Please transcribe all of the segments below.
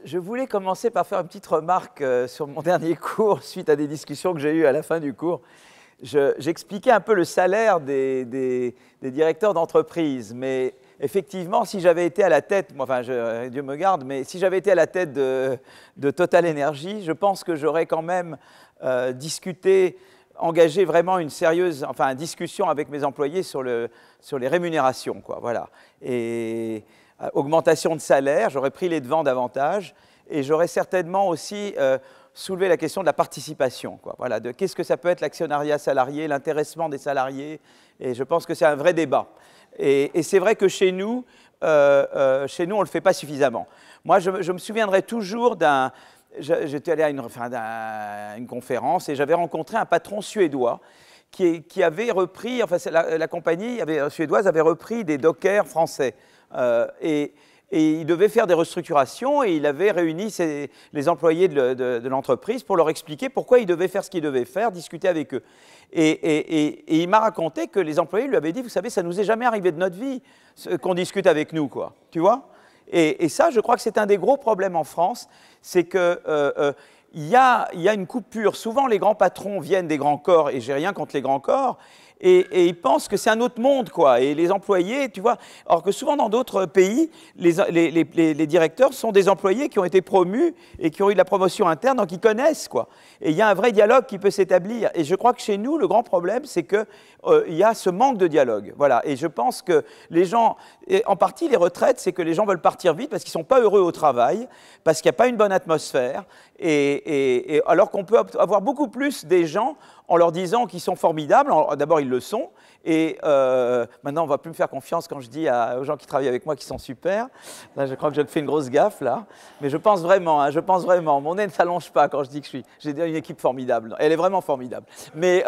Je voulais commencer par faire une petite remarque sur mon dernier cours, suite à des discussions que j'ai eues à la fin du cours. J'expliquais un peu le salaire des directeurs d'entreprise, mais effectivement, si j'avais été à la tête, enfin, Dieu me garde, mais si j'avais été à la tête de Total Energy, je pense que j'aurais quand même discuté, engagé vraiment une sérieuse, enfin, une discussion avec mes employés sur les rémunérations, quoi, voilà. Et augmentation de salaire, j'aurais pris les devants davantage, et j'aurais certainement aussi soulevé la question de la participation, quoi, voilà, de qu'est-ce que ça peut être l'actionnariat salarié, l'intéressement des salariés, et je pense que c'est un vrai débat. Et c'est vrai que chez nous, on ne le fait pas suffisamment. Moi, je me souviendrai toujours d'un... J'étais allé à une conférence et j'avais rencontré un patron suédois qui avait repris, enfin la compagnie suédoise avait repris des dockers français. Et il devait faire des restructurations et il avait réuni les employés de l'entreprise pour leur expliquer pourquoi ils devaient faire ce qu'ils devaient faire, discuter avec eux. Et il m'a raconté que les employés lui avaient dit, vous savez, ça ne nous est jamais arrivé de notre vie qu'on discute avec nous, quoi. Tu vois ? Et ça, je crois que c'est un des gros problèmes en France, c'est qu'il y a une coupure. Souvent, les grands patrons viennent des grands corps, et j'ai rien contre les grands corps, et ils pensent que c'est un autre monde, quoi. Et les employés, tu vois, alors que souvent dans d'autres pays, les directeurs sont des employés qui ont été promus et qui ont eu de la promotion interne, donc ils connaissent, quoi. Et il y a un vrai dialogue qui peut s'établir. Et je crois que chez nous, le grand problème, c'est qu'il y a ce manque de dialogue. Voilà. Et je pense que les gens, et en partie les retraites, c'est que les gens veulent partir vite parce qu'ils ne sont pas heureux au travail, parce qu'il n'y a pas une bonne atmosphère, et alors qu'on peut avoir beaucoup plus des gens en leur disant qu'ils sont formidables. D'abord, ils le sont. Et maintenant, on ne va plus me faire confiance quand je dis aux gens qui travaillent avec moi qu'ils sont super. Là, je crois que je fais une grosse gaffe, là. Mais je pense vraiment, hein, je pense vraiment. Mon nez ne s'allonge pas quand je dis que j'ai une équipe formidable. Elle est vraiment formidable. Mais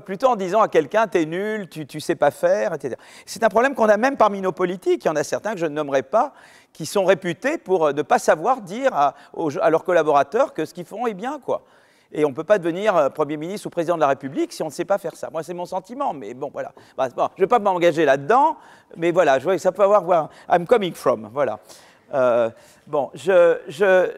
plutôt en disant à quelqu'un, t'es nul, tu ne sais pas faire, etc. C'est un problème qu'on a même parmi nos politiques. Il y en a certains que je ne nommerai pas, qui sont réputés pour ne pas savoir dire à leurs collaborateurs que ce qu'ils font est bien, quoi. Et on ne peut pas devenir Premier ministre ou Président de la République si on ne sait pas faire ça. Moi, c'est mon sentiment, mais bon, voilà. Bon, je ne vais pas m'engager là-dedans, mais voilà, je vois que ça peut avoir... I'm coming from, voilà. Bon,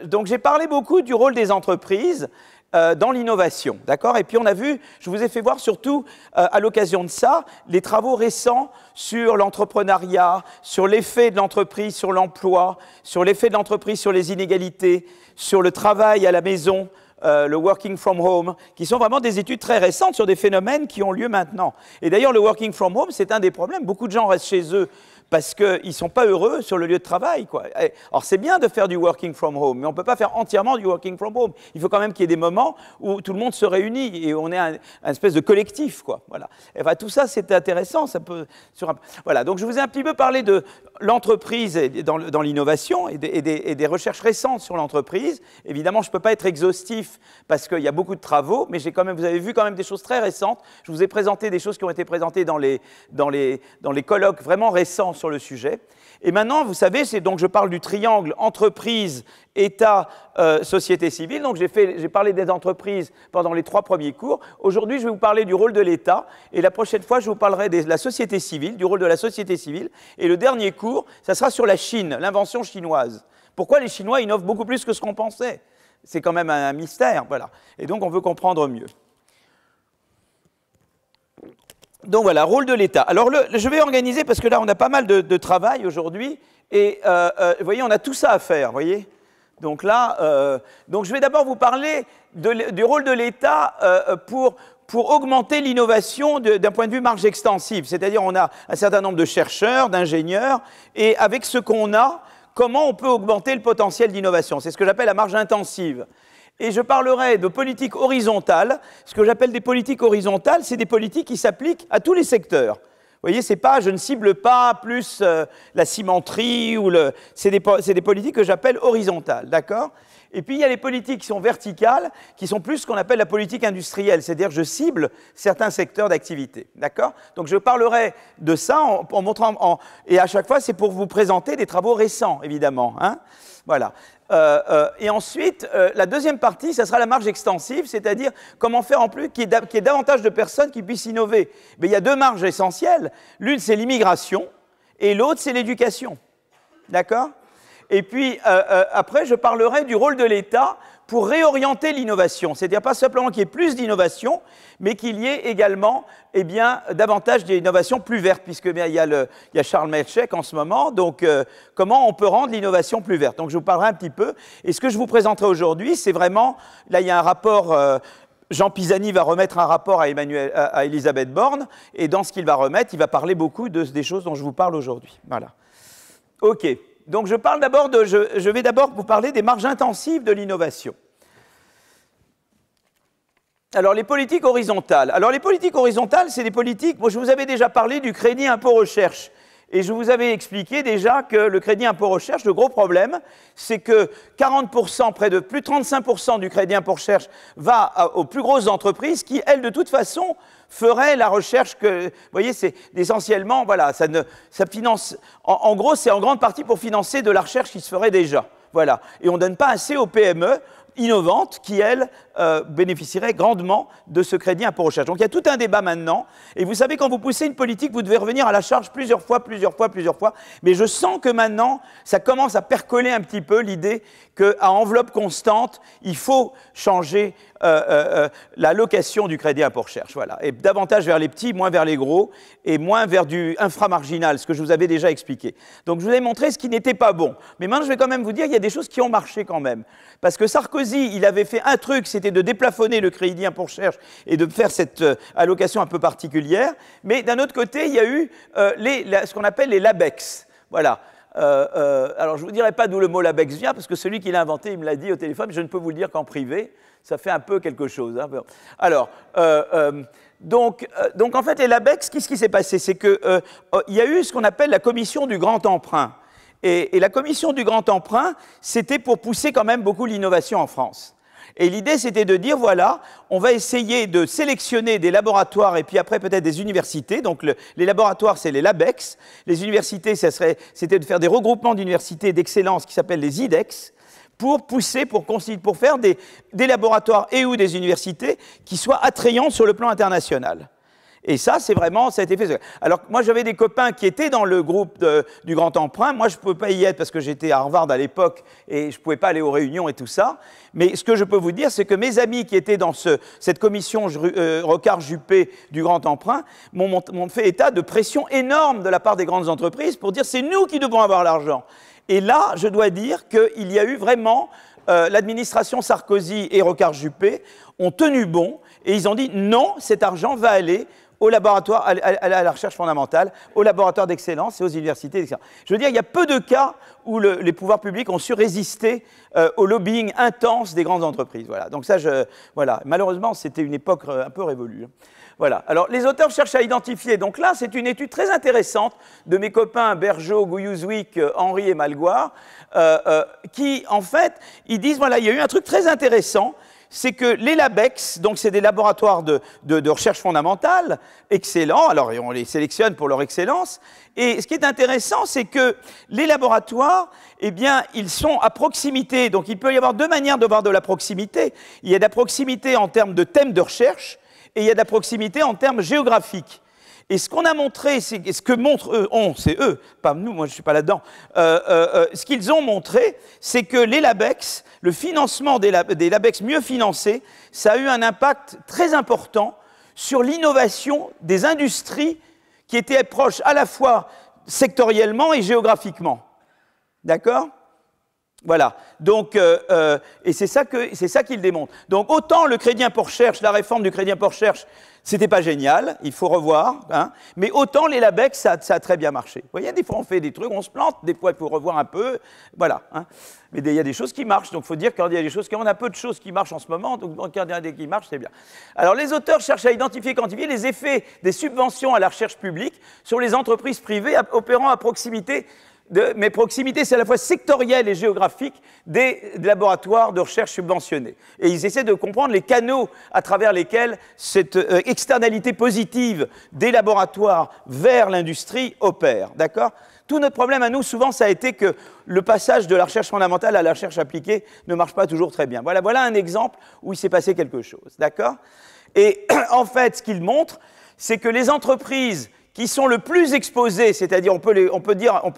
donc j'ai parlé beaucoup du rôle des entreprises dans l'innovation, d'accord? Et puis on a vu, je vous ai fait voir surtout à l'occasion de ça, les travaux récents sur l'entrepreneuriat, sur l'effet de l'entreprise sur l'emploi, sur l'effet de l'entreprise sur les inégalités, sur le travail à la maison, le working from home, qui sont vraiment des études très récentes sur des phénomènes qui ont lieu maintenant. Et d'ailleurs, le working from home, c'est un des problèmes. Beaucoup de gens restent chez eux parce qu'ils ne sont pas heureux sur le lieu de travail, quoi. Alors, c'est bien de faire du working from home, mais on ne peut pas faire entièrement du working from home. Il faut quand même qu'il y ait des moments où tout le monde se réunit et on est un espèce de collectif, quoi. Voilà. Et enfin, tout ça, c'est intéressant. Ça peut, voilà. Donc, je vous ai un petit peu parlé de l'entreprise dans l'innovation et des recherches récentes sur l'entreprise. Évidemment, je ne peux pas être exhaustif parce qu'il y a beaucoup de travaux, mais j'ai quand même, vous avez vu quand même des choses très récentes. Je vous ai présenté des choses qui ont été présentées dans les colloques vraiment récents sur le sujet. Et maintenant, vous savez, donc je parle du triangle entreprise, État, société civile. Donc j'ai parlé des entreprises pendant les 3 premiers cours. Aujourd'hui, je vais vous parler du rôle de l'État. Et la prochaine fois, je vous parlerai de la société civile, du rôle de la société civile. Et le dernier cours, ça sera sur la Chine, l'invention chinoise. Pourquoi les Chinois innovent beaucoup plus que ce qu'on pensait? C'est quand même un mystère, voilà. Et donc, on veut comprendre mieux. Donc voilà, rôle de l'État. Alors, je vais organiser, parce que là, on a pas mal de travail aujourd'hui, et vous voyez, on a tout ça à faire, vous voyez. Donc là, donc je vais d'abord vous parler du rôle de l'État pour augmenter l'innovation d'un point de vue marge extensive. C'est-à-dire, on a un certain nombre de chercheurs, d'ingénieurs, et avec ce qu'on a, comment on peut augmenter le potentiel d'innovation. C'est ce que j'appelle la marge intensive. Et je parlerai de politique horizontale. Ce que j'appelle des politiques horizontales, c'est des politiques qui s'appliquent à tous les secteurs. Vous voyez, c'est pas, je ne cible pas plus la cimenterie ou c'est des politiques que j'appelle horizontales, d'accord? Et puis il y a les politiques qui sont verticales, qui sont plus ce qu'on appelle la politique industrielle, c'est-à-dire que je cible certains secteurs d'activité, d'accord? Donc je parlerai de ça en montrant, et à chaque fois c'est pour vous présenter des travaux récents, évidemment, hein? Voilà. Et ensuite, la deuxième partie, ça sera la marge extensive, c'est-à-dire comment faire en plus qu'il y ait davantage de personnes qui puissent innover. Mais il y a 2 marges essentielles. L'une, c'est l'immigration, et l'autre, c'est l'éducation. D'accord? Et puis, après, je parlerai du rôle de l'État pour réorienter l'innovation. C'est-à-dire pas simplement qu'il y ait plus d'innovation, mais qu'il y ait également davantage d'innovation plus verte, puisque il y a Charles Melchek en ce moment. Donc, comment on peut rendre l'innovation plus verte? Donc, je vous parlerai un petit peu. Et ce que je vous présenterai aujourd'hui, c'est vraiment... Là, il y a un rapport... Jean Pisani va remettre un rapport à Elisabeth Borne, et dans ce qu'il va remettre, il va parler beaucoup des choses dont je vous parle aujourd'hui. Voilà. OK. Donc, je vais d'abord vous parler des marges intensives de l'innovation. Alors, les politiques horizontales. Alors, les politiques horizontales, c'est des politiques... Moi, je vous avais déjà parlé du crédit impôt recherche. Et je vous avais expliqué déjà que le crédit impôt recherche, le gros problème, c'est que 40%, près de plus de 35% du crédit impôt recherche va aux plus grosses entreprises qui, elles, de toute façon, feraient la recherche que... Vous voyez, c'est essentiellement, voilà, ça finance... En gros, c'est en grande partie pour financer de la recherche qui se ferait déjà. Voilà. Et on ne donne pas assez aux PME innovantes qui, elles, bénéficieraient grandement de ce crédit impôt recherche. Donc il y a tout un débat maintenant, et vous savez, quand vous poussez une politique, vous devez revenir à la charge plusieurs fois, mais je sens que maintenant, ça commence à percoler un petit peu l'idée qu'à enveloppe constante, il faut changer l'allocation du crédit impôt recherche, voilà, et davantage vers les petits, moins vers les gros, et moins vers du inframarginal, ce que je vous avais déjà expliqué. Donc je vous ai montré ce qui n'était pas bon, mais maintenant je vais quand même vous dire, il y a des choses qui ont marché quand même, parce que Sarkozy, il avait fait un truc, c'était de déplafonner le crédit impôt recherche et de faire cette allocation un peu particulière, mais d'un autre côté, il y a eu ce qu'on appelle les LABEX, voilà. Alors, je ne vous dirai pas d'où le mot LABEX vient, parce que celui qui l'a inventé, il me l'a dit au téléphone, je ne peux vous le dire qu'en privé, ça fait un peu quelque chose. Hein. Alors, donc, en fait, les LABEX, qu'est-ce qui s'est passé? C'est qu'il y a eu ce qu'on appelle la commission du grand emprunt. Et la commission du grand emprunt, c'était pour pousser quand même beaucoup l'innovation en France. Et l'idée, c'était de dire, voilà, on va essayer de sélectionner des laboratoires et puis après peut-être des universités. Donc les laboratoires, c'est les LABEX. Les universités, c'était de faire des regroupements d'universités d'excellence qui s'appellent les IDEX, pour pousser, pour faire des laboratoires et ou des universités qui soient attrayants sur le plan international. Et ça, c'est vraiment, ça a été fait. Alors, moi, j'avais des copains qui étaient dans le groupe du Grand Emprunt. Moi, je ne pouvais pas y être parce que j'étais à Harvard à l'époque et je ne pouvais pas aller aux réunions et tout ça. Mais ce que je peux vous dire, c'est que mes amis qui étaient dans cette commission Rocard-Juppé du Grand Emprunt m'ont fait état de pression énorme de la part des grandes entreprises pour dire c'est nous qui devons avoir l'argent. Et là, je dois dire qu'il y a eu vraiment... l'administration Sarkozy et Rocard-Juppé ont tenu bon et ils ont dit non, cet argent va aller au laboratoire, à la recherche fondamentale, aux laboratoires d'excellence et aux universités d'excellence. Je veux dire, il y a peu de cas où les pouvoirs publics ont su résister au lobbying intense des grandes entreprises. Voilà. Donc ça, voilà. Malheureusement, c'était une époque un peu révolue. Voilà. Alors, les auteurs cherchent à identifier. Donc là, c'est une étude très intéressante de mes copains Bergeau, Gouyouzouik, Henry et Malgoire, qui, en fait, ils disent, voilà, il y a eu un truc très intéressant, c'est que les LABEX, donc c'est des laboratoires de recherche fondamentale, excellents, alors on les sélectionne pour leur excellence, et ce qui est intéressant, c'est que les laboratoires, eh bien, ils sont à proximité, donc il peut y avoir deux manières de voir de la proximité. Il y a de la proximité en termes de thèmes de recherche, et il y a de la proximité en termes géographiques. Et ce qu'on a montré, ce que montrent eux, c'est eux, pas nous, moi je ne suis pas là-dedans, ce qu'ils ont montré, c'est que les LABEX, le financement des LABEX mieux financés, ça a eu un impact très important sur l'innovation des industries qui étaient proches à la fois sectoriellement et géographiquement. D'accord ? Voilà, donc, et c'est ça qu'il démontre. Donc, autant le crédit impôt recherche, la réforme du crédit impôt recherche, c'était pas génial, il faut revoir, hein, mais autant les LABEX, ça a très bien marché. Vous voyez, des fois on fait des trucs, on se plante, des fois il faut revoir un peu, voilà. Hein. Mais il y a des choses qui marchent, donc il faut dire qu'il y a des choses, on a peu de choses qui marchent en ce moment, donc quand il y en a des qui marchent, c'est bien. Alors, les auteurs cherchent à identifier et quantifier les effets des subventions à la recherche publique sur les entreprises privées opérant à proximité. Mais proximité, c'est à la fois sectorielle et géographique des laboratoires de recherche subventionnés. Et ils essaient de comprendre les canaux à travers lesquels cette externalité positive des laboratoires vers l'industrie opère. D'accord ? Tout notre problème à nous, souvent, ça a été que le passage de la recherche fondamentale à la recherche appliquée ne marche pas toujours très bien. Voilà un exemple où il s'est passé quelque chose. D'accord ? Et en fait, ce qu'il montre, c'est que les entreprises qui sont le plus exposés, c'est-à-dire on peut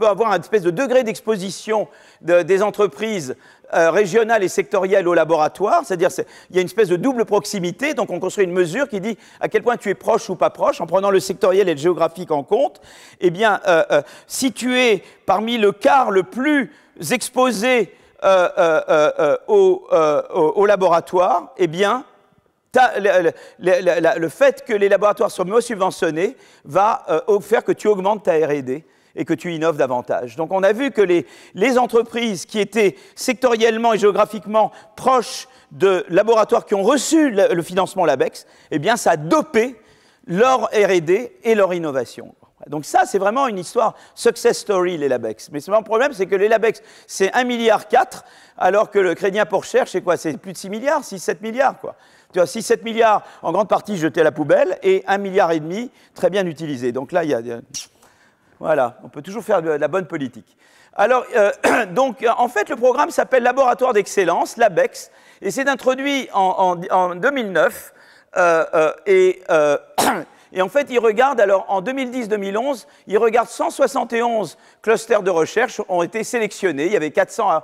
avoir une espèce de degré d'exposition des entreprises régionales et sectorielles au laboratoire, c'est-à-dire il y a une espèce de double proximité, donc on construit une mesure qui dit à quel point tu es proche ou pas proche, en prenant le sectoriel et le géographique en compte. Eh bien, si tu es parmi le quart le plus exposé au laboratoire, eh bien, le fait que les laboratoires soient mieux subventionnés va faire que tu augmentes ta R&D et que tu innoves davantage. Donc on a vu que les entreprises qui étaient sectoriellement et géographiquement proches de laboratoires qui ont reçu le financement LabEx, eh bien ça a dopé leur R&D et leur innovation. Donc ça, c'est vraiment une histoire success story, les LabEx. Mais le problème, c'est que les LabEx, c'est 1,4 milliard, alors que le crédit impôt recherche, c'est quoi? C'est plus de 6 milliards, 6-7 milliards, quoi. Tu vois, 6-7 milliards, en grande partie jetés à la poubelle, et 1,5 milliard, très bien utilisé. Donc là, voilà, on peut toujours faire de la bonne politique. Alors, donc, en fait, le programme s'appelle Laboratoire d'excellence, LabEx, et c'est introduit en 2009, et en fait, il regarde, alors en 2010-2011, il regarde 171 clusters de recherche ont été sélectionnés. Il y avait 400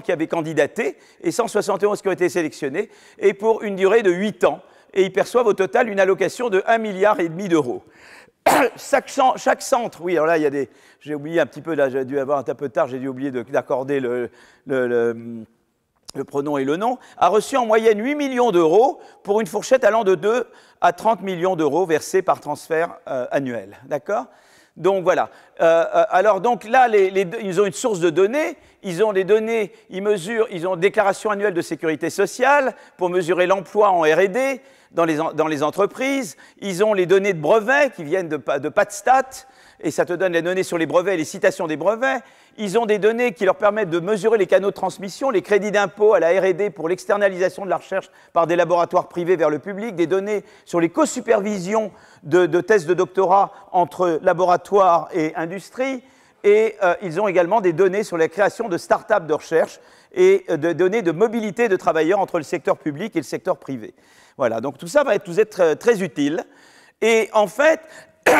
qui avaient candidaté et 171 qui ont été sélectionnés, et pour une durée de 8 ans. Et ils perçoivent au total une allocation de 1,5 milliard d'euros. Chaque centre, oui, alors là, il y a des. J'ai oublié un petit peu, là, j'ai dû avoir un peu tard, j'ai dû oublier d'accorder le pronom et le nom, a reçu en moyenne 8 millions d'euros pour une fourchette allant de 2 à 30 millions d'euros versés par transfert annuel. D'accord? Donc voilà. Alors donc là, ils ont une source de données, ils ont des données, ils ont une déclaration annuelle de sécurité sociale pour mesurer l'emploi en R&D dans les entreprises, ils ont les données de brevets qui viennent de PatStat, et ça te donne les données sur les brevets et les citations des brevets. Ils ont des données qui leur permettent de mesurer les canaux de transmission, les crédits d'impôt à la R&D pour l'externalisation de la recherche par des laboratoires privés vers le public, des données sur les co-supervisions de thèses de doctorat entre laboratoires et industrie, et ils ont également des données sur la création de start-up de recherche et de données de mobilité de travailleurs entre le secteur public et le secteur privé. Voilà, donc tout ça va vous être très utile. Et en fait,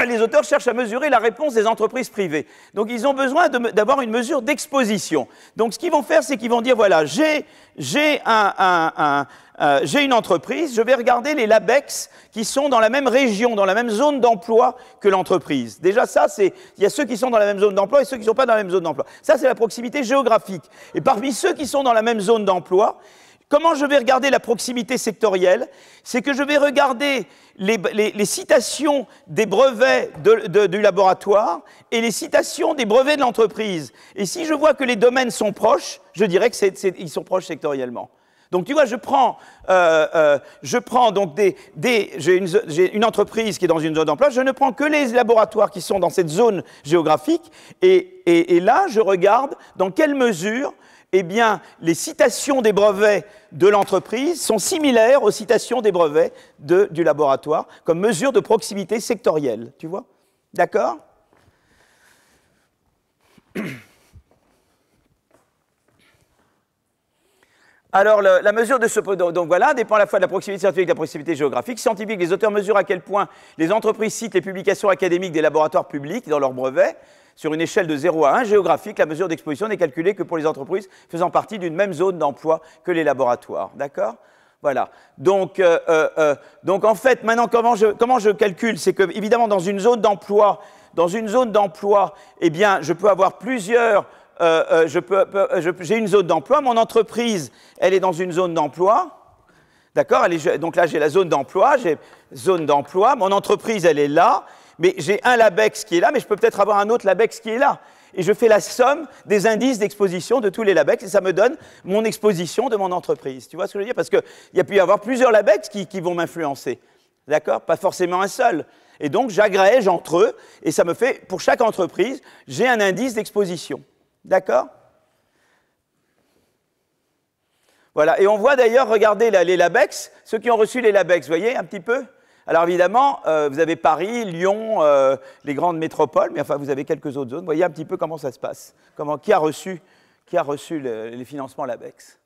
les auteurs cherchent à mesurer la réponse des entreprises privées. Donc, ils ont besoin d'avoir une mesure d'exposition. Donc, ce qu'ils vont faire, c'est qu'ils vont dire, voilà, j'ai une entreprise, je vais regarder les LabEx qui sont dans la même région, dans la même zone d'emploi que l'entreprise. Déjà, ça, il y a ceux qui sont dans la même zone d'emploi et ceux qui ne sont pas dans la même zone d'emploi. Ça, c'est la proximité géographique. Et parmi ceux qui sont dans la même zone d'emploi, comment je vais regarder la proximité sectorielle? C'est que je vais regarder les citations des brevets du laboratoire et les citations des brevets de l'entreprise. Et si je vois que les domaines sont proches, je dirais qu'ils sont proches sectoriellement. Donc tu vois, je prends donc j'ai une entreprise qui est dans une zone d'emploi, je ne prends que les laboratoires qui sont dans cette zone géographique, et là, je regarde dans quelle mesure eh bien, les citations des brevets de l'entreprise sont similaires aux citations des brevets du laboratoire, comme mesure de proximité sectorielle, tu vois? D'accord? Alors, la mesure de ce... Donc voilà, dépend à la fois de la proximité scientifique et de la proximité géographique. Scientifique, les auteurs mesurent à quel point les entreprises citent les publications académiques des laboratoires publics dans leurs brevets. Sur une échelle de 0 à 1 géographique, la mesure d'exposition n'est calculée que pour les entreprises faisant partie d'une même zone d'emploi que les laboratoires. D'accord? Voilà. Donc en fait, maintenant, comment je calcule? C'est que, évidemment, dans une zone d'emploi, eh bien, je peux avoir plusieurs... j'ai une zone d'emploi, mon entreprise, elle est dans une zone d'emploi. D'accord? Donc là, j'ai la zone d'emploi, mon entreprise, elle est là. Mais j'ai un LabEx qui est là, mais je peux peut-être avoir un autre LabEx qui est là. Et je fais la somme des indices d'exposition de tous les LabEx, et ça me donne mon exposition de mon entreprise. Tu vois ce que je veux dire? Parce qu'il y a pu y avoir plusieurs LabEx qui vont m'influencer. D'accord? Pas forcément un seul. Et donc, j'agrège entre eux, et ça me fait, pour chaque entreprise, j'ai un indice d'exposition. D'accord? Voilà. Et on voit d'ailleurs, regardez les LabEx, ceux qui ont reçu les LabEx, vous voyez un petit peu? Alors évidemment, vous avez Paris, Lyon, les grandes métropoles, mais enfin vous avez quelques autres zones. Vous voyez un petit peu comment ça se passe, qui a reçu les financements LabEx.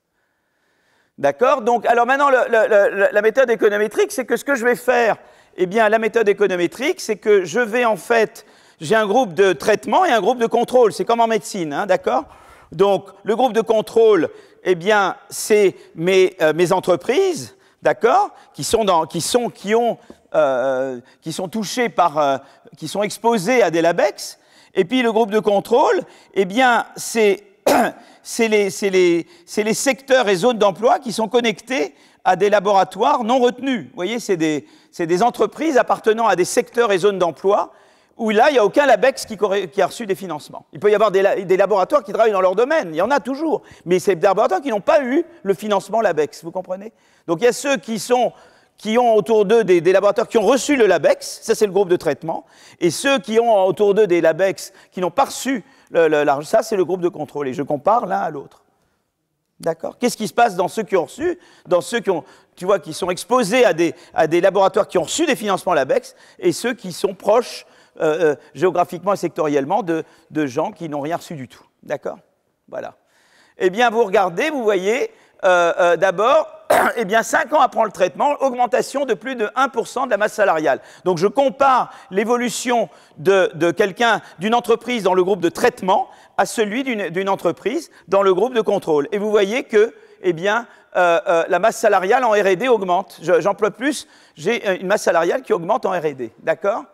D'accord? Donc, alors maintenant, la méthode économétrique, c'est que ce que je vais faire, eh bien, la méthode économétrique, c'est que je vais en fait, j'ai un groupe de traitement et un groupe de contrôle. C'est comme en médecine, hein, d'accord? Donc, le groupe de contrôle, eh bien, c'est mes entreprises, d'accord? Qui sont touchés par, qui sont exposés à des LABEX. Et puis, le groupe de contrôle, eh bien, c'est les secteurs et zones d'emploi qui sont connectés à des laboratoires non retenus. Vous voyez, c'est des entreprises appartenant à des secteurs et zones d'emploi où là, il n'y a aucun LABEX qui a reçu des financements. Il peut y avoir des laboratoires qui travaillent dans leur domaine, il y en a toujours, mais c'est des laboratoires qui n'ont pas eu le financement LABEX, vous comprenez? Donc il y a ceux qui ont autour d'eux des laboratoires qui ont reçu le LABEX, ça c'est le groupe de traitement, et ceux qui ont autour d'eux des LABEX qui n'ont pas reçu ça c'est le groupe de contrôle, et je compare l'un à l'autre. D'accord? Qu'est-ce qui se passe dans ceux qui ont reçu, dans ceux qui ont, tu vois, qui sont exposés à des laboratoires qui ont reçu des financements LABEX, et ceux qui sont proches géographiquement et sectoriellement de gens qui n'ont rien reçu du tout. D'accord? Voilà. Eh bien, vous regardez, vous voyez, d'abord, eh bien, 5 ans après le traitement, augmentation de plus de 1% de la masse salariale. Donc, je compare l'évolution de quelqu'un, d'une entreprise dans le groupe de traitement à celui d'une entreprise dans le groupe de contrôle. Et vous voyez que, eh bien, la masse salariale en R&D augmente. J'emploie plus, j'ai une masse salariale qui augmente en R&D. D'accord?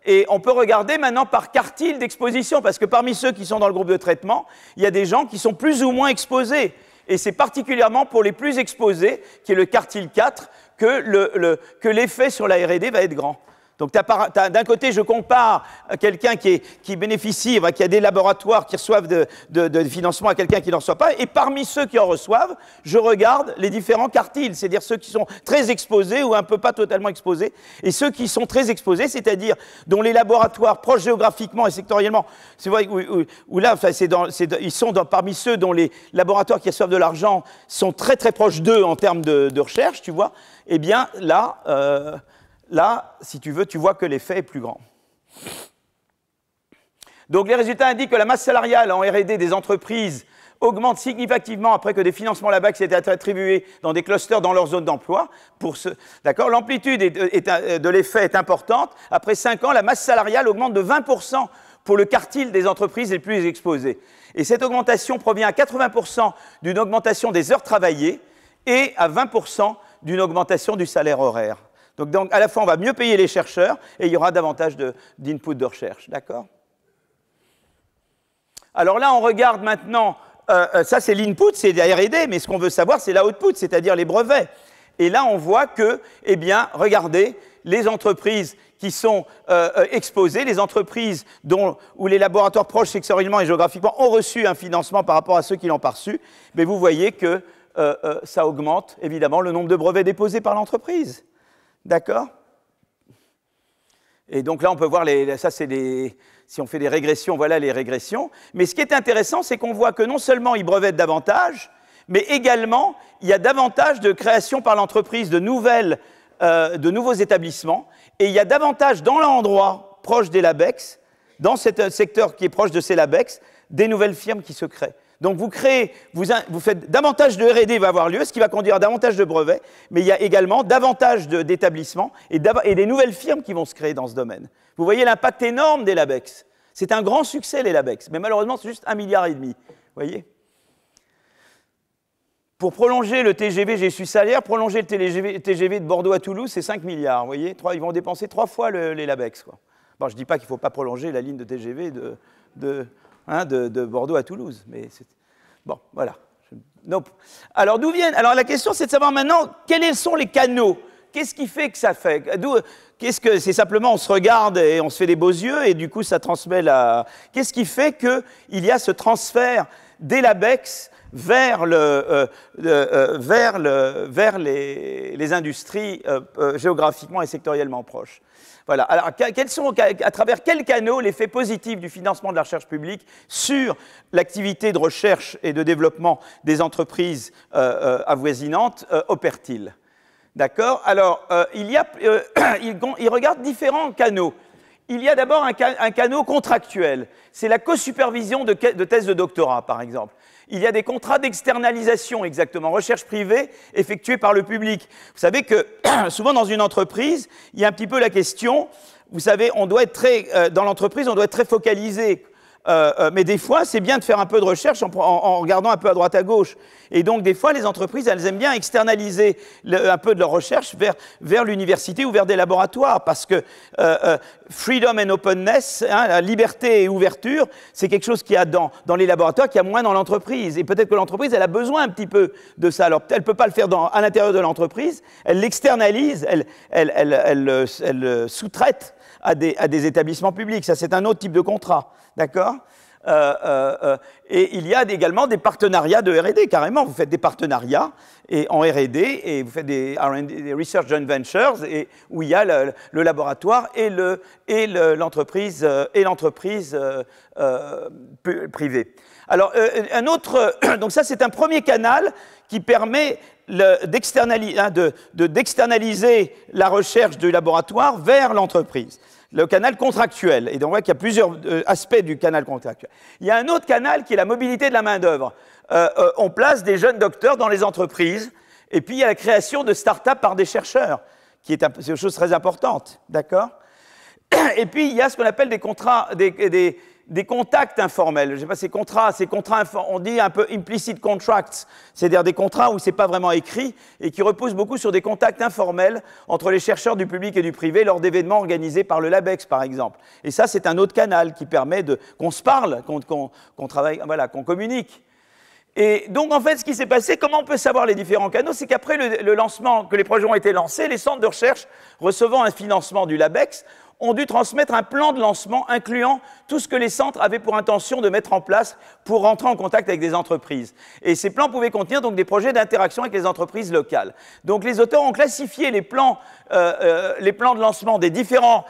Et on peut regarder maintenant par quartile d'exposition, parce que parmi ceux qui sont dans le groupe de traitement, il y a des gens qui sont plus ou moins exposés. Et c'est particulièrement pour les plus exposés, qui est le quartile 4, que l'effet sur la R&D va être grand. Donc d'un côté, je compare quelqu'un qui bénéficie, qui a des laboratoires qui reçoivent de financement à quelqu'un qui n'en reçoit pas, et parmi ceux qui en reçoivent, je regarde les différents quartiles, c'est-à-dire ceux qui sont très exposés ou un peu pas totalement exposés, et ceux qui sont très exposés, c'est-à-dire dont les laboratoires proches géographiquement et sectoriellement, c'est vrai où là, enfin, ils sont parmi ceux dont les laboratoires qui reçoivent de l'argent sont très très proches d'eux en termes de recherche, tu vois, eh bien là, si tu veux, tu vois que l'effet est plus grand. Donc les résultats indiquent que la masse salariale en R&D des entreprises augmente significativement après que des financements LABEX aient été attribués dans des clusters dans leur zone d'emploi. D'accord, l'amplitude de l'effet est importante. Après 5 ans, la masse salariale augmente de 20% pour le quartile des entreprises les plus exposées. Et cette augmentation provient à 80% d'une augmentation des heures travaillées et à 20% d'une augmentation du salaire horaire. Donc, à la fois, on va mieux payer les chercheurs et il y aura davantage d'input de recherche. D'accord? Alors là, on regarde maintenant, ça c'est l'input, c'est la R&D, mais ce qu'on veut savoir, c'est l'output, c'est-à-dire les brevets. Et là, on voit que, eh bien, regardez, les entreprises qui sont exposées, les entreprises où les laboratoires proches sectoriellement et géographiquement ont reçu un financement par rapport à ceux qui l'ont pas reçu, mais vous voyez que ça augmente, évidemment, le nombre de brevets déposés par l'entreprise. D'accord? Et donc là, on peut voir, ça c'est si on fait des régressions, voilà les régressions. Mais ce qui est intéressant, c'est qu'on voit que non seulement ils brevettent davantage, mais également, il y a davantage de création par l'entreprise de nouveaux établissements, et il y a davantage dans l'endroit proche des LABEX, dans ce secteur qui est proche de ces LABEX, des nouvelles firmes qui se créent. Donc vous faites davantage de R&D va avoir lieu, ce qui va conduire à davantage de brevets, mais il y a également davantage d'établissements et des nouvelles firmes qui vont se créer dans ce domaine. Vous voyez l'impact énorme des LABEX. C'est un grand succès, les LABEX, mais malheureusement, c'est juste 1,5 milliard. Vous voyez? Pour prolonger le TGV, j'ai su salaire, prolonger le TGV de Bordeaux à Toulouse, c'est 5 milliards. Vous voyez? Ils vont dépenser 3 fois les LABEX. Quoi. Bon, je ne dis pas qu'il ne faut pas prolonger la ligne de TGV de Bordeaux à Toulouse. Mais bon, voilà. Nope. Alors, d'où viennent? Alors, la question, c'est de savoir maintenant quels sont les canaux. Qu'est-ce qui fait que ça fait? C'est simplement on se regarde et on se fait des beaux yeux et du coup, ça transmet la... Qu'est-ce qui fait qu'il y a ce transfert des LABEX vers les industries géographiquement et sectoriellement proches? Voilà. Alors, à travers quels canaux l'effet positif du financement de la recherche publique sur l'activité de recherche et de développement des entreprises avoisinantes opère-t-il? D'accord? Alors, il regarde différents canaux. il y a d'abord un canal contractuel. C'est la co-supervision de thèse de doctorat, par exemple. Il y a des contrats d'externalisation, exactement, recherche privée effectuée par le public. Vous savez que souvent dans une entreprise, il y a un petit peu la question, vous savez, dans l'entreprise, on doit être très focalisé. Mais des fois, c'est bien de faire un peu de recherche en regardant un peu à droite à gauche. Et donc, des fois, les entreprises, elles aiment bien externaliser un peu de leur recherche vers l'université ou vers des laboratoires, parce que freedom and openness, hein, la liberté et ouverture, c'est quelque chose qu'il y a dans les laboratoires, qu'il y a moins dans l'entreprise. Et peut-être que l'entreprise, elle a besoin un petit peu de ça. Alors, elle ne peut pas le faire à l'intérieur de l'entreprise, elle l'externalise, elle sous-traite à des établissements publics. Ça, c'est un autre type de contrat. D'accord ? Et il y a également des partenariats de R&D, carrément. Vous faites des partenariats en R&D et vous faites des Research Joint Ventures où il y a le laboratoire et l'entreprise privée. Alors, donc ça, c'est un premier canal qui permet d'externaliser la recherche du laboratoire vers l'entreprise. Le canal contractuel. Et donc, on voit qu'il y a plusieurs aspects du canal contractuel. Il y a un autre canal qui est la mobilité de la main-d'œuvre. On place des jeunes docteurs dans les entreprises, et puis il y a la création de start-up par des chercheurs, qui est une chose très importante. D'accord ? Et puis, il y a ce qu'on appelle des contrats, des contacts informels. Je ne sais pas, ces contrats, on dit un peu implicit contracts, c'est-à-dire des contrats où ce n'est pas vraiment écrit et qui reposent beaucoup sur des contacts informels entre les chercheurs du public et du privé lors d'événements organisés par le LABEX, par exemple. Et ça, c'est un autre canal qui permet qu'on se parle, qu'on travaille, voilà, qu'on communique. Et donc, en fait, ce qui s'est passé, comment on peut savoir les différents canaux, c'est qu'après le lancement, que les projets ont été lancés, les centres de recherche recevant un financement du LABEX ont dû transmettre un plan de lancement incluant tout ce que les centres avaient pour intention de mettre en place pour rentrer en contact avec des entreprises. Et ces plans pouvaient contenir donc des projets d'interaction avec les entreprises locales. Donc les auteurs ont classifié les plans de lancement des différents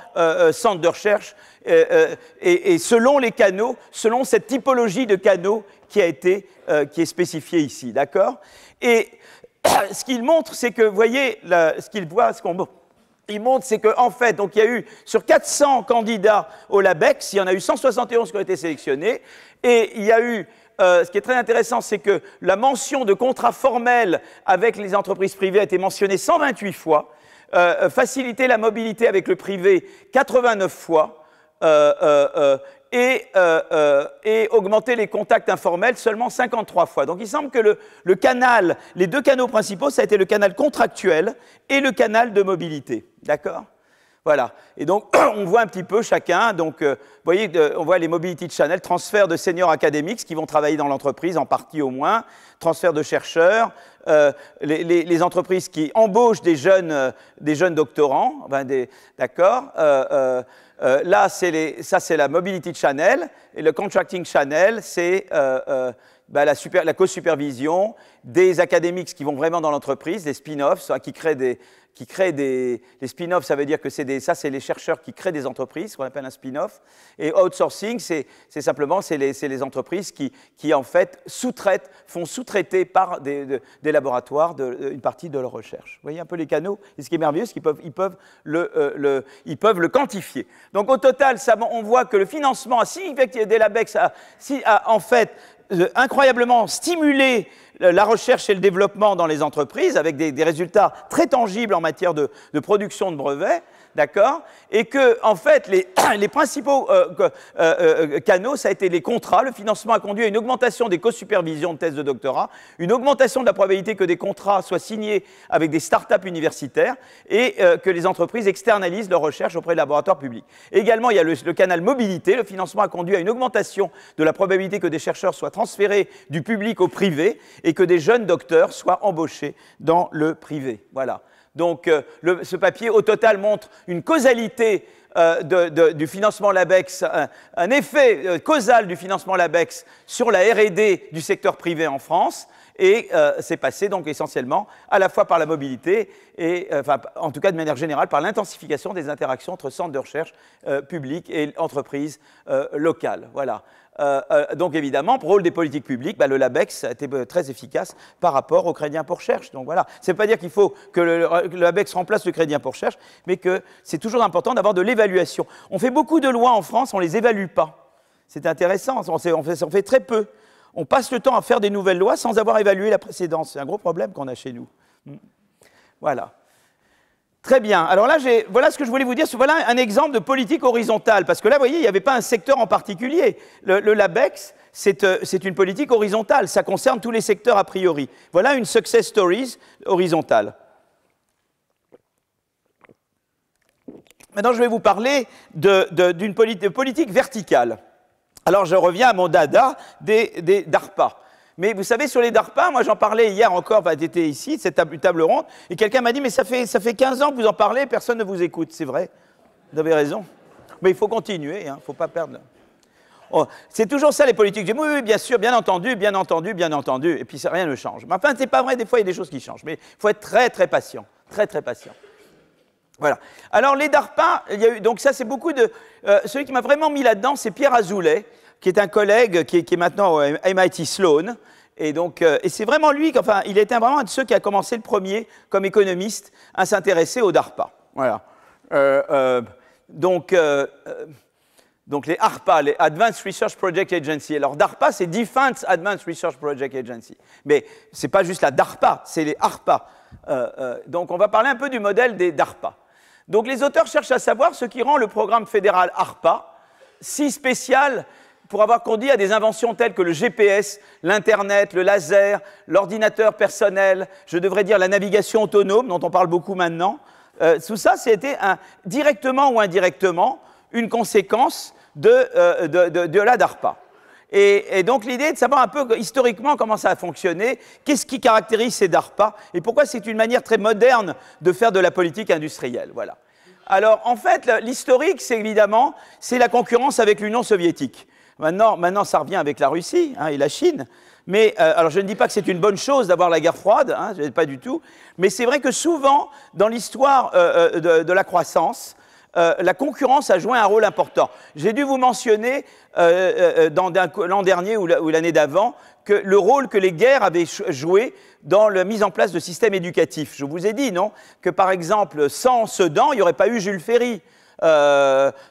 centres de recherche et selon les canaux, selon cette typologie de canaux qui est spécifiée ici, d'accord ? Et ce qu'il montre, c'est que, vous voyez, il montre, c'est qu'en fait, donc il y a eu, sur 400 candidats au LABEX, il y en a eu 171 qui ont été sélectionnés, et il y a eu, ce qui est très intéressant, c'est que la mention de contrat formel avec les entreprises privées a été mentionnée 128 fois, faciliter la mobilité avec le privé 89 fois, et augmenter les contacts informels seulement 53 fois. Donc il semble que les deux canaux principaux, ça a été le canal contractuel et le canal de mobilité. D'accord ? Voilà. Et donc on voit un petit peu chacun. Donc vous voyez, on voit les mobility channels, transfert de seniors académiques qui vont travailler dans l'entreprise, en partie au moins, transfert de chercheurs, les entreprises qui embauchent des jeunes doctorants, d'accord. Là, ça c'est la mobility channel, et le contracting channel, c'est la co-supervision des académiques qui vont vraiment dans l'entreprise, des spin-offs, qui créent des spin-offs, ça veut dire que c'est les chercheurs qui créent des entreprises, ce qu'on appelle un spin-off. Et outsourcing, c'est les entreprises qui en fait font sous-traiter par des laboratoires une partie de leur recherche. Vous voyez un peu les canaux. Et ce qui est merveilleux, c'est qu'ils peuvent le quantifier. Donc au total, on voit que le financement des LABEX a en fait incroyablement stimulé la recherche et le développement dans les entreprises avec des résultats très tangibles en matière de production de brevets, d'accord ? Et que, en fait, les principaux canaux, ça a été les contrats. Le financement a conduit à une augmentation des co-supervisions de thèses de doctorat, une augmentation de la probabilité que des contrats soient signés avec des start-up universitaires et que les entreprises externalisent leur recherche auprès de laboratoires publics. Également, il y a le canal mobilité. Le financement a conduit à une augmentation de la probabilité que des chercheurs soient transférés du public au privé et que des jeunes docteurs soient embauchés dans le privé. Voilà. Donc, ce papier, au total, montre une causalité du financement LABEX, un effet causal du financement LABEX sur la R&D du secteur privé en France, et c'est passé donc essentiellement à la fois par la mobilité et, enfin, en tout cas de manière générale, par l'intensification des interactions entre centres de recherche publics et entreprises locales. Voilà. Donc évidemment, pour le rôle des politiques publiques, le LabEx a été très efficace par rapport au crédit impôt recherche. Donc voilà, ça ne veut pas dire qu'il faut que le LabEx remplace le crédit impôt recherche, mais que c'est toujours important d'avoir de l'évaluation. On fait beaucoup de lois en France, on ne les évalue pas. C'est intéressant, on fait très peu. On passe le temps à faire des nouvelles lois sans avoir évalué la précédente. C'est un gros problème qu'on a chez nous. Voilà. Très bien. Alors là, voilà ce que je voulais vous dire. Voilà un exemple de politique horizontale. Parce que là, vous voyez, il n'y avait pas un secteur en particulier. Le LabEx, c'est une politique horizontale. Ça concerne tous les secteurs a priori. Voilà une success story horizontale. Maintenant, je vais vous parler d'une politique verticale. Alors, je reviens à mon dada des DARPA. Mais vous savez, sur les DARPA, moi j'en parlais hier encore, j'étais ici, cette table ronde, et quelqu'un m'a dit, mais ça fait 15 ans que vous en parlez, personne ne vous écoute. C'est vrai, vous avez raison. Mais il faut continuer, il ne faut pas perdre. Oh, c'est toujours ça les politiques. Je dis, oui, bien sûr, bien entendu, bien entendu, bien entendu, et puis rien ne change. Mais enfin, ce n'est pas vrai, des fois il y a des choses qui changent, mais il faut être très, très patient, très, très patient. Voilà. Alors les DARPA, il y a eu, donc ça c'est beaucoup de... celui qui m'a vraiment mis là-dedans, c'est Pierre Azoulay, qui est un collègue qui est maintenant au MIT Sloan. Et c'est vraiment lui, enfin, il était vraiment un de ceux qui a commencé le premier, comme économiste, à s'intéresser aux DARPA. Voilà. Donc les ARPA, les Advanced Research Project Agency. Alors DARPA, c'est Defense Advanced Research Project Agency. Mais ce n'est pas juste la DARPA, c'est les ARPA. Donc on va parler un peu du modèle des DARPA. Donc les auteurs cherchent à savoir ce qui rend le programme fédéral ARPA si spécial pour avoir conduit à des inventions telles que le GPS, l'Internet, le laser, l'ordinateur personnel, je devrais dire la navigation autonome, dont on parle beaucoup maintenant. Tout ça, c'était directement ou indirectement une conséquence de la DARPA. Et donc l'idée est de savoir un peu historiquement comment ça a fonctionné, qu'est-ce qui caractérise ces DARPA, et pourquoi c'est une manière très moderne de faire de la politique industrielle. Voilà. Alors en fait, l'historique, c'est évidemment la concurrence avec l'Union soviétique. Maintenant, ça revient avec la Russie et la Chine. Mais alors, je ne dis pas que c'est une bonne chose d'avoir la guerre froide, pas du tout. Mais c'est vrai que souvent, dans l'histoire de la croissance, la concurrence a joué un rôle important. J'ai dû vous mentionner l'an dernier ou l'année d'avant que le rôle que les guerres avaient joué dans la mise en place de systèmes éducatifs. Je vous ai dit, non, que par exemple, sans Sedan, il n'y aurait pas eu Jules Ferry.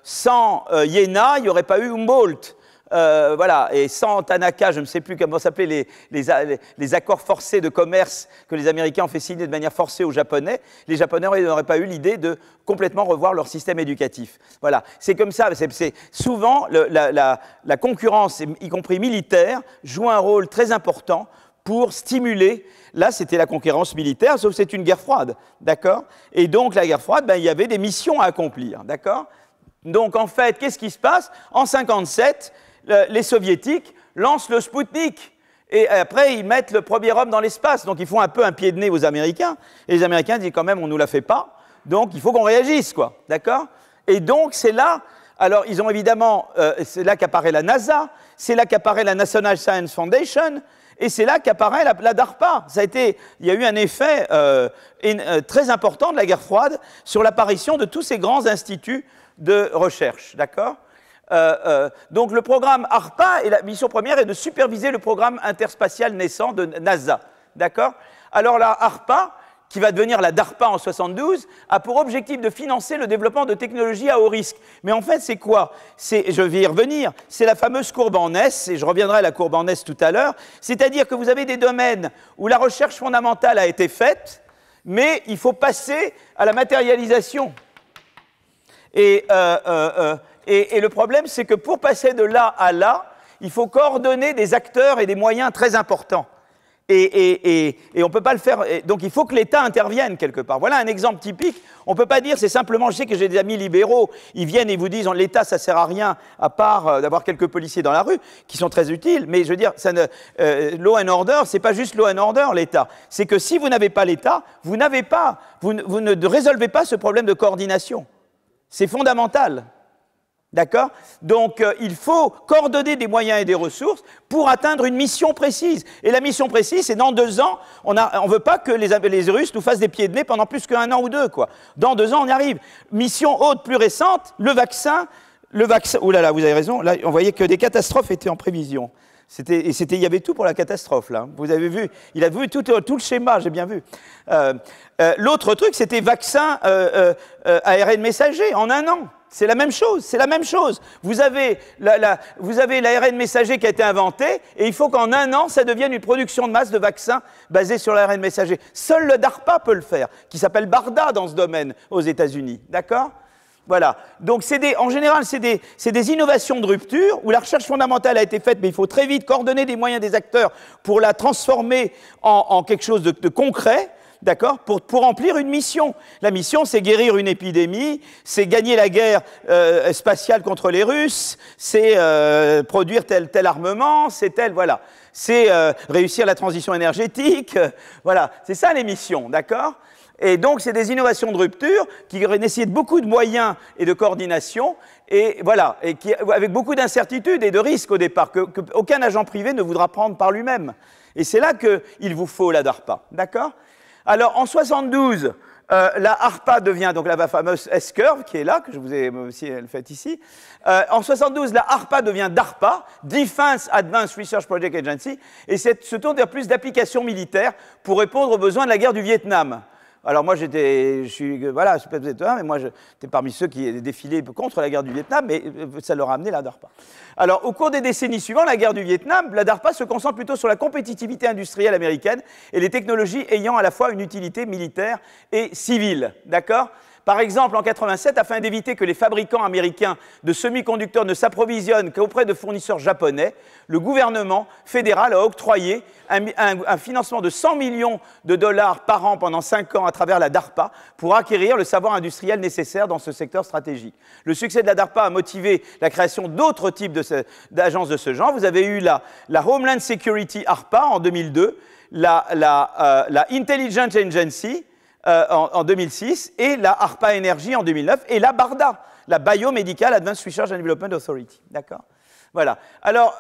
Sans Iéna, il n'y aurait pas eu Humboldt. Voilà, et sans Tanaka, je ne sais plus comment s'appelaient les accords forcés de commerce que les Américains ont fait signer de manière forcée aux Japonais, les Japonais n'auraient pas eu l'idée de complètement revoir leur système éducatif. Voilà, c'est comme ça, souvent la concurrence, y compris militaire, joue un rôle très important pour stimuler, là c'était la concurrence militaire, sauf que c'est une guerre froide, d'accord? Et donc la guerre froide, il y avait des missions à accomplir, d'accord? Donc en fait, qu'est-ce qui se passe? En 1957, les Soviétiques lancent le Spoutnik. Et après, ils mettent le premier homme dans l'espace. Donc, ils font un peu un pied de nez aux Américains. Et les Américains disent quand même, on ne nous la fait pas. Donc, il faut qu'on réagisse, quoi. D'accord? Et donc, c'est là... Alors, ils ont évidemment... c'est là qu'apparaît la NASA. C'est là qu'apparaît la National Science Foundation. Et c'est là qu'apparaît la DARPA. Il y a eu un effet très important de la guerre froide sur l'apparition de tous ces grands instituts de recherche. D'accord? Donc le programme ARPA, et la mission première est de superviser le programme interspatial naissant de NASA. D'accord? Alors la ARPA, qui va devenir la DARPA en 1972, a pour objectif de financer le développement de technologies à haut risque. Mais en fait, c'est quoi? Je vais y revenir, c'est la fameuse courbe en S, et je reviendrai à la courbe en S tout à l'heure, c'est-à-dire que vous avez des domaines où la recherche fondamentale a été faite, mais il faut passer à la matérialisation. Et le problème, c'est que pour passer de là à là, il faut coordonner des acteurs et des moyens très importants. Et on ne peut pas le faire. Donc il faut que l'État intervienne quelque part. Voilà un exemple typique. On ne peut pas dire, c'est simplement, je sais que j'ai des amis libéraux, ils viennent et vous disent, l'État, ça ne sert à rien, à part d'avoir quelques policiers dans la rue, qui sont très utiles. Mais je veux dire, law and order, ce n'est pas juste law and order, l'État. C'est que si vous n'avez pas l'État, vous ne résolvez pas ce problème de coordination. C'est fondamental. D'accord? Donc, il faut coordonner des moyens et des ressources pour atteindre une mission précise. Et la mission précise, c'est dans 2 ans, on ne veut pas que les Russes nous fassent des pieds de nez pendant plus qu'1 an ou 2, quoi. Dans 2 ans, on y arrive. Mission haute, plus récente, le vaccin, ouh là là, vous avez raison, là, on voyait que des catastrophes étaient en prévision. Il y avait tout pour la catastrophe, là. Vous avez vu, il a vu tout le schéma, j'ai bien vu. L'autre truc, c'était vaccin ARN messager en 1 an. C'est la même chose, c'est la même chose. Vous avez l'ARN messager qui a été inventé, et il faut qu'en 1 an, ça devienne une production de masse de vaccins basée sur l'ARN messager. Seul le DARPA peut le faire, qui s'appelle BARDA dans ce domaine aux États-Unis. D'accord? Voilà. Donc, en général, c'est des innovations de rupture où la recherche fondamentale a été faite, mais il faut très vite coordonner des moyens des acteurs pour la transformer en quelque chose de concret. D'accord? Pour remplir une mission. La mission, c'est guérir une épidémie, c'est gagner la guerre spatiale contre les Russes, c'est produire tel armement, c'est voilà. C'est réussir la transition énergétique, voilà. C'est ça les missions, d'accord? Et donc, c'est des innovations de rupture qui nécessitent beaucoup de moyens et de coordination, et voilà, et avec beaucoup d'incertitudes et de risques au départ, qu'aucun agent privé ne voudra prendre par lui-même. Et c'est là qu'il vous faut la DARPA, d'accord? Alors, en 72, la ARPA devient donc la fameuse S-curve qui est là, que je vous ai aussi faite ici. En 72, la ARPA devient DARPA, Defense Advanced Research Project Agency, et se tourne vers plus d'applications militaires pour répondre aux besoins de la guerre du Vietnam. Alors moi, voilà, je sais pas si vous êtes là, mais moi, j'étais parmi ceux qui défilaient contre la guerre du Vietnam, mais ça leur a amené la DARPA. Alors, au cours des décennies suivantes, la guerre du Vietnam, la DARPA se concentre plutôt sur la compétitivité industrielle américaine et les technologies ayant à la fois une utilité militaire et civile, d'accord? Par exemple, en 87, afin d'éviter que les fabricants américains de semi-conducteurs ne s'approvisionnent qu'auprès de fournisseurs japonais, le gouvernement fédéral a octroyé un financement de 100 millions de dollars par an pendant 5 ans à travers la DARPA pour acquérir le savoir industriel nécessaire dans ce secteur stratégique. Le succès de la DARPA a motivé la création d'autres types d'agences de ce genre. Vous avez eu la Homeland Security ARPA en 2002, la Intelligence Agency, en 2006, et la ARPA Energy en 2009, et la BARDA, la Biomedical Advanced Research and Development Authority. D'accord? Voilà. Alors,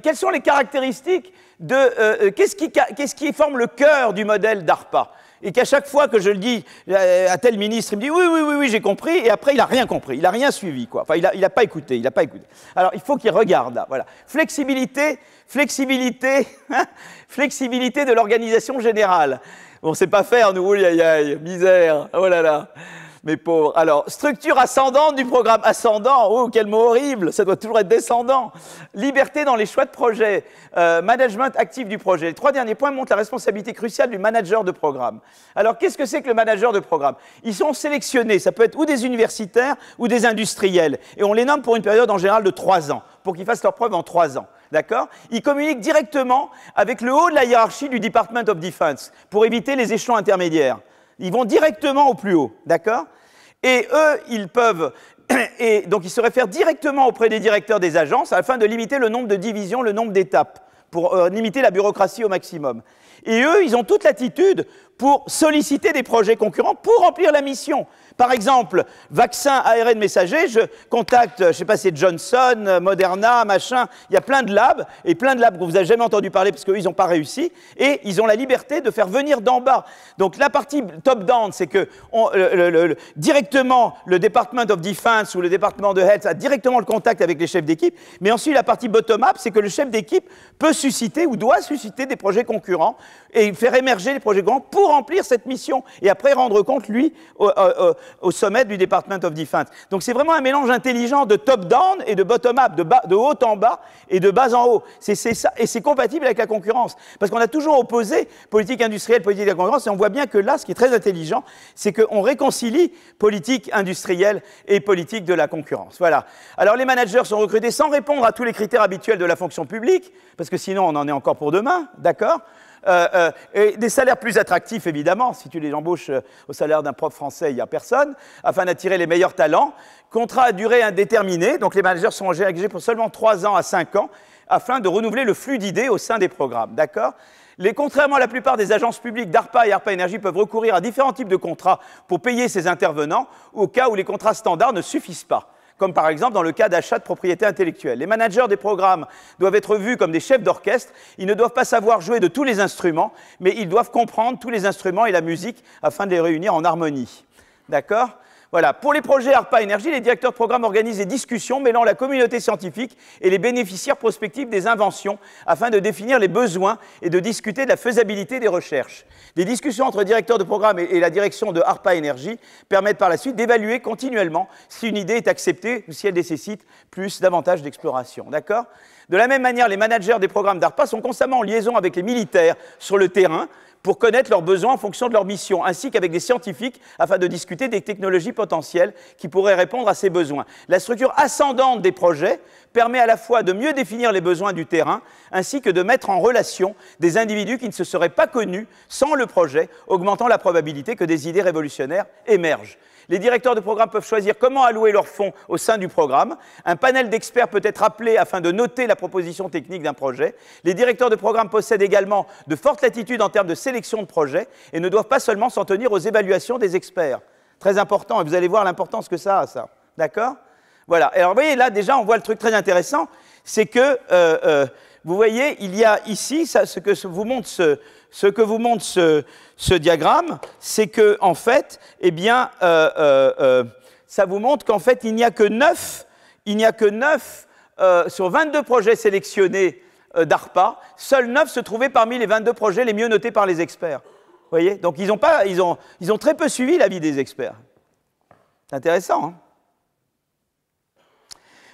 quelles sont les caractéristiques qu'est-ce qui forme le cœur du modèle d'ARPA? Et qu'à chaque fois que je le dis à tel ministre, il me dit oui, j'ai compris, et après il n'a rien compris, il n'a rien suivi, quoi. Enfin, il n'a pas écouté, Alors, il faut qu'il regarde là, voilà. Flexibilité de l'organisation générale. On ne sait pas faire, nous, misère, oh là là, mes pauvres. Alors, structure ascendante du programme. Ascendant, oh, quel mot horrible, ça doit toujours être descendant. Liberté dans les choix de projet, management actif du projet. Les 3 derniers points montrent la responsabilité cruciale du manager de programme. Alors, qu'est-ce que c'est que le manager de programme? Ils sont sélectionnés, ça peut être ou des universitaires ou des industriels, et on les nomme pour une période en général de 3 ans, pour qu'ils fassent leurs preuves en 3 ans. D'accord? Ils communiquent directement avec le haut de la hiérarchie du Department of Defense pour éviter les échelons intermédiaires. Ils vont directement au plus haut, d'accord? Et eux, et donc ils se réfèrent directement auprès des directeurs des agences afin de limiter le nombre de divisions, le nombre d'étapes, pour limiter la bureaucratie au maximum. Et eux, ils ont toute l'attitude pour solliciter des projets concurrents pour remplir la mission. Par exemple, vaccin ARN messager, je contacte, je ne sais pas si c'est Johnson, Moderna, machin, il y a plein de labs que vous n'avez jamais entendu parler parce qu'eux, ils n'ont pas réussi, et ils ont la liberté de faire venir d'en bas. Donc la partie top-down, c'est que directement, le Department of Defense ou le département de Health a directement le contact avec les chefs d'équipe, mais ensuite la partie bottom-up, c'est que le chef d'équipe peut susciter ou doit susciter des projets concurrents et faire émerger les projets concurrents pour remplir cette mission, et après rendre compte, lui, au sommet du Department of Defense. Donc c'est vraiment un mélange intelligent de top-down et de bottom-up, de haut en bas et de bas en haut. C'est ça, et c'est compatible avec la concurrence. Parce qu'on a toujours opposé politique industrielle, politique de la concurrence, et on voit bien que là, ce qui est très intelligent, c'est qu'on réconcilie politique industrielle et politique de la concurrence. Voilà. Alors les managers sont recrutés sans répondre à tous les critères habituels de la fonction publique, parce que sinon on en est encore pour demain, d'accord? Et des salaires plus attractifs, évidemment. Si tu les embauches au salaire d'un prof français, il n'y a personne, afin d'attirer les meilleurs talents. Contrat à durée indéterminée, donc les managers sont engagés pour seulement 3 ans à 5 ans, afin de renouveler le flux d'idées au sein des programmes, d'accord? Contrairement à la plupart des agences publiques, DARPA et ARPA Energy peuvent recourir à différents types de contrats pour payer ces intervenants, au cas où les contrats standards ne suffisent pas. comme par exemple dans le cas d'achat de propriété intellectuelle. Les managers des programmes doivent être vus comme des chefs d'orchestre. Ils ne doivent pas savoir jouer de tous les instruments, mais ils doivent comprendre tous les instruments et la musique afin de les réunir en harmonie. D'accord ? Voilà. Pour les projets ARPA Énergie, les directeurs de programme organisent des discussions mêlant la communauté scientifique et les bénéficiaires prospectifs des inventions afin de définir les besoins et de discuter de la faisabilité des recherches. Les discussions entre directeurs de programme et la direction de ARPA Énergie permettent par la suite d'évaluer continuellement si une idée est acceptée ou si elle nécessite davantage d'exploration. D'accord ? De la même manière, les managers des programmes d'ARPA sont constamment en liaison avec les militaires sur le terrain pour connaître leurs besoins en fonction de leur mission, ainsi qu'avec des scientifiques afin de discuter des technologies potentielles qui pourraient répondre à ces besoins. La structure ascendante des projets permet à la fois de mieux définir les besoins du terrain, ainsi que de mettre en relation des individus qui ne se seraient pas connus sans le projet, augmentant la probabilité que des idées révolutionnaires émergent. Les directeurs de programme peuvent choisir comment allouer leurs fonds au sein du programme. Un panel d'experts peut être appelé afin de noter la proposition technique d'un projet. Les directeurs de programme possèdent également de fortes latitudes en termes de sélection de projets et ne doivent pas seulement s'en tenir aux évaluations des experts. Très important, et vous allez voir l'importance que ça a, ça. D'accord ? Voilà. Alors, vous voyez, là, déjà, on voit le truc très intéressant, c'est que, vous voyez, il y a ici, ce que vous montre ce diagramme, c'est que, en fait, eh bien, ça vous montre qu'en fait, il n'y a que 9 sur 22 projets sélectionnés d'ARPA, seuls 9 se trouvaient parmi les 22 projets les mieux notés par les experts. Vous voyez ? Donc, ils ont très peu suivi l'avis des experts. C'est intéressant, hein ?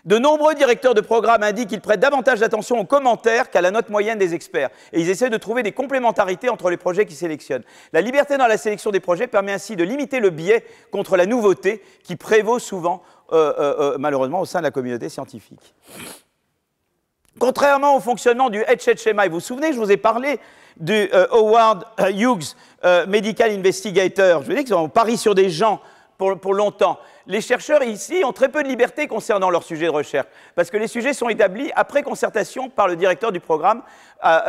De nombreux directeurs de programme indiquent qu'ils prêtent davantage d'attention aux commentaires qu'à la note moyenne des experts. Et ils essaient de trouver des complémentarités entre les projets qu'ils sélectionnent. La liberté dans la sélection des projets permet ainsi de limiter le biais contre la nouveauté qui prévaut souvent, malheureusement, au sein de la communauté scientifique. Contrairement au fonctionnement du HHMI, vous vous souvenez, je vous ai parlé du Howard Hughes Medical Investigator. Je veux dire qu'ils ont parié sur des gens pour longtemps. Les chercheurs ici ont très peu de liberté concernant leur sujet de recherche, parce que les sujets sont établis après concertation par le directeur du programme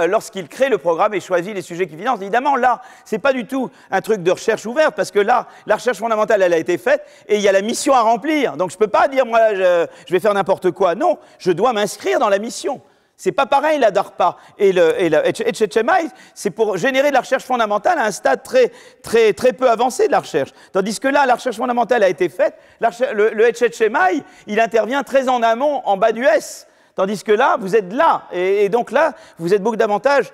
lorsqu'il crée le programme et choisit les sujets qu'il finance. Évidemment, là, ce n'est pas du tout un truc de recherche ouverte, parce que là, la recherche fondamentale, elle a été faite, et il y a la mission à remplir. Donc, je ne peux pas dire, moi, je vais faire n'importe quoi. Non, je dois m'inscrire dans la mission. C'est pas pareil, la DARPA et le HHMI, c'est pour générer de la recherche fondamentale à un stade très peu avancé de la recherche. Tandis que là, la recherche fondamentale a été faite, le HHMI, il intervient très en amont, en bas du S. Tandis que là, vous êtes là, et donc là, vous êtes beaucoup davantage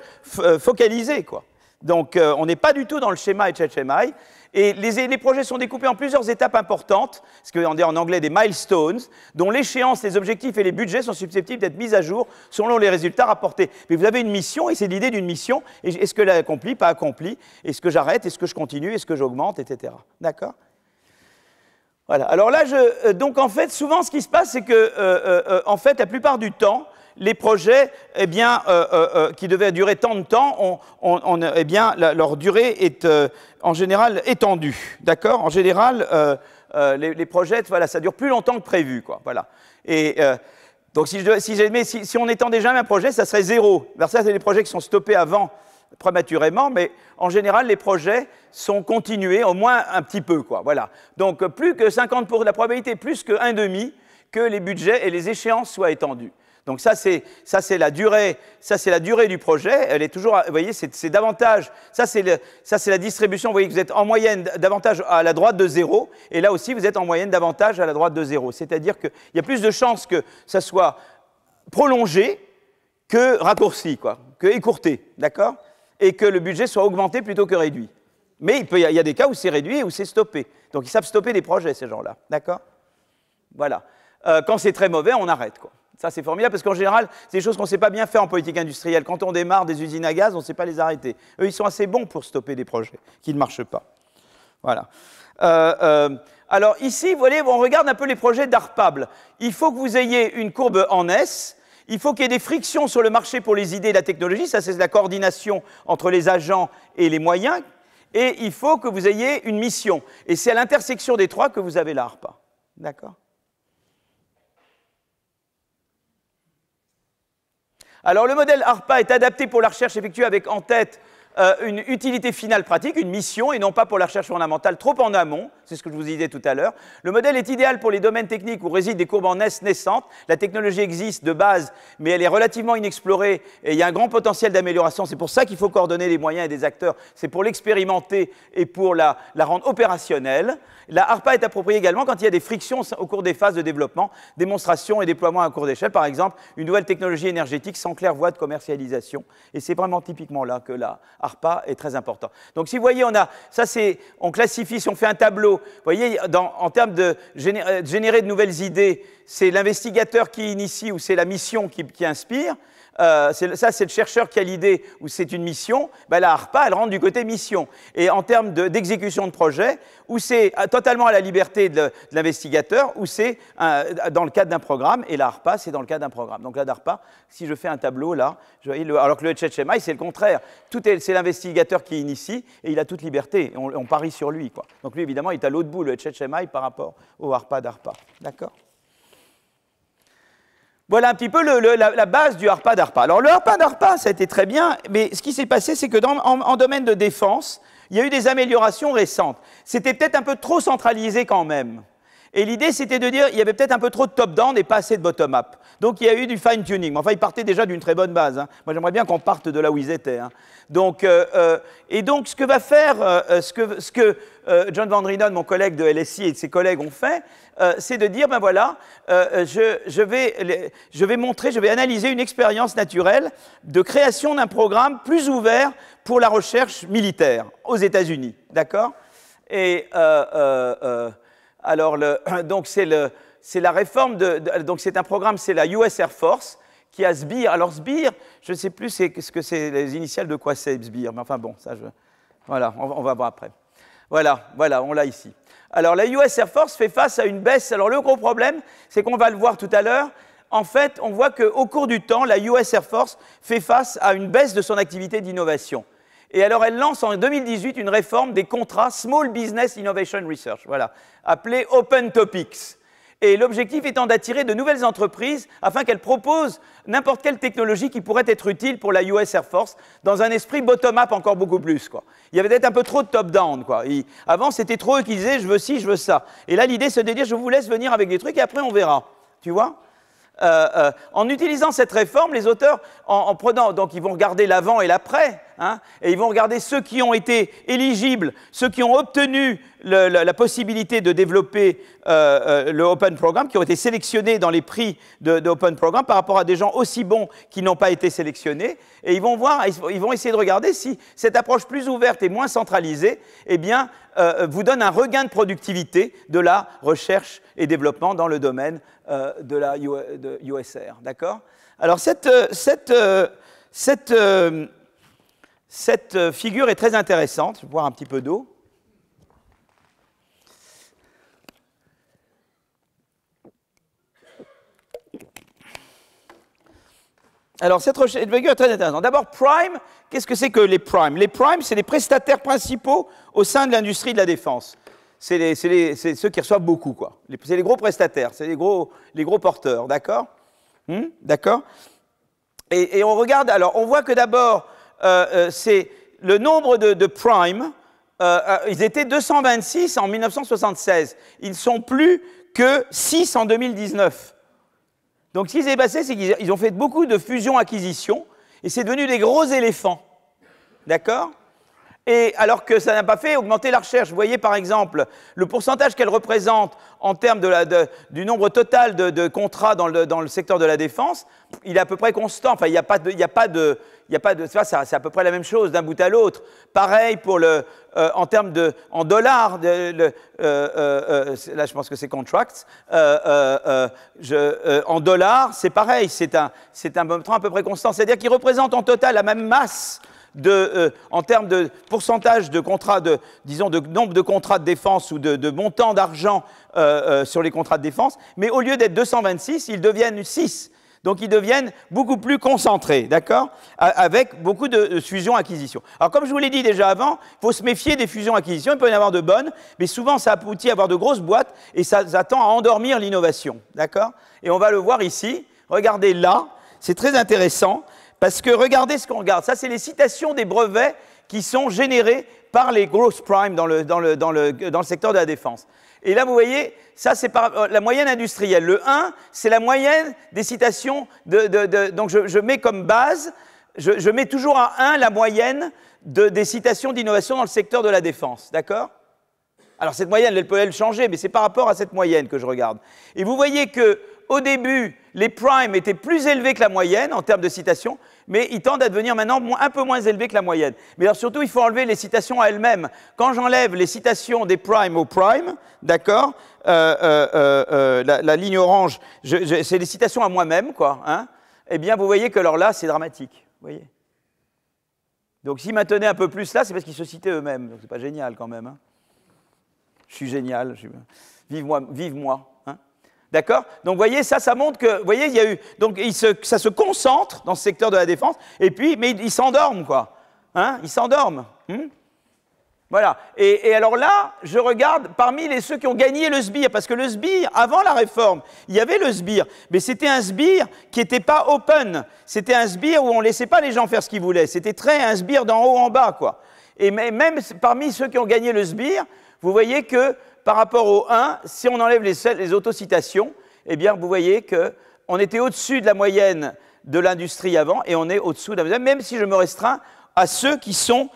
focalisé, quoi. Donc, on n'est pas du tout dans le schéma HHMI. Et les projets sont découpés en plusieurs étapes importantes, ce qu'on dit en anglais des milestones, dont l'échéance, les objectifs et les budgets sont susceptibles d'être mis à jour selon les résultats rapportés. Mais vous avez une mission, et c'est l'idée d'une mission. Est-ce que l'ai accompli, pas accompli? Est-ce que j'arrête? Est-ce que je continue? Est-ce que j'augmente? Etc. D'accord? Voilà. Alors là, donc en fait, souvent, ce qui se passe, c'est que, en fait, la plupart du temps, les projets, eh bien, qui devaient durer tant de temps, eh bien, leur durée est en général étendue, d'accord? En général, les projets, voilà, ça dure plus longtemps que prévu, quoi. Voilà. Et donc, si on étendait jamais un projet, ça serait 0. Alors ça, c'est des projets qui sont stoppés avant, prématurément, mais en général, les projets sont continués, au moins un petit peu, quoi. Voilà. Donc, plus que 50%, la probabilité est plus que 1,5 que les budgets et les échéances soient étendus. Donc ça c'est la durée du projet. Elle est toujours, vous voyez, c'est davantage. Ça c'est la distribution. Vous voyez que vous êtes en moyenne davantage à la droite de 0, et là aussi vous êtes en moyenne davantage à la droite de 0. C'est-à-dire qu'il y a plus de chances que ça soit prolongé que raccourci, quoi, que écourté, d'accord, et que le budget soit augmenté plutôt que réduit. Mais il y a des cas où c'est réduit et où c'est stoppé. Donc ils savent stopper des projets, ces gens-là, d'accord. Voilà. Quand c'est très mauvais, on arrête, quoi. Ça, c'est formidable, parce qu'en général, c'est des choses qu'on ne sait pas bien faire en politique industrielle. Quand on démarre des usines à gaz, on ne sait pas les arrêter. Eux, ils sont assez bons pour stopper des projets qui ne marchent pas. Voilà. Alors ici, vous voyez, on regarde un peu les projets d'ARPABLE. Il faut que vous ayez une courbe en S. Il faut qu'il y ait des frictions sur le marché pour les idées et la technologie. Ça, c'est la coordination entre les agents et les moyens. Et il faut que vous ayez une mission. Et c'est à l'intersection des trois que vous avez l'ARPA. D'accord ? Alors, le modèle ARPA est adapté pour la recherche effectuée avec en tête une utilité finale pratique, une mission, et non pas pour la recherche fondamentale trop en amont, c'est ce que je vous disais tout à l'heure. Le modèle est idéal pour les domaines techniques où résident des courbes en S naissantes. La technologie existe de base, mais elle est relativement inexplorée, et il y a un grand potentiel d'amélioration. C'est pour ça qu'il faut coordonner les moyens et des acteurs, c'est pour l'expérimenter et pour la rendre opérationnelle. La ARPA est appropriée également quand il y a des frictions au cours des phases de développement, démonstration et déploiement à court d'échelle. Par exemple, une nouvelle technologie énergétique sans claire voie de commercialisation. Et c'est vraiment typiquement là que la ARPA est très importante. Donc si vous voyez, on classifie, si on fait un tableau, vous voyez, en termes de générer de nouvelles idées, c'est l'investigateur qui initie ou c'est la mission qui inspire. Ça, c'est le chercheur qui a l'idée ou c'est une mission. Ben, la ARPA, elle rentre du côté mission. Et en termes d'exécution de projet, où c'est totalement à la liberté de l'investigateur, ou c'est dans le cadre d'un programme, et la ARPA, c'est dans le cadre d'un programme. Donc la DARPA, si je fais un tableau là, alors que le HHMI, c'est le contraire. C'est l'investigateur qui initie, et il a toute liberté. On parie sur lui, quoi. Donc lui, évidemment, il est à l'autre bout, le HHMI, par rapport au ARPA d'ARPA. D'accord ? Voilà un petit peu la base du ARPA-DARPA. Alors le ARPA-DARPA, ça a été très bien, mais ce qui s'est passé, c'est que en domaine de défense, il y a eu des améliorations récentes. C'était peut-être un peu trop centralisé quand même. Et l'idée, c'était de dire qu'il y avait peut-être un peu trop de top-down et pas assez de bottom-up. Donc il y a eu du fine-tuning. Enfin, ils partaient déjà d'une très bonne base. Hein. Moi, j'aimerais bien qu'on parte de là où ils étaient. Hein. Donc, et donc, ce que va faire, ce que John Van Drienen, mon collègue de LSI et de ses collègues ont fait, c'est de dire, ben voilà, je vais analyser une expérience naturelle de création d'un programme plus ouvert pour la recherche militaire aux États-Unis. D'accord ? Et alors, donc c'est la réforme donc c'est un programme, c'est la US Air Force qui a SBIR. Alors SBIR, je ne sais plus ce que c'est les initiales de quoi c'est SBIR, mais enfin bon, ça voilà, on va voir après. Voilà, on l'a ici. Alors la US Air Force fait face à une baisse. Alors le gros problème, c'est qu'on va le voir tout à l'heure. En fait, on voit qu'au cours du temps, la US Air Force fait face à une baisse de son activité d'innovation. Et alors, elle lance en 2018 une réforme des contrats Small Business Innovation Research, voilà, appelée Open Topics. Et l'objectif étant d'attirer de nouvelles entreprises afin qu'elles proposent n'importe quelle technologie qui pourrait être utile pour la US Air Force dans un esprit bottom-up encore beaucoup plus, quoi. Il y avait peut-être un peu trop de top-down, quoi. Avant, c'était trop eux qui disaient « je veux ci, je veux ça ». Et là, l'idée, c'est de dire « je vous laisse venir avec des trucs et après, on verra ». Tu vois ? En utilisant cette réforme, les auteurs, en prenant, donc ils vont regarder l'avant et l'après, hein, et ils vont regarder ceux qui ont été éligibles, ceux qui ont obtenu la possibilité de développer le Open Programme, qui ont été sélectionnés dans les prix de Open Programme par rapport à des gens aussi bons qui n'ont pas été sélectionnés, et ils vont essayer de regarder si cette approche plus ouverte et moins centralisée, eh bien, vous donne un regain de productivité de la recherche et développement dans le domaine de la USR, d'accord ? Alors cette figure est très intéressante. Je vais boire un petit peu d'eau. Alors cette figure est très intéressante. D'abord, Prime, qu'est-ce que c'est que les Primes ? Les Primes, c'est les prestataires principaux au sein de l'industrie de la défense. C'est ceux qui reçoivent beaucoup, quoi. C'est les gros prestataires, c'est les gros porteurs, d'accord ? D'accord ? Et on regarde, alors on voit que d'abord, c'est le nombre de Prime, ils étaient 226 en 1976, ils ne sont plus que 6 en 2019. Donc ce qui s'est passé, c'est qu'ils ont fait beaucoup de fusions-acquisitions, et c'est devenu des gros éléphants, d'accord ? Et alors que ça n'a pas fait augmenter la recherche. Vous voyez par exemple le pourcentage qu'elle représente en termes du nombre total de contrats dans le secteur de la défense, il est à peu près constant. Enfin, il n'y a pas de c'est à peu près la même chose d'un bout à l'autre. Pareil pour en dollars, là je pense que c'est contracts. En dollars, c'est pareil, c'est un montant à peu près constant. C'est-à-dire qu'il représente en total la même masse. En termes de pourcentage de contrats, disons de nombre de contrats de défense ou de montant d'argent sur les contrats de défense, mais au lieu d'être 226, ils deviennent 6. Donc ils deviennent beaucoup plus concentrés, d'accord ? Avec beaucoup de fusions-acquisitions. Alors comme je vous l'ai dit déjà avant, il faut se méfier des fusions-acquisitions, il peut y en avoir de bonnes, mais souvent ça aboutit à avoir de grosses boîtes et ça tend à endormir l'innovation, d'accord ? Et on va le voir ici, regardez là, c'est très intéressant. Parce que regardez ce qu'on regarde. Ça, c'est les citations des brevets qui sont générés par les growth prime dans le secteur de la défense. Et là, vous voyez, ça, c'est la moyenne industrielle. Le 1, c'est la moyenne des citations donc, je mets comme base, je mets toujours à 1 la moyenne des citations d'innovation dans le secteur de la défense. D'accord? Alors, cette moyenne, elle peut changer, mais c'est par rapport à cette moyenne que je regarde. Et vous voyez qu'au début, les primes étaient plus élevés que la moyenne en termes de citations, mais ils tendent à devenir maintenant un peu moins élevés que la moyenne. Mais alors surtout, il faut enlever les citations à elles-mêmes. Quand j'enlève les citations des primes aux primes, d'accord, la ligne orange, c'est les citations à moi-même, quoi, hein, eh bien, vous voyez que alors là, c'est dramatique. Vous voyez. Donc, s'ils maintenaient un peu plus là, c'est parce qu'ils se citaient eux-mêmes. Donc, c'est pas génial quand même. Hein. Je suis génial. Vive moi. Hein. D'accord? Donc, vous voyez, ça montre que, vous voyez, il y a eu, donc, ça se concentre dans ce secteur de la défense, et puis, mais ils s'endorment, quoi. Hein? Ils s'endorment. Voilà. Et alors là, je regarde parmi ceux qui ont gagné le sbire, parce que le sbire, avant la réforme, il y avait le sbire, mais c'était un sbire qui n'était pas open. C'était un sbire où on ne laissait pas les gens faire ce qu'ils voulaient. C'était un sbire d'en haut en bas, quoi. Et même parmi ceux qui ont gagné le sbire, vous voyez que par rapport au 1, si on enlève les autocitations, eh bien, vous voyez qu'on était au-dessus de la moyenne de l'industrie avant, et on est au-dessous de la moyenne, même si je me restreins à ceux qui sont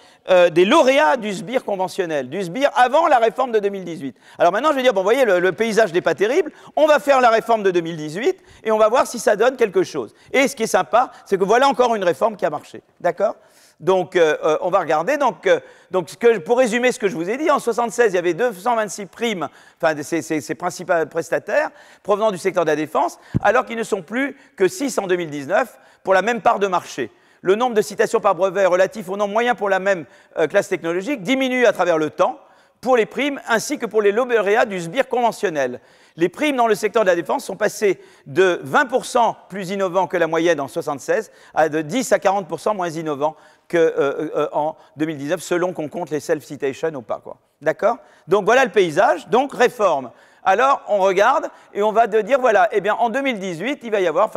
des lauréats du sbire conventionnel, du sbire avant la réforme de 2018. Alors maintenant, je vais dire, bon, vous voyez, le paysage n'est pas terrible, on va faire la réforme de 2018 et on va voir si ça donne quelque chose. Et ce qui est sympa, c'est que voilà encore une réforme qui a marché. D'accord? Donc, on va regarder. Donc pour résumer ce que je vous ai dit, en 1976, il y avait 226 primes, enfin, ces principaux prestataires provenant du secteur de la défense, alors qu'ils ne sont plus que 6 en 2019 pour la même part de marché. Le nombre de citations par brevet relatif au nombre moyen pour la même classe technologique diminue à travers le temps pour les primes ainsi que pour les lauréats du sbire conventionnel. Les primes dans le secteur de la défense sont passées de 20% plus innovants que la moyenne en 1976 à de 10 à 40% moins innovants qu'en 2019, selon qu'on compte les self-citations ou pas. D'accord? Donc voilà le paysage. Donc réforme. Alors, on regarde et on va dire, voilà, eh bien, en 2018, il va y avoir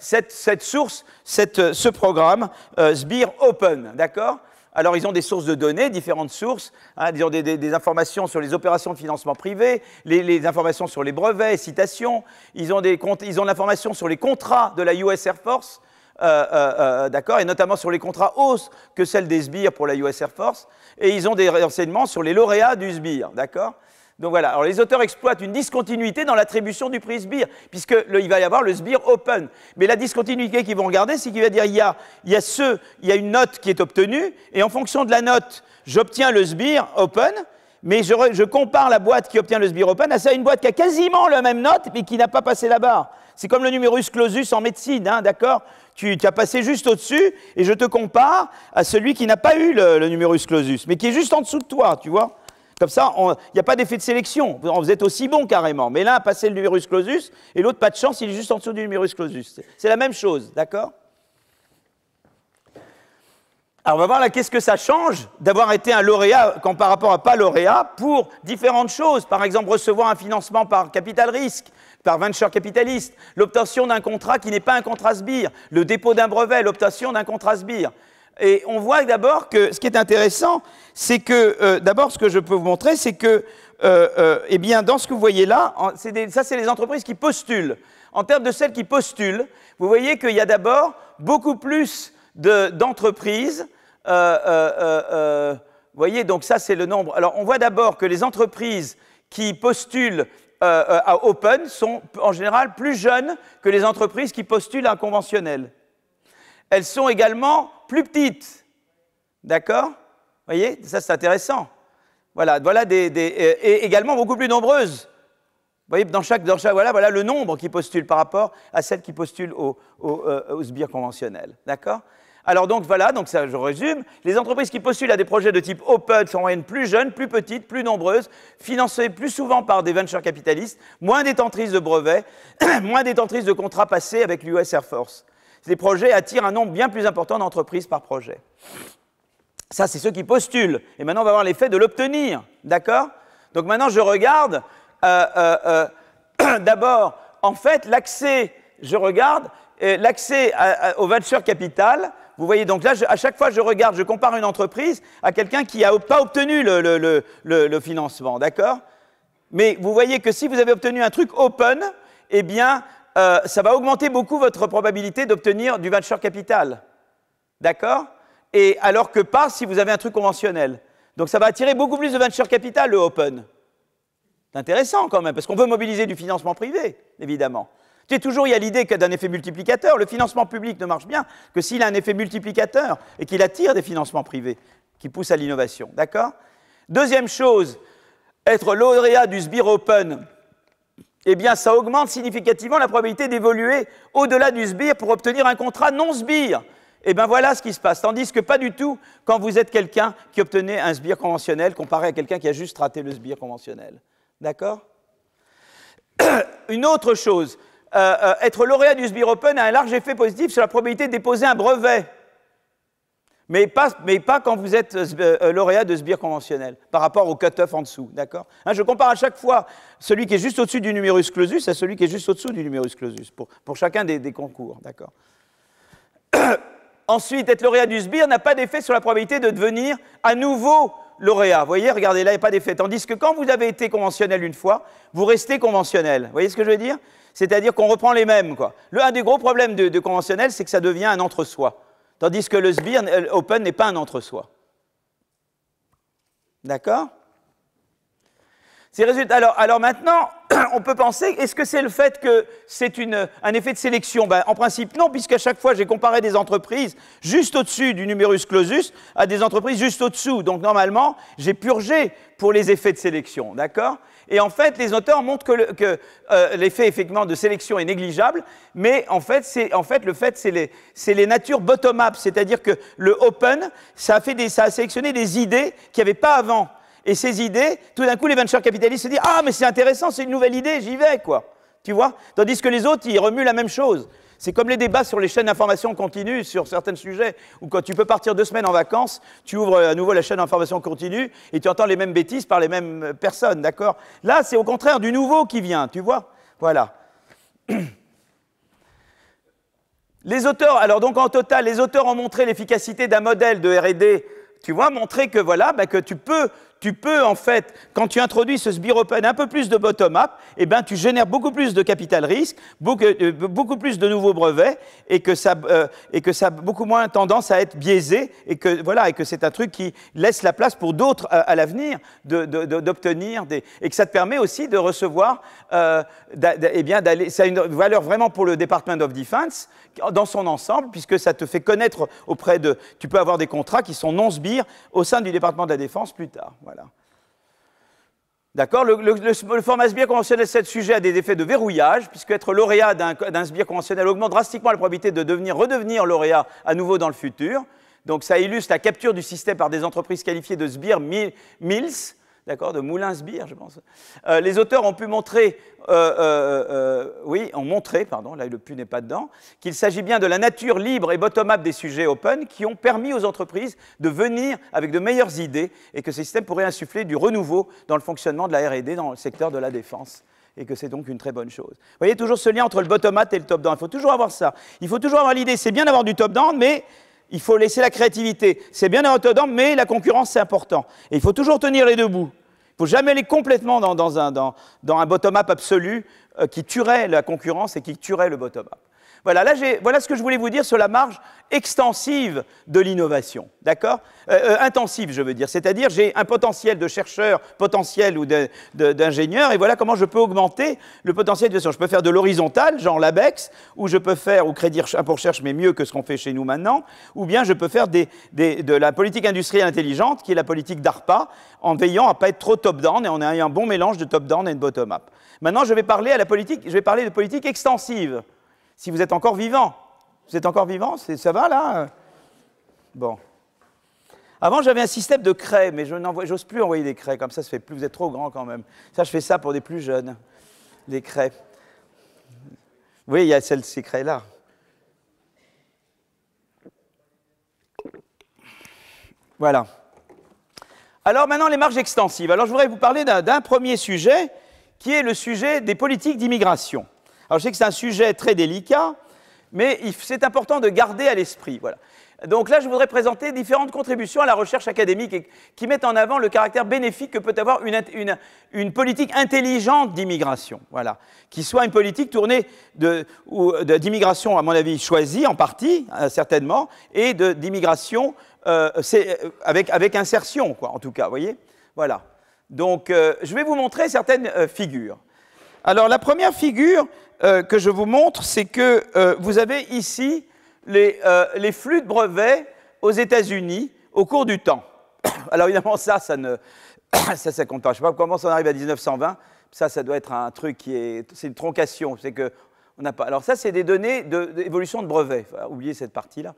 cette source, ce programme Sbire Open, d'accord? Alors, ils ont des sources de données, différentes sources, hein, ils ont des informations sur les opérations de financement privé, les informations sur les brevets, citations, ils ont l'information sur les contrats de la US Air Force, d'accord, et notamment sur les contrats hausse que celles des sbires pour la US Air Force, et ils ont des renseignements sur les lauréats du sbire, d'accord? Donc voilà, alors les auteurs exploitent une discontinuité dans l'attribution du prix sbire, puisqu'il va y avoir le sbire open. Mais la discontinuité qu'ils vont regarder, c'est qu'il va dire il y a une note qui est obtenue, et en fonction de la note, j'obtiens le sbire open, mais je compare la boîte qui obtient le sbire open à une boîte qui a quasiment la même note, mais qui n'a pas passé la barre. C'est comme le numerus clausus en médecine, hein, d'accord? Tu as passé juste au-dessus, et je te compare à celui qui n'a pas eu le numerus clausus, mais qui est juste en dessous de toi, tu vois? Comme ça, il n'y a pas d'effet de sélection. Vous êtes aussi bon carrément. Mais l'un a passé le numerus clausus et l'autre, pas de chance, il est juste en dessous du numerus clausus. C'est la même chose, d'accord? Alors, on va voir là qu'est-ce que ça change d'avoir été un lauréat par rapport à pas lauréat pour différentes choses. Par exemple, recevoir un financement par capital risque, par venture capitaliste, l'obtention d'un contrat qui n'est pas un contrat sbire, le dépôt d'un brevet, l'obtention d'un contrat sbire. Et on voit d'abord que ce qui est intéressant, c'est que, d'abord, ce que je peux vous montrer, c'est que, eh bien, dans ce que vous voyez là, ça, c'est les entreprises qui postulent. En termes de celles qui postulent, vous voyez qu'il y a d'abord beaucoup plus d'entreprises. Vous voyez, donc ça, c'est le nombre. Alors, on voit d'abord que les entreprises qui postulent à Open sont, en général, plus jeunes que les entreprises qui postulent à un conventionnel. Elles sont également plus petites. D'accord? Vous voyez? Ça, c'est intéressant. Voilà et également beaucoup plus nombreuses. Vous voyez, dans chaque voilà le nombre qui postulent par rapport à celles qui postulent au sbire conventionnel. D'accord? Alors donc voilà, donc ça je résume. Les entreprises qui postulent à des projets de type Open sont en moyenne plus jeunes, plus petites, plus nombreuses, financées plus souvent par des venture capitalistes, moins détentrices de brevets, moins détentrices de contrats passés avec l'US Air Force. Ces projets attirent un nombre bien plus important d'entreprises par projet. Ça, c'est ceux qui postulent. Et maintenant, on va voir l'effet de l'obtenir. D'accord? Donc maintenant, je regarde. D'abord, en fait, l'accès, je regarde. l'accès au venture capital, vous voyez, donc là, à chaque fois, je regarde, je compare une entreprise à quelqu'un qui n'a pas obtenu le financement, d'accord? Mais vous voyez que si vous avez obtenu un truc open, eh bien, ça va augmenter beaucoup votre probabilité d'obtenir du venture capital, d'accord? Et alors que pas si vous avez un truc conventionnel. Donc ça va attirer beaucoup plus de venture capital, le open. C'est intéressant quand même, parce qu'on veut mobiliser du financement privé, évidemment. Tu sais, toujours, il y a l'idée d'un effet multiplicateur. Le financement public ne marche bien que s'il a un effet multiplicateur et qu'il attire des financements privés qui poussent à l'innovation. D'accord? Deuxième chose, être lauréat du SBIR Open, eh bien, ça augmente significativement la probabilité d'évoluer au-delà du SBIR pour obtenir un contrat non SBIR. Eh bien, voilà ce qui se passe. Tandis que pas du tout quand vous êtes quelqu'un qui obtenait un SBIR conventionnel comparé à quelqu'un qui a juste raté le SBIR conventionnel. D'accord? Une autre chose. Être lauréat du SBIR Open a un large effet positif sur la probabilité de déposer un brevet. Mais pas quand vous êtes lauréat de SBIR conventionnel, par rapport au cut-off en dessous, d'accord? Hein, je compare à chaque fois celui qui est juste au-dessus du numerus clausus à celui qui est juste au-dessous du numerus clausus, pour chacun des concours, d'accord? Ensuite, être lauréat du SBIR n'a pas d'effet sur la probabilité de devenir à nouveau lauréat. Vous voyez, regardez, là, il n'y a pas d'effet. Tandis que quand vous avez été conventionnel une fois, vous restez conventionnel. Vous voyez ce que je veux dire? C'est-à-dire qu'on reprend les mêmes, quoi. Un des gros problèmes de conventionnel, c'est que ça devient un entre-soi. Tandis que le SBIR Open n'est pas un entre-soi. D'accord? Alors maintenant, on peut penser, est-ce que c'est le fait que c'est un effet de sélection? Ben, en principe, non, puisqu'à chaque fois, j'ai comparé des entreprises juste au-dessus du numerus clausus à des entreprises juste au-dessous. Donc, normalement, j'ai purgé pour les effets de sélection, d'accord? Et en fait, les auteurs montrent que l'effet, effectivement, de sélection est négligeable, mais en fait, c'est les natures bottom-up, c'est-à-dire que le open, ça a sélectionné des idées qu'il n'y avait pas avant. Et ces idées, tout d'un coup, les venture capitalistes se disent « Ah, mais c'est intéressant, c'est une nouvelle idée, j'y vais, quoi !» Tu vois? Tandis que les autres, ils remuent la même chose. C'est comme les débats sur les chaînes d'information continue sur certains sujets, où quand tu peux partir 2 semaines en vacances, tu ouvres à nouveau la chaîne d'information continue et tu entends les mêmes bêtises par les mêmes personnes, d'accord? Là, c'est au contraire du nouveau qui vient, tu vois? Voilà. Les auteurs, alors donc en total, les auteurs ont montré l'efficacité d'un modèle de R&D, tu vois, montrer que voilà, que tu peux en fait, quand tu introduis ce SBIR Open un peu plus de bottom-up, eh ben, tu génères beaucoup plus de capital risque, beaucoup plus de nouveaux brevets, et que ça a beaucoup moins tendance à être biaisé, et que c'est un truc qui laisse la place pour d'autres à l'avenir d'obtenir et que ça te permet aussi de recevoir, ça a une valeur vraiment pour le Department of Defense dans son ensemble, puisque ça te fait connaître tu peux avoir des contrats qui sont non SBIR au sein du département de la Défense plus tard. Voilà. D'accord? Le format SBIR conventionnel, c'est sujet à des effets de verrouillage, puisque être lauréat d'un SBIR conventionnel augmente drastiquement la probabilité de redevenir lauréat à nouveau dans le futur. Donc ça illustre la capture du système par des entreprises qualifiées de SBIR Mills, d'accord, de moulins SBIR, je pense. Les auteurs ont pu montrer, là le pu n'est pas dedans, qu'il s'agit bien de la nature libre et bottom-up des sujets open qui ont permis aux entreprises de venir avec de meilleures idées et que ces systèmes pourraient insuffler du renouveau dans le fonctionnement de la R&D dans le secteur de la défense. Et que c'est donc une très bonne chose. Vous voyez toujours ce lien entre le bottom-up et le top-down. Il faut toujours avoir ça. Il faut toujours avoir l'idée, c'est bien d'avoir du top-down, mais il faut laisser la créativité. C'est bien d'avoir top-down, mais la concurrence, c'est important. Et il faut toujours tenir les deux bouts. Il ne faut jamais aller complètement dans un bottom-up absolu qui tuerait la concurrence et qui tuerait le bottom-up. Voilà, voilà ce que je voulais vous dire sur la marge extensive de l'innovation, d'accord? Intensive, je veux dire. C'est-à-dire, j'ai un potentiel de chercheur potentiel ou d'ingénieur, et voilà comment je peux augmenter le potentiel de chercheur. Je peux faire de l'horizontal, genre l'ABEX, ou je peux faire, ou Crédit pour Recherche, mais mieux que ce qu'on fait chez nous maintenant, ou bien je peux faire de la politique industrielle intelligente, qui est la politique d'ARPA, en veillant à ne pas être trop top-down, et en ayant un bon mélange de top-down et de bottom-up. Maintenant, je vais parler de politique extensive. Si vous êtes encore vivant. Vous êtes encore vivant? Ça va, là? Bon. Avant, j'avais un système de craies, mais je n'ose plus envoyer des craies. Comme ça se fait plus. Vous êtes trop grand quand même. Ça, je fais ça pour des plus jeunes. Les craies. Oui, il y a ces craies-là. Voilà. Alors maintenant, les marges extensives. Alors, je voudrais vous parler d'un premier sujet, qui est le sujet des politiques d'immigration. Alors, je sais que c'est un sujet très délicat, mais c'est important de garder à l'esprit. Voilà. Donc là, je voudrais présenter différentes contributions à la recherche académique qui mettent en avant le caractère bénéfique que peut avoir une politique intelligente d'immigration, voilà, qui soit une politique tournée d'immigration, à mon avis, choisie en partie, certainement, et d'immigration avec insertion, quoi, en tout cas, vous voyez. Voilà. Donc, je vais vous montrer certaines figures. Alors, la première figure que je vous montre, c'est que vous avez ici les flux de brevets aux États-Unis au cours du temps. Alors évidemment, ça compte pas. Je ne sais pas comment ça arrive à 1920. Ça doit être un truc c'est une troncation. C'est que on n'a pas. Alors ça, c'est des données d'évolution de brevets. Oubliez cette partie-là.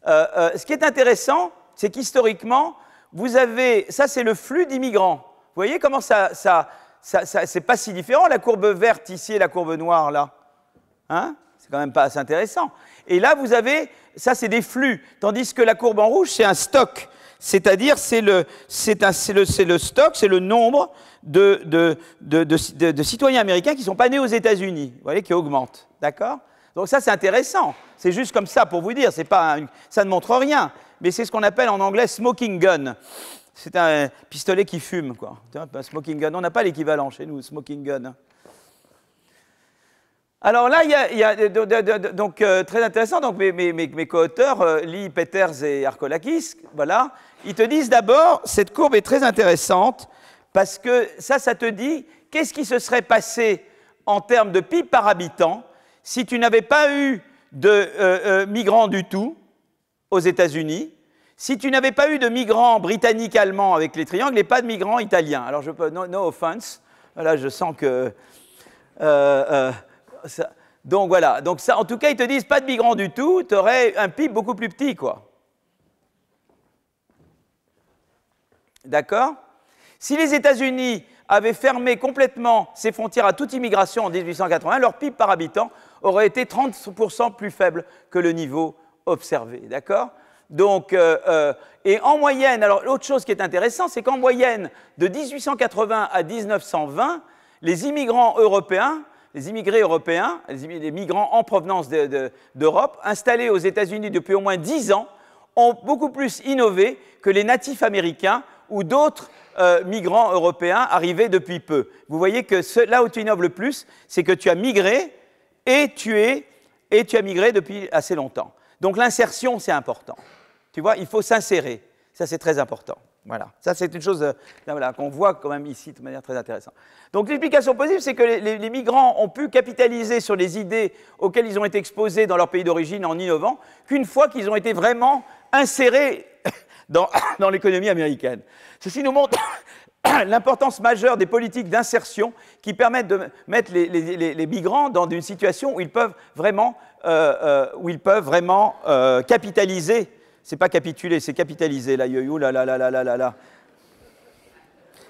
Ce qui est intéressant, c'est qu'historiquement, vous avez. Ça, c'est le flux d'immigrants. Vous voyez comment c'est pas si différent, la courbe verte ici et la courbe noire là. Hein? C'est quand même pas assez intéressant. Et là, vous avez, ça c'est des flux, tandis que la courbe en rouge, c'est un stock. C'est-à-dire, c'est le stock, c'est le nombre de citoyens américains qui ne sont pas nés aux États-Unis, vous voyez, qui augmente. D'accord? Donc ça, c'est intéressant. C'est juste comme ça pour vous dire, ça ne montre rien. Mais c'est ce qu'on appelle en anglais smoking gun. C'est un pistolet qui fume, quoi. Un smoking gun. On n'a pas l'équivalent chez nous, smoking gun. Alors là, il y a donc, très intéressant, donc mes co-auteurs, Lee, Peters et Arkolakis, voilà, ils te disent d'abord, cette courbe est très intéressante, parce que ça te dit, qu'est-ce qui se serait passé en termes de PIB par habitant si tu n'avais pas eu de migrants du tout aux États-Unis, si tu n'avais pas eu de migrants britanniques, allemands avec les triangles et pas de migrants italiens. Alors, no offense, voilà, je sens que... donc voilà, donc ça, en tout cas, ils te disent pas de migrants du tout, tu aurais un PIB beaucoup plus petit, quoi. D'accord? Si les États-Unis avaient fermé complètement ses frontières à toute immigration en 1880, leur PIB par habitant aurait été 30% plus faible que le niveau observé. D'accord? Donc, et en moyenne, alors l'autre chose qui est intéressante, c'est qu'en moyenne, de 1880 à 1920, les immigrants européens, les immigrés européens, les migrants en provenance d'Europe, installés aux États-Unis depuis au moins 10 ans, ont beaucoup plus innové que les natifs américains ou d'autres migrants européens arrivés depuis peu. Vous voyez que là où tu innoves le plus, c'est que tu as migré et tu as migré depuis assez longtemps. Donc l'insertion, c'est important. Tu vois, il faut s'insérer. Ça, c'est très important. Voilà. Ça, c'est une chose voilà, qu'on voit quand même ici de manière très intéressante. Donc l'explication possible, c'est que les migrants ont pu capitaliser sur les idées auxquelles ils ont été exposés dans leur pays d'origine en innovant, qu'une fois qu'ils ont été vraiment insérés dans l'économie américaine. Ceci nous montre l'importance majeure des politiques d'insertion qui permettent de mettre les migrants dans une situation où ils peuvent vraiment, capitaliser. C'est pas capituler, c'est capitaliser. Là, yo, là.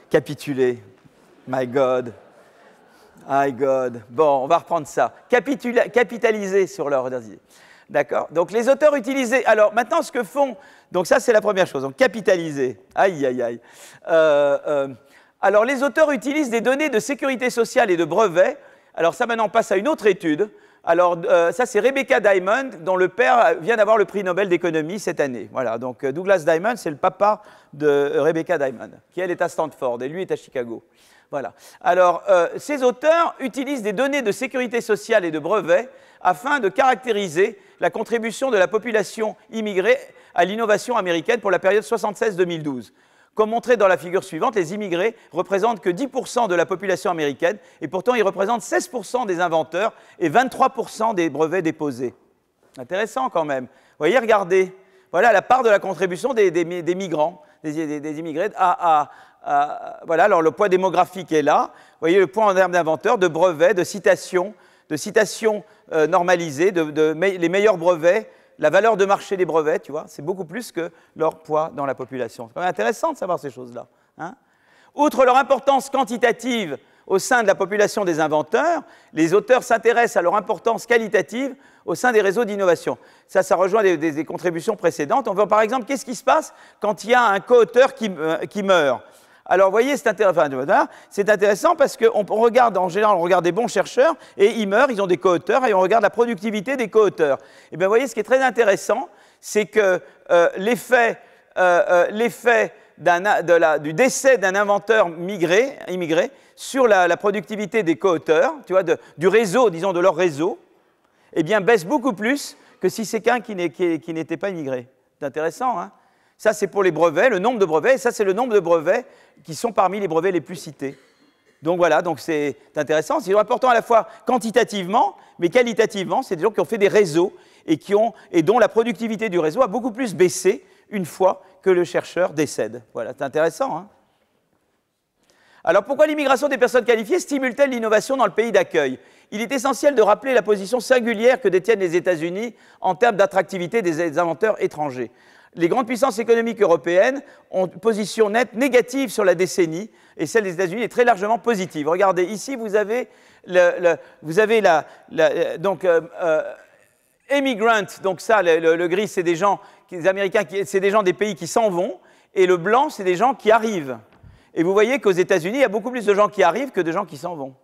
Capituler. My God. My God. Bon, on va reprendre ça. Capitaliser sur leurs idées. D'accord? Donc, les auteurs utilisaient... Alors, maintenant, ce que font... Donc, ça, c'est la première chose. Donc, capitaliser. Aïe, aïe, aïe. Alors, les auteurs utilisent des données de sécurité sociale et de brevets. Alors, ça, maintenant, on passe à une autre étude. Alors, ça, c'est Rebecca Diamond, dont le père vient d'avoir le prix Nobel d'économie cette année. Voilà, donc Douglas Diamond, c'est le papa de Rebecca Diamond, qui, elle, est à Stanford, et lui est à Chicago. Voilà. Alors, ces auteurs utilisent des données de sécurité sociale et de brevets afin de caractériser la contribution de la population immigrée à l'innovation américaine pour la période 1976-2012. Comme montré dans la figure suivante, les immigrés représentent que 10% de la population américaine et pourtant ils représentent 16% des inventeurs et 23% des brevets déposés. Intéressant quand même. Vous voyez, regardez, voilà la part de la contribution des migrants, des immigrés. Voilà, alors le poids démographique est là. Vous voyez le poids en termes d'inventeurs, de brevets, de citations normalisées, les meilleurs brevets. La valeur de marché des brevets, tu vois, c'est beaucoup plus que leur poids dans la population. C'est quand même intéressant de savoir ces choses-là. Hein? Outre leur importance quantitative au sein de la population des inventeurs, les auteurs s'intéressent à leur importance qualitative au sein des réseaux d'innovation. Ça rejoint des contributions précédentes. On voit par exemple, qu'est-ce qui se passe quand il y a un co-auteur qui meurt? Alors, vous voyez, c'est intéressant parce qu'on regarde, en général, on regarde des bons chercheurs et ils meurent, ils ont des co-auteurs et on regarde la productivité des co-auteurs. Et bien, vous voyez, ce qui est très intéressant, c'est que l'effet du décès d'un inventeur immigré sur la productivité des co-auteurs, tu vois, du réseau, disons, de leur réseau, eh bien, baisse beaucoup plus que si c'est qu'un qui n'était pas immigré. C'est intéressant, hein? Ça, c'est pour les brevets, le nombre de brevets, et ça, c'est le nombre de brevets qui sont parmi les brevets les plus cités. Donc voilà, donc c'est intéressant. C'est important à la fois quantitativement, mais qualitativement, c'est des gens qui ont fait des réseaux et dont la productivité du réseau a beaucoup plus baissé une fois que le chercheur décède. Voilà, c'est intéressant, hein? Alors pourquoi l'immigration des personnes qualifiées stimule-t-elle l'innovation dans le pays d'accueil? Il est essentiel de rappeler la position singulière que détiennent les États-Unis en termes d'attractivité des inventeurs étrangers. Les grandes puissances économiques européennes ont une position nette négative sur la décennie et celle des États-Unis est très largement positive. Regardez, ici, vous avez immigrant, donc ça, le gris, c'est des gens, les Américains, c'est des gens des pays qui s'en vont, et le blanc, c'est des gens qui arrivent. Et vous voyez qu'aux États-Unis, il y a beaucoup plus de gens qui arrivent que de gens qui s'en vont.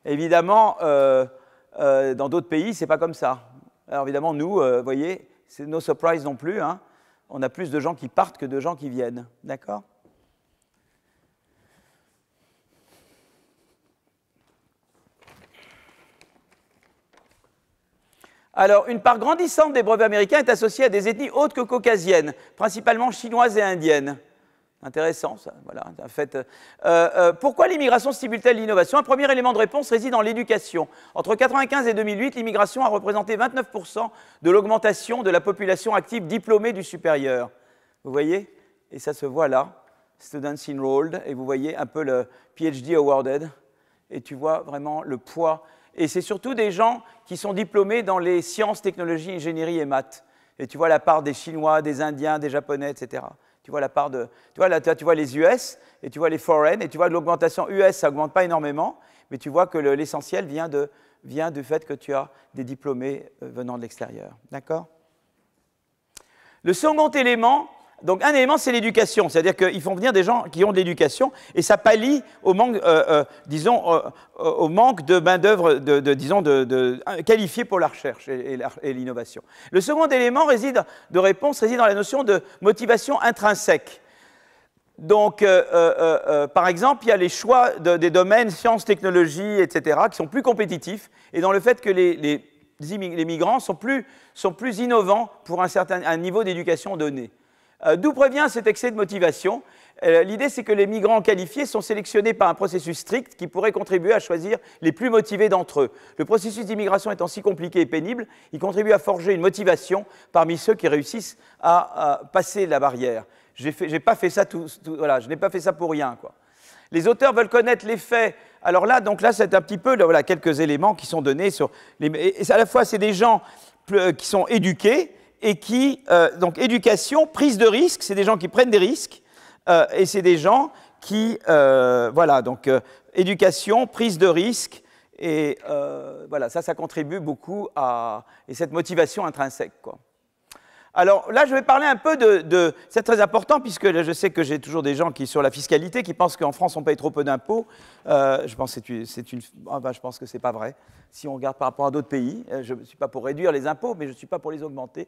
Évidemment, dans d'autres pays, ce n'est pas comme ça. Alors évidemment, nous, vous voyez, c'est no surprise non plus, hein. On a plus de gens qui partent que de gens qui viennent. D'accord? Alors, une part grandissante des brevets américains est associée à des ethnies autres que caucasiennes, principalement chinoises et indiennes. Intéressant, ça, voilà, en fait. Pourquoi l'immigration stimule-t-elle l'innovation? Un premier élément de réponse réside dans l'éducation. Entre 1995 et 2008, l'immigration a représenté 29% de l'augmentation de la population active diplômée du supérieur. Vous voyez? Et ça se voit là, Students Enrolled, et vous voyez un peu le PhD Awarded, et tu vois vraiment le poids. Et c'est surtout des gens qui sont diplômés dans les sciences, technologies, ingénierie et maths. Et tu vois la part des Chinois, des Indiens, des Japonais, etc. Tu vois la part de, tu vois, là, tu vois les US et tu vois les foreign et tu vois l'augmentation US, ça n'augmente pas énormément, mais tu vois que l'essentiel vient du fait que tu as des diplômés venant de l'extérieur. D'accord? Le second élément, donc un élément, c'est l'éducation, c'est-à-dire qu'ils font venir des gens qui ont de l'éducation et ça pallie au manque, au manque de main-d'œuvre, qualifiée pour la recherche et l'innovation. Le second élément de réponse réside dans la notion de motivation intrinsèque. Donc, par exemple, il y a les choix des domaines sciences, technologies, etc., qui sont plus compétitifs et dans le fait que les migrants sont plus innovants pour un niveau d'éducation donné. D'où provient cet excès de motivation? L'idée, c'est que les migrants qualifiés sont sélectionnés par un processus strict qui pourrait contribuer à choisir les plus motivés d'entre eux. Le processus d'immigration étant si compliqué et pénible, il contribue à forger une motivation parmi ceux qui réussissent à passer la barrière. J'ai pas fait ça voilà, je n'ai pas fait ça pour rien, quoi. Les auteurs veulent connaître l'effet. Alors là, c'est un petit peu voilà, quelques éléments qui sont donnés sur et à la fois, c'est des gens qui sont éduqués et qui, donc éducation, prise de risque, c'est des gens qui prennent des risques, et c'est des gens qui, voilà, donc éducation, prise de risque, et voilà, ça contribue beaucoup à cette motivation intrinsèque, quoi. Alors là, je vais parler un peu c'est très important, puisque là, je sais que j'ai toujours des gens sur la fiscalité qui pensent qu'en France, on paye trop peu d'impôts. Je pense que je pense que ce n'est pas vrai. Si on regarde par rapport à d'autres pays, je ne suis pas pour réduire les impôts, mais je ne suis pas pour les augmenter.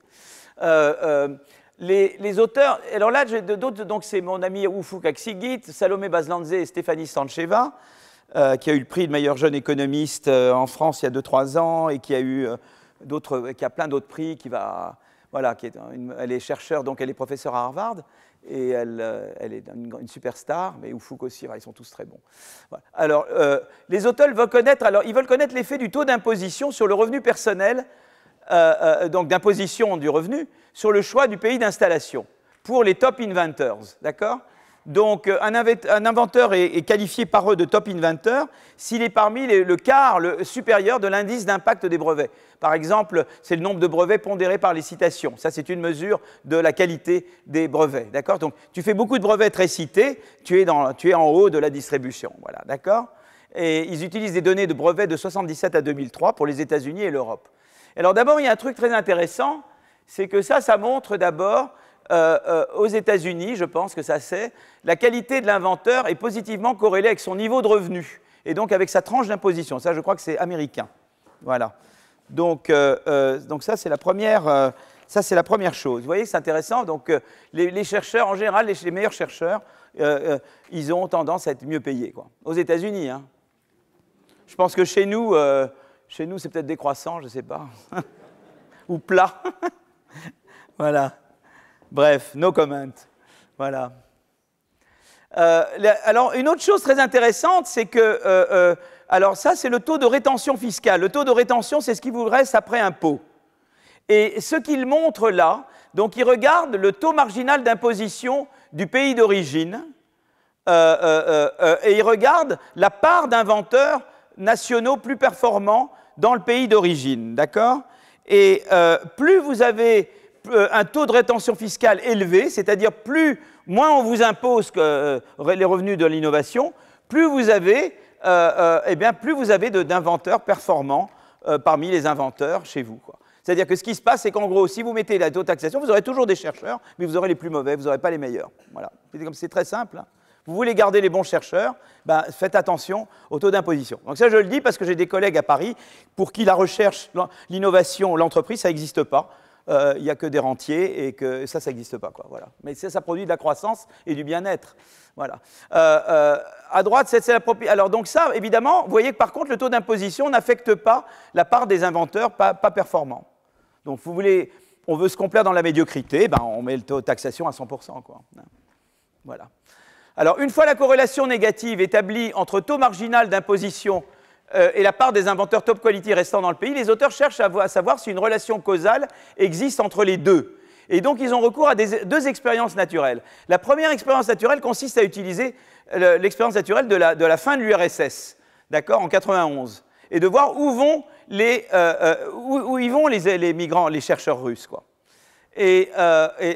Les auteurs, alors là, j'ai d'autres, donc c'est mon ami Ufuk Aksigit, Salomé Bazlandze et Stéphanie Stancheva, qui a eu le prix de meilleur jeune économiste en France il y a 2-3 ans, et qui a plein d'autres prix, voilà, elle est chercheure, donc elle est professeure à Harvard, et elle est une superstar, mais Ufuk aussi, ils sont tous très bons. Voilà. Alors, les auteurs veulent connaître l'effet du taux d'imposition sur le revenu personnel, donc d'imposition du revenu, sur le choix du pays d'installation, pour les top inventors, d'accord? Donc, un inventeur est qualifié par eux de top inventor s'il est parmi le quart supérieur de l'indice d'impact des brevets. Par exemple, c'est le nombre de brevets pondérés par les citations. Ça, c'est une mesure de la qualité des brevets. D'accord? Donc, tu fais beaucoup de brevets très cités, tu es en haut de la distribution. Voilà, d'accord? Et ils utilisent des données de brevets de 1977 à 2003 pour les États-Unis et l'Europe. Alors, d'abord, il y a un truc très intéressant, c'est que ça montre d'abord aux États-Unis, je pense que ça c'est, la qualité de l'inventeur est positivement corrélée avec son niveau de revenu, et donc avec sa tranche d'imposition. Ça, je crois que c'est américain. Voilà. Donc ça, c'est la première... Ça, c'est la première chose. Vous voyez, c'est intéressant. Donc, les chercheurs, en général, les meilleurs chercheurs, ils ont tendance à être mieux payés, quoi. Aux États-Unis, hein. Je pense que chez nous, c'est peut-être décroissant, je ne sais pas. Ou plat. Voilà. Bref, no comment. Voilà. Alors, une autre chose très intéressante, c'est que... alors, ça, c'est le taux de rétention fiscale. Le taux de rétention, c'est ce qui vous reste après impôt. Et ce qu'il montre là, donc il regarde le taux marginal d'imposition du pays d'origine et il regarde la part d'inventeurs nationaux plus performants dans le pays d'origine, d'accord? Et plus vous avez un taux de rétention fiscale élevé, c'est-à-dire moins on vous impose que, les revenus de l'innovation, plus vous avez, plus vous avez d'inventeurs performants parmi les inventeurs chez vous, quoi. C'est-à-dire que ce qui se passe, c'est qu'en gros, si vous mettez la taux de taxation, vous aurez toujours des chercheurs, mais vous aurez les plus mauvais, vous n'aurez pas les meilleurs. Voilà. C'est très simple, hein. Vous voulez garder les bons chercheurs, ben, faites attention au taux d'imposition. Donc ça, je le dis parce que j'ai des collègues à Paris pour qui la recherche, l'innovation, l'entreprise, ça n'existe pas. Il n'y a que des rentiers et que ça n'existe pas, quoi. Voilà. Mais ça produit de la croissance et du bien-être. Voilà. À droite, c'est la propriété. Alors donc ça, évidemment, vous voyez que par contre, le taux d'imposition n'affecte pas la part des inventeurs pas performants. Donc on veut se complaire dans la médiocrité, ben, on met le taux de taxation à 100%, quoi. Voilà. Alors une fois la corrélation négative établie entre taux marginal d'imposition et la part des inventeurs top quality restant dans le pays, les auteurs cherchent à savoir si une relation causale existe entre les deux. Et donc, ils ont recours à deux expériences naturelles. La première expérience naturelle consiste à utiliser l'expérience naturelle de la fin de l'URSS, d'accord, en 91, et de voir où vont les migrants, les chercheurs russes, quoi. Et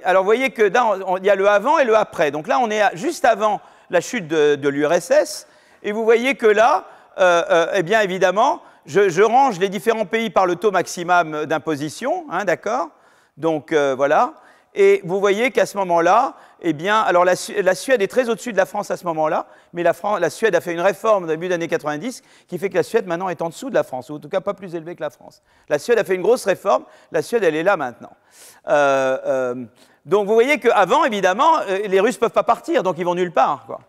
alors, vous voyez que là, il y a le avant et le après. Donc là, on est juste avant la chute de l'URSS, et vous voyez que là, eh bien, évidemment, je range les différents pays par le taux maximum d'imposition, hein, d'accord? Donc, voilà. Et vous voyez qu'à ce moment-là, eh bien, alors la Suède est très au-dessus de la France à ce moment-là, mais la Suède a fait une réforme au début des années 90 qui fait que la Suède, maintenant, est en dessous de la France, ou en tout cas pas plus élevée que la France. La Suède a fait une grosse réforme, la Suède, elle est là maintenant. Donc, vous voyez qu'avant, évidemment, les Russes ne peuvent pas partir, donc ils vont nulle part, quoi.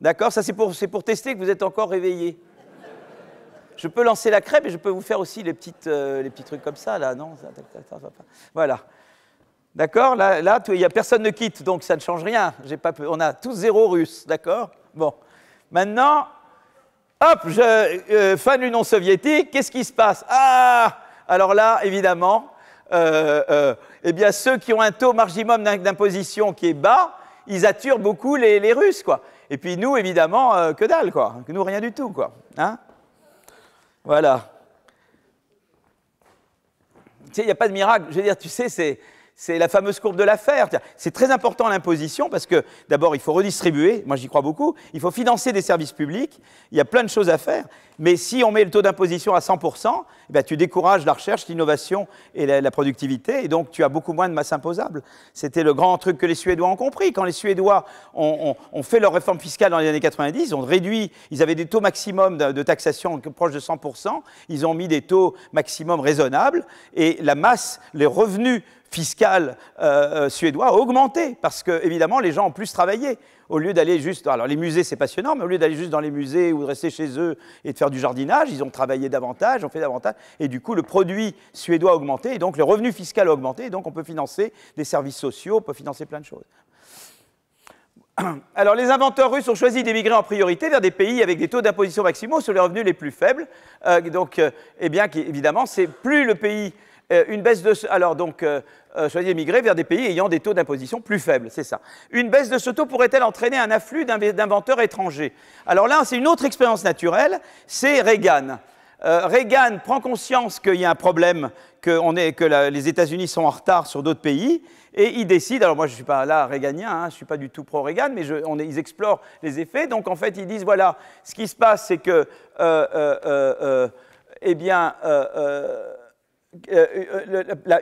D'accord? Ça, c'est pour tester que vous êtes encore réveillés. Je peux lancer la crêpe et je peux vous faire aussi les petits trucs comme ça, là, non? Voilà. D'accord? Là, il n'y a personne ne quitte, donc ça ne change rien. On a tous 0 Russes, d'accord? Bon. Maintenant, hop, fin de l'Union soviétique, qu'est-ce qui se passe? Ah! Alors là, évidemment, eh bien, ceux qui ont un taux maximum d'imposition qui est bas, ils attirent beaucoup les Russes, quoi. Et puis nous, évidemment, que dalle, quoi. Nous, rien du tout, quoi. Hein? Voilà. Tu sais, il n'y a pas de miracle. Je veux dire, tu sais, c'est la fameuse courbe de l'affaire. C'est très important l'imposition parce que, d'abord, il faut redistribuer. Moi, j'y crois beaucoup. Il faut financer des services publics. Il y a plein de choses à faire. Mais si on met le taux d'imposition à 100%, eh bien, tu décourages la recherche, l'innovation et la productivité. Et donc, tu as beaucoup moins de masse imposable. C'était le grand truc que les Suédois ont compris. Quand les Suédois ont fait leur réforme fiscale dans les années 90, ils ont réduit, ils avaient des taux maximum de taxation proches de 100%. Ils ont mis des taux maximum raisonnables. Et la masse, les revenus fiscal suédois a augmenté parce que, évidemment, les gens ont plus travaillé. Au lieu d'aller juste... Alors, les musées, c'est passionnant, mais au lieu d'aller juste dans les musées ou de rester chez eux et de faire du jardinage, ils ont travaillé davantage, ont fait davantage, et du coup, le produit suédois a augmenté, et donc le revenu fiscal a augmenté, et donc on peut financer des services sociaux, on peut financer plein de choses. Alors, les inventeurs russes ont choisi d'émigrer en priorité vers des pays avec des taux d'imposition maximaux sur les revenus les plus faibles. Eh bien, évidemment, c'est plus le pays... une baisse de... Alors, donc, choisir d'émigrer vers des pays ayant des taux d'imposition plus faibles, c'est ça. Une baisse de ce taux pourrait-elle entraîner un afflux d'inventeurs étrangers? Alors là, c'est une autre expérience naturelle, c'est Reagan. Reagan prend conscience qu'il y a un problème, que les États-Unis sont en retard sur d'autres pays, et il décide, alors moi je ne suis pas là reaganien, hein, je ne suis pas du tout pro-Reagan, mais ils explorent les effets, donc en fait ils disent, voilà, ce qui se passe, c'est que,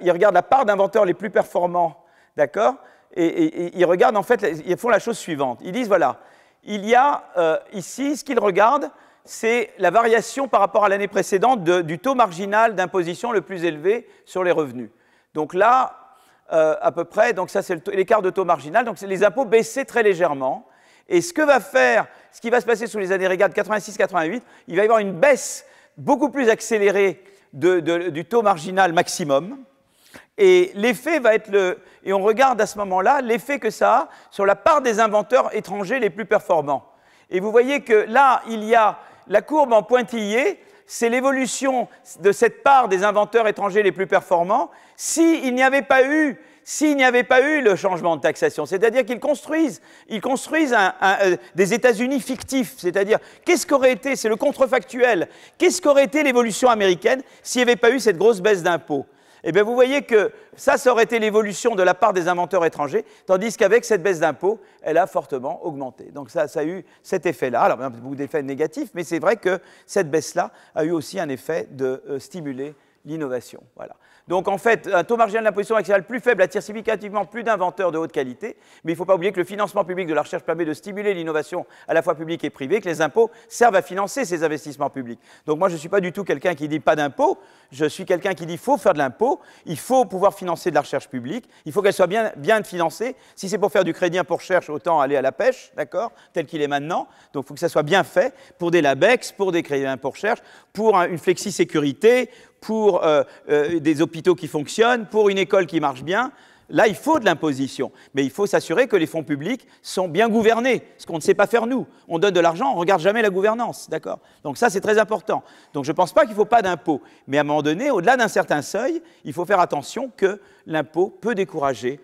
il regarde la part d'inventeurs les plus performants, d'accord? Et ils regardent, en fait, ils font la chose suivante. Ils disent, voilà, il y a ici, ce qu'ils regardent, c'est la variation par rapport à l'année précédente du taux marginal d'imposition le plus élevé sur les revenus. Donc là, à peu près, donc ça c'est l'écart de taux marginal, donc les impôts baissaient très légèrement. Et ce qui va se passer sous les années Reagan 86-88, il va y avoir une baisse beaucoup plus accélérée du taux marginal maximum. Et l'effet va être et on regarde à ce moment-là l'effet que ça a sur la part des inventeurs étrangers les plus performants. Et vous voyez que là, il y a la courbe en pointillé, c'est l'évolution de cette part des inventeurs étrangers les plus performants s'il n'y avait pas eu le changement de taxation. C'est-à-dire qu'ils construisent des États-Unis fictifs. C'est-à-dire, qu'est-ce qu'aurait été, c'est le contrefactuel, qu'est-ce qu'aurait été l'évolution américaine s'il n'y avait pas eu cette grosse baisse d'impôts? Eh bien, vous voyez que ça aurait été l'évolution de la part des inventeurs étrangers, tandis qu'avec cette baisse d'impôts, elle a fortement augmenté. Donc ça a eu cet effet-là. Alors, il y a beaucoup d'effets négatifs, mais c'est vrai que cette baisse-là a eu aussi un effet de stimuler l'innovation. Voilà. Donc, en fait, un taux marginal d'imposition maximale plus faible attire significativement plus d'inventeurs de haute qualité, mais il ne faut pas oublier que le financement public de la recherche permet de stimuler l'innovation à la fois publique et privée, que les impôts servent à financer ces investissements publics. Donc, moi, je ne suis pas du tout quelqu'un qui dit pas d'impôts, je suis quelqu'un qui dit qu'il faut faire de l'impôt, il faut pouvoir financer de la recherche publique, il faut qu'elle soit bien financée. Si c'est pour faire du crédit impôt recherche, autant aller à la pêche, d'accord, tel qu'il est maintenant. Donc, il faut que ça soit bien fait pour des LABEX, pour des crédits impôt recherche, pour une flexi-sécurité, pour des hôpitaux qui fonctionnent, pour une école qui marche bien. Là, il faut de l'imposition, mais il faut s'assurer que les fonds publics sont bien gouvernés, ce qu'on ne sait pas faire nous. On donne de l'argent, on ne regarde jamais la gouvernance, d'accord? Donc ça, c'est très important. Donc je ne pense pas qu'il ne faut pas d'impôt, mais à un moment donné, au-delà d'un certain seuil, il faut faire attention que l'impôt peut décourager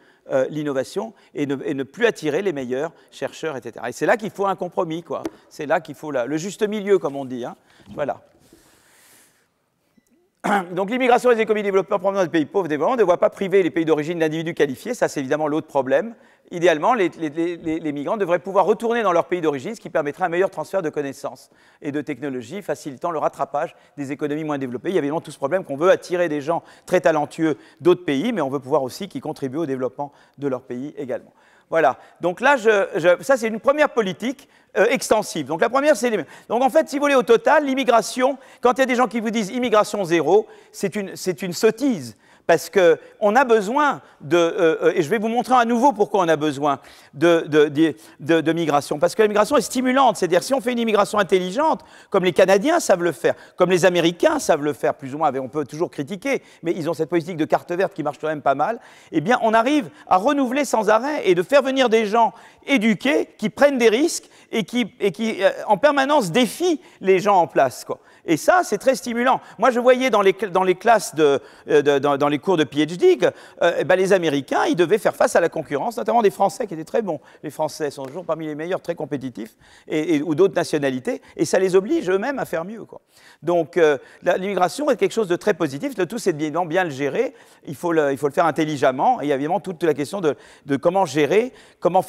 l'innovation et ne plus attirer les meilleurs chercheurs, etc. Et c'est là qu'il faut un compromis, quoi. C'est là qu'il faut le juste milieu, comme on dit, hein. Voilà. Donc l'immigration des économies développées provenant des pays pauvres développés ne doit pas priver les pays d'origine d'individus qualifiés, ça c'est évidemment l'autre problème. Idéalement, les migrants devraient pouvoir retourner dans leur pays d'origine, ce qui permettrait un meilleur transfert de connaissances et de technologies, facilitant le rattrapage des économies moins développées. Il y a évidemment tout ce problème qu'on veut attirer des gens très talentueux d'autres pays, mais on veut pouvoir aussi qu'ils contribuent au développement de leur pays également. Voilà, donc là, ça c'est une première politique extensive. Donc la première, c'est donc en fait, si vous voulez, au total, l'immigration, quand il y a des gens qui vous disent immigration zéro, c'est une sottise. Parce qu'on a besoin et je vais vous montrer à nouveau pourquoi on a besoin de migration. Parce que la migration est stimulante, c'est-à-dire si on fait une immigration intelligente, comme les Canadiens savent le faire, comme les Américains savent le faire, plus ou moins, on peut toujours critiquer, mais ils ont cette politique de carte verte qui marche quand même pas mal, eh bien on arrive à renouveler sans arrêt et de faire venir des gens éduqués qui prennent des risques et qui en permanence défient les gens en place, quoi. Et ça, c'est très stimulant. Moi, je voyais dans les classes, dans les cours de PhD, que les Américains, ils devaient faire face à la concurrence, notamment des Français qui étaient très bons. Les Français sont toujours parmi les meilleurs, très compétitifs, ou d'autres nationalités, et ça les oblige eux-mêmes à faire mieux, quoi. Donc, l'immigration est quelque chose de très positif. Le tout, c'est de bien le gérer. Il faut le faire intelligemment. Et il y a évidemment toute la question de comment gérer, comment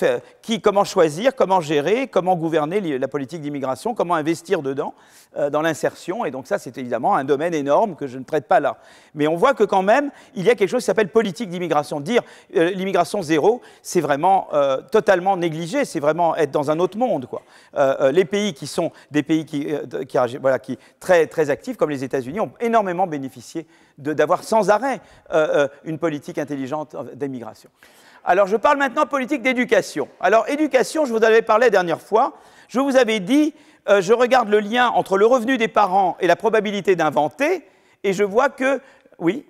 choisir, comment gérer, comment gouverner la politique d'immigration, comment investir dedans, dans l'insertion. Et donc ça, c'est évidemment un domaine énorme que je ne traite pas là. Mais on voit que quand même, il y a quelque chose qui s'appelle politique d'immigration. Dire l'immigration zéro, c'est vraiment totalement négligé, c'est vraiment être dans un autre monde, quoi. Les pays qui sont des pays qui très, très actifs, comme les États-Unis, ont énormément bénéficié d'avoir sans arrêt une politique intelligente d'immigration. Alors, je parle maintenant politique d'éducation. Alors, éducation, je vous en avais parlé la dernière fois. Je vous avais dit, je regarde le lien entre le revenu des parents et la probabilité d'inventer, et je vois que, oui,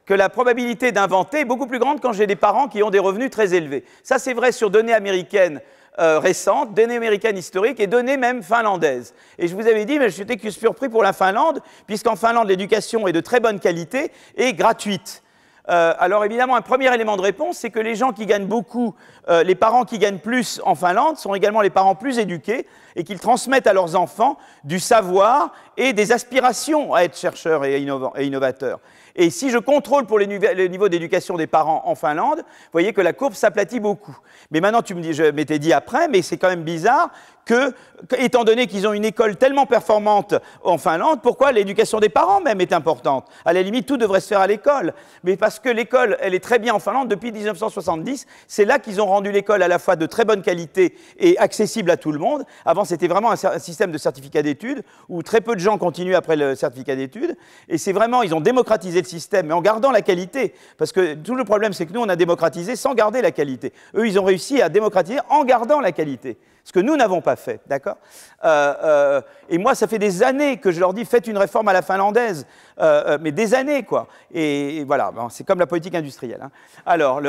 que la probabilité d'inventer est beaucoup plus grande quand j'ai des parents qui ont des revenus très élevés. Ça, c'est vrai sur données américaines récentes, données américaines historiques et données même finlandaises. Et je vous avais dit, mais j'étais surpris pour la Finlande, puisqu'en Finlande, l'éducation est de très bonne qualité et gratuite. Alors évidemment, un premier élément de réponse, c'est que les gens qui gagnent beaucoup, les parents qui gagnent plus en Finlande sont également les parents plus éduqués et qu'ils transmettent à leurs enfants du savoir et des aspirations à être chercheurs et innovateurs. Et si je contrôle pour le niveau d'éducation des parents en Finlande, vous voyez que la courbe s'aplatit beaucoup. Mais maintenant, tu me dis, je m'étais dit après, mais c'est quand même bizarre que, étant donné qu'ils ont une école tellement performante en Finlande, pourquoi l'éducation des parents même est importante? À la limite, tout devrait se faire à l'école. Mais parce que l'école, elle est très bien en Finlande depuis 1970. C'est là qu'ils ont rendu l'école à la fois de très bonne qualité et accessible à tout le monde. Avant, c'était vraiment un système de certificat d'études où très peu de gens continuent après le certificat d'études. Et c'est vraiment, ils ont démocratisé le système, mais en gardant la qualité. Parce que tout le problème, c'est que nous, on a démocratisé sans garder la qualité. Eux, ils ont réussi à démocratiser en gardant la qualité. Ce que nous n'avons pas fait, d'accord? Et moi, ça fait des années que je leur dis, faites une réforme à la finlandaise, mais des années, quoi. Et voilà, bon, c'est comme la politique industrielle. Hein. Alors,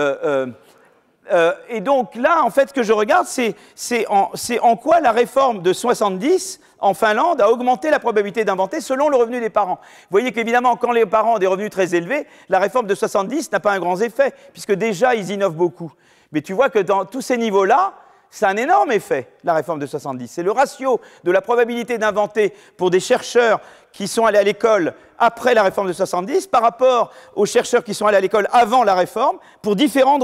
et donc là, en fait, ce que je regarde, c'est en quoi la réforme de 70 en Finlande a augmenté la probabilité d'inventer selon le revenu des parents. Vous voyez qu'évidemment, quand les parents ont des revenus très élevés, la réforme de 70 n'a pas un grand effet, puisque déjà, ils innovent beaucoup. Mais tu vois que dans tous ces niveaux-là, c'est un énorme effet, la réforme de 70. C'est le ratio de la probabilité d'inventer pour des chercheurs qui sont allés à l'école après la réforme de 70 par rapport aux chercheurs qui sont allés à l'école avant la réforme pour différents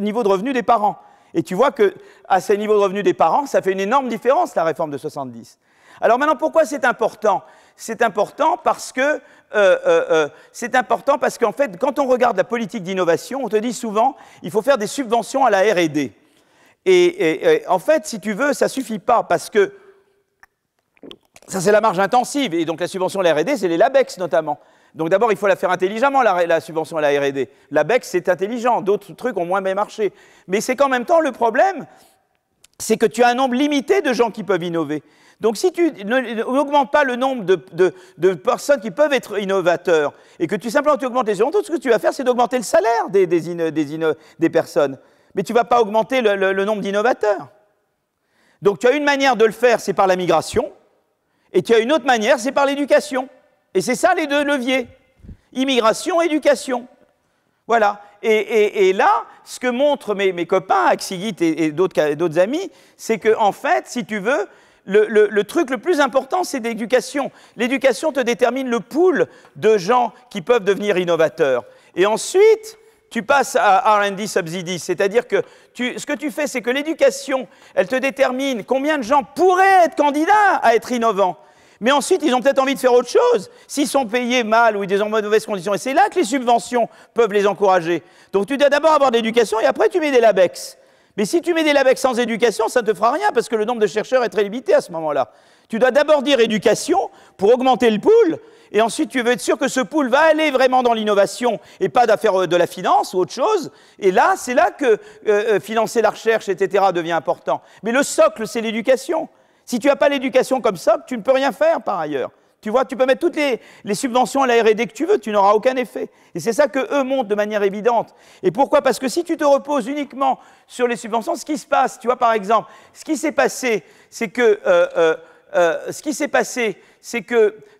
niveaux de revenus des parents. Et tu vois qu'à ces niveaux de revenus des parents, ça fait une énorme différence, la réforme de 70. Alors maintenant, pourquoi c'est important? C'est important parce que qu'en fait, quand on regarde la politique d'innovation, on te dit souvent il faut faire des subventions à la R&D. Et en fait, si tu veux, ça ne suffit pas, parce que ça, c'est la marge intensive. Et donc, la subvention à la R&D, c'est les LABEX, notamment. Donc, d'abord, il faut la faire intelligemment, la subvention à la R&D. LABEX, c'est intelligent. D'autres trucs ont moins bien marché. Mais c'est qu'en même temps, le problème, c'est que tu as un nombre limité de gens qui peuvent innover. Donc, si tu n'augmentes pas le nombre de personnes qui peuvent être innovateurs, et que simplement tu augmentes les gens, tout ce que tu vas faire, c'est d'augmenter le salaire des personnes. Mais tu ne vas pas augmenter le nombre d'innovateurs. Donc tu as une manière de le faire, c'est par la migration, et tu as une autre manière, c'est par l'éducation. Et c'est ça les deux leviers. Immigration, éducation. Voilà. Et là, ce que montrent mes copains, Axigit et d'autres amis, c'est qu'en fait, si tu veux, le truc le plus important, c'est l'éducation. L'éducation te détermine le pool de gens qui peuvent devenir innovateurs. Et ensuite, tu passes à R&D subsidies, c'est-à-dire que ce que tu fais, c'est que l'éducation, elle te détermine combien de gens pourraient être candidats à être innovants. Mais ensuite, ils ont peut-être envie de faire autre chose, s'ils sont payés mal ou ils sont en mauvaises conditions. Et c'est là que les subventions peuvent les encourager. Donc tu dois d'abord avoir de l'éducation et après tu mets des LABEX. Mais si tu mets des LABEX sans éducation, ça ne te fera rien parce que le nombre de chercheurs est très limité à ce moment-là. Tu dois d'abord dire éducation pour augmenter le pool. Et ensuite, tu veux être sûr que ce pool va aller vraiment dans l'innovation et pas d'affaire de la finance ou autre chose. Et là, c'est là que financer la recherche, etc., devient important. Mais le socle, c'est l'éducation. Si tu n'as pas l'éducation comme socle, tu ne peux rien faire par ailleurs. Tu vois, tu peux mettre toutes les subventions à la R&D que tu veux, tu n'auras aucun effet. Et c'est ça qu'eux montrent de manière évidente. Et pourquoi? Parce que si tu te reposes uniquement sur les subventions, ce qui se passe, tu vois, par exemple, ce qui s'est passé, c'est que...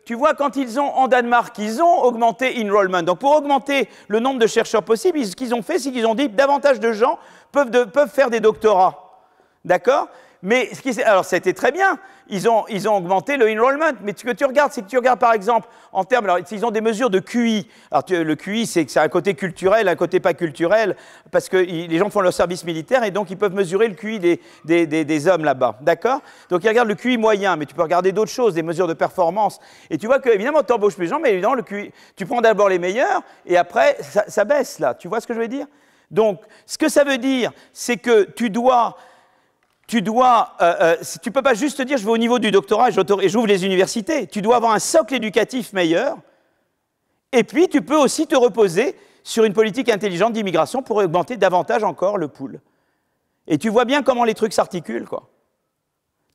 tu vois, quand ils ont, en Danemark, ils ont augmenté enrollment. Donc, pour augmenter le nombre de chercheurs possibles, ce qu'ils ont fait, c'est qu'ils ont dit que davantage de gens peuvent faire des doctorats. D'accord? Mais, alors, ça a été très bien. Ils ont augmenté le enrollment. Mais ce que tu regardes, c'est que tu regardes, par exemple, en termes... Alors, ils ont des mesures de QI. Alors, le QI, c'est un côté culturel, un côté pas culturel, parce que les gens font leur service militaire et donc ils peuvent mesurer le QI des hommes là-bas. D'accord? Donc, ils regardent le QI moyen, mais tu peux regarder d'autres choses, des mesures de performance. Et tu vois qu'évidemment, tu embauches plus de gens, mais évidemment, le QI, tu prends d'abord les meilleurs et après, ça baisse, là. Tu vois ce que je veux dire? Donc, ce que ça veut dire, c'est que tu ne peux pas juste te dire je vais au niveau du doctorat et j'ouvre les universités. Tu dois avoir un socle éducatif meilleur. Et puis, tu peux aussi te reposer sur une politique intelligente d'immigration pour augmenter davantage encore le pool. Et tu vois bien comment les trucs s'articulent, quoi.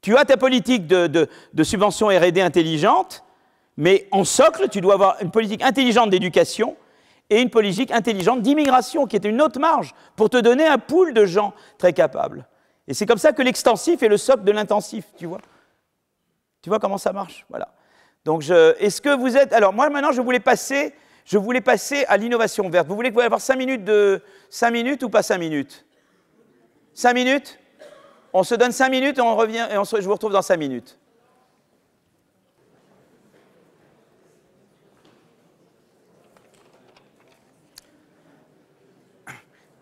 Tu as ta politique de subvention R&D intelligente, mais en socle, tu dois avoir une politique intelligente d'éducation et une politique intelligente d'immigration, qui est une autre marge, pour te donner un pool de gens très capables. Et c'est comme ça que l'extensif est le socle de l'intensif, tu vois. Tu vois comment ça marche? Voilà. Donc, est-ce que vous êtes... Alors, moi, maintenant, je voulais passer à l'innovation verte. Vous voulez avoir 5 minutes ou pas 5 minutes? 5 minutes? On se donne 5 minutes et on revient, et je vous retrouve dans 5 minutes.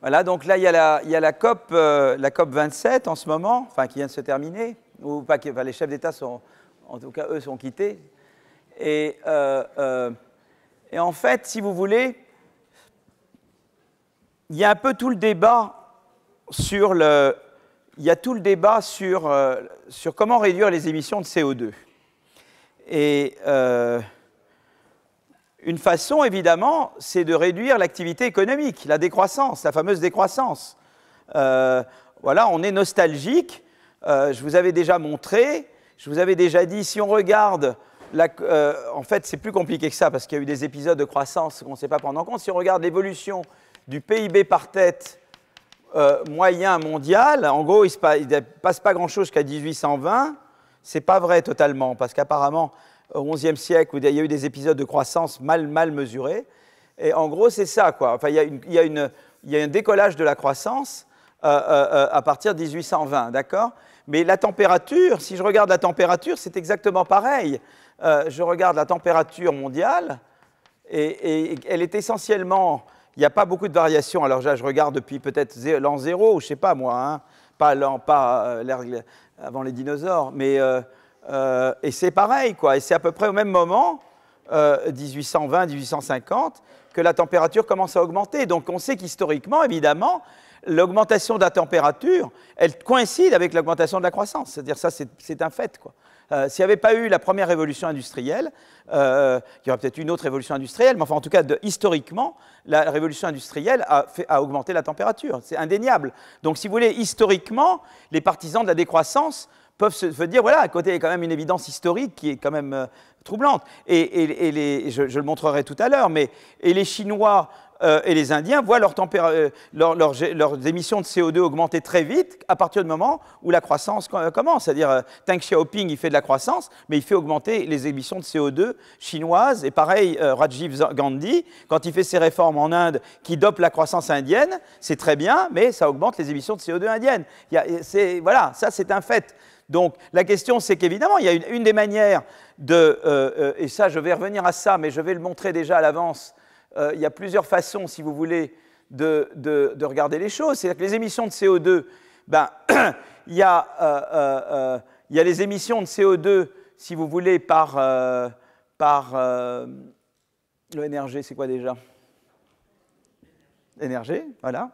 Voilà, donc là, il y a la COP 27 en ce moment, enfin, qui vient de se terminer. ou pas, enfin, les chefs d'État sont, en tout cas, eux sont quittés. Et en fait, si vous voulez, il y a un peu tout le débat sur sur comment réduire les émissions de CO2. Et une façon, évidemment, c'est de réduire l'activité économique, la décroissance, la fameuse décroissance. Voilà, on est nostalgique. Je vous avais déjà montré, je vous avais déjà dit, si on regarde, en fait, c'est plus compliqué que ça, parce qu'il y a eu des épisodes de croissance qu'on ne sait pas prendre en compte. Si on regarde l'évolution du PIB par tête moyen mondial, en gros, il ne passe pas grand-chose jusqu'à 1820. Ce n'est pas vrai totalement, parce qu'apparemment, au XIe siècle, il y a eu des épisodes de croissance mal mesurés. Et en gros, c'est ça, quoi. Enfin, il y a un décollage de la croissance à partir de 1820, d'accord? Mais la température, si je regarde la température, c'est exactement pareil. Je regarde la température mondiale, et elle est essentiellement... Il n'y a pas beaucoup de variations. Alors là, je regarde depuis peut-être l'an 0, ou je ne sais pas moi, hein, pas l'ère avant les dinosaures, mais et c'est pareil, quoi. Et c'est à peu près au même moment, 1820, 1850, que la température commence à augmenter. Donc on sait qu'historiquement, évidemment, l'augmentation de la température, elle coïncide avec l'augmentation de la croissance. C'est-à-dire ça, c'est un fait, quoi. S'il n'y avait pas eu la première révolution industrielle, il y aurait peut-être une autre révolution industrielle, mais enfin, en tout cas, historiquement, la révolution industrielle a augmenté la température. C'est indéniable. Donc, si vous voulez, historiquement, les partisans de la décroissance peuvent se dire, voilà, à côté, il y a quand même une évidence historique qui est quand même troublante. Je le montrerai tout à l'heure, mais les Chinois et les Indiens voient leurs émissions de CO2 augmenter très vite à partir du moment où la croissance commence. C'est-à-dire, Deng Xiaoping, il fait de la croissance, mais il fait augmenter les émissions de CO2 chinoises. Et pareil, Rajiv Gandhi, quand il fait ses réformes en Inde qui dopent la croissance indienne, c'est très bien, mais ça augmente les émissions de CO2 indiennes. Voilà, ça c'est un fait. Donc la question, c'est qu'évidemment, il y a une des manières et ça, je vais revenir à ça, mais je vais le montrer déjà à l'avance. Il y a plusieurs façons, si vous voulez, de regarder les choses. C'est-à-dire que les émissions de CO2, ben, il y a les émissions de CO2, si vous voulez, par l'ENRG, c'est quoi déjà? Énergie, voilà.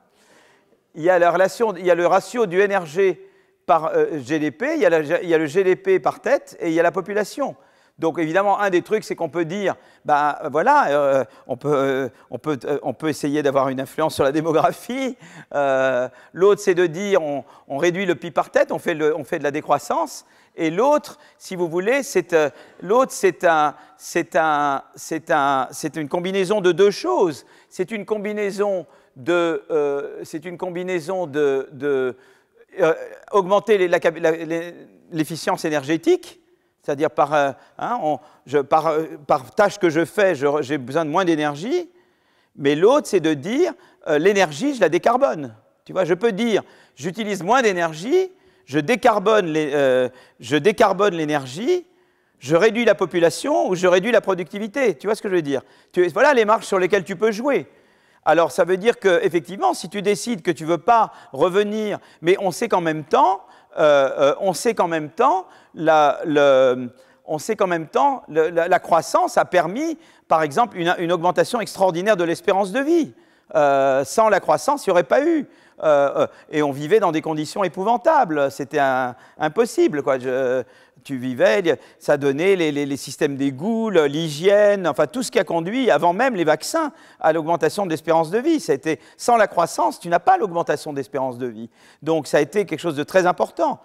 Il y a le ratio du NRG par GDP, il y a le GDP par tête et il y a la population. Donc évidemment, un des trucs, c'est qu'on peut dire, ben voilà, on peut essayer d'avoir une influence sur la démographie. L'autre, c'est de dire, on réduit le PIB par tête, on fait de la décroissance. Et l'autre, si vous voulez, c'est une combinaison de deux choses. C'est une combinaison augmenter l'efficience énergétique, c'est-à-dire par tâche que je fais, j'ai besoin de moins d'énergie, mais l'autre, c'est de dire l'énergie, je la décarbone. Tu vois, je peux dire, j'utilise moins d'énergie, je décarbone l'énergie, je réduis la population ou je réduis la productivité. Tu vois ce que je veux dire? Voilà les marges sur lesquelles tu peux jouer. Alors, ça veut dire qu'effectivement, si tu décides que tu ne veux pas revenir, mais on sait qu'en même temps, la croissance a permis, par exemple, une augmentation extraordinaire de l'espérance de vie. Sans la croissance, il n'y aurait pas eu. Et on vivait dans des conditions épouvantables. C'était impossible, quoi. Tu vivais, ça donnait les systèmes d'égout, l'hygiène, enfin tout ce qui a conduit, avant même les vaccins, à l'augmentation de l'espérance de vie. Sans la croissance, tu n'as pas l'augmentation d'espérance de vie. Donc ça a été quelque chose de très important.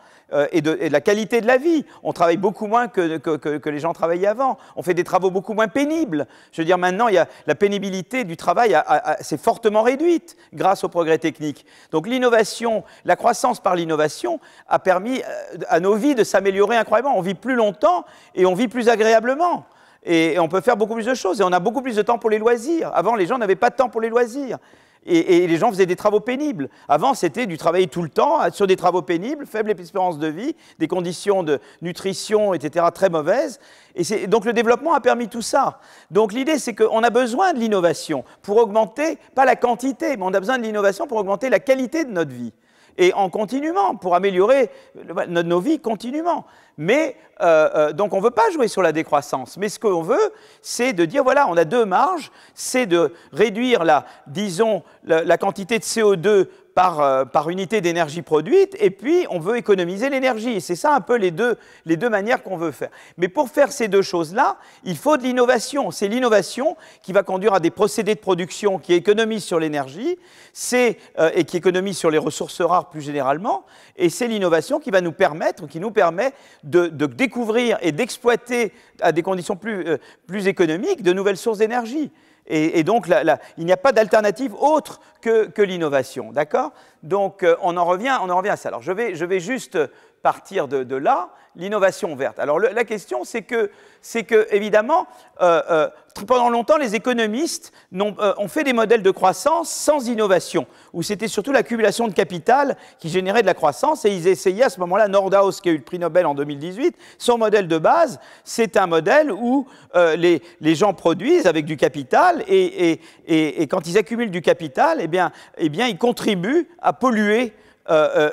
Et de la qualité de la vie. On travaille beaucoup moins que les gens travaillaient avant. On fait des travaux beaucoup moins pénibles. Je veux dire, maintenant, la pénibilité du travail s'est fortement réduite grâce au progrès technique. Donc l'innovation, la croissance par l'innovation a permis à nos vies de s'améliorer incroyablement. On vit plus longtemps et on vit plus agréablement. Et on peut faire beaucoup plus de choses. Et on a beaucoup plus de temps pour les loisirs. Avant, les gens n'avaient pas de temps pour les loisirs. Et les gens faisaient des travaux pénibles. Avant, c'était du travail tout le temps, sur des travaux pénibles, faible espérance de vie, des conditions de nutrition, etc., très mauvaises. Et donc le développement a permis tout ça. Donc l'idée, c'est qu'on a besoin de l'innovation pour augmenter, pas la quantité, mais on a besoin de l'innovation pour augmenter la qualité de notre vie. et en continuement, pour améliorer nos vies continuellement. Mais, donc on ne veut pas jouer sur la décroissance, mais ce qu'on veut, c'est de dire, voilà, on a deux marges, c'est de réduire, disons, la quantité de CO2 par unité d'énergie produite, et puis on veut économiser l'énergie. C'est ça un peu les deux manières qu'on veut faire. Mais pour faire ces deux choses-là, il faut de l'innovation. C'est l'innovation qui va conduire à des procédés de production qui économisent sur l'énergie et qui économisent sur les ressources rares plus généralement, et c'est l'innovation qui va nous permettre, qui nous permet de découvrir et d'exploiter à des conditions plus économiques de nouvelles sources d'énergie. Et donc, il n'y a pas d'alternative autre que l'innovation, d'accord? Donc, on en revient à ça. Alors, je vais juste partir de là, l'innovation verte. Alors, la question, c'est que évidemment, pendant longtemps, les économistes ont fait des modèles de croissance sans innovation, où c'était surtout l'accumulation de capital qui générait de la croissance, et ils essayaient à ce moment-là, Nordhaus, qui a eu le prix Nobel en 2018, son modèle de base, c'est un modèle où les gens produisent avec du capital, et quand ils accumulent du capital, eh bien, ils contribuent à polluer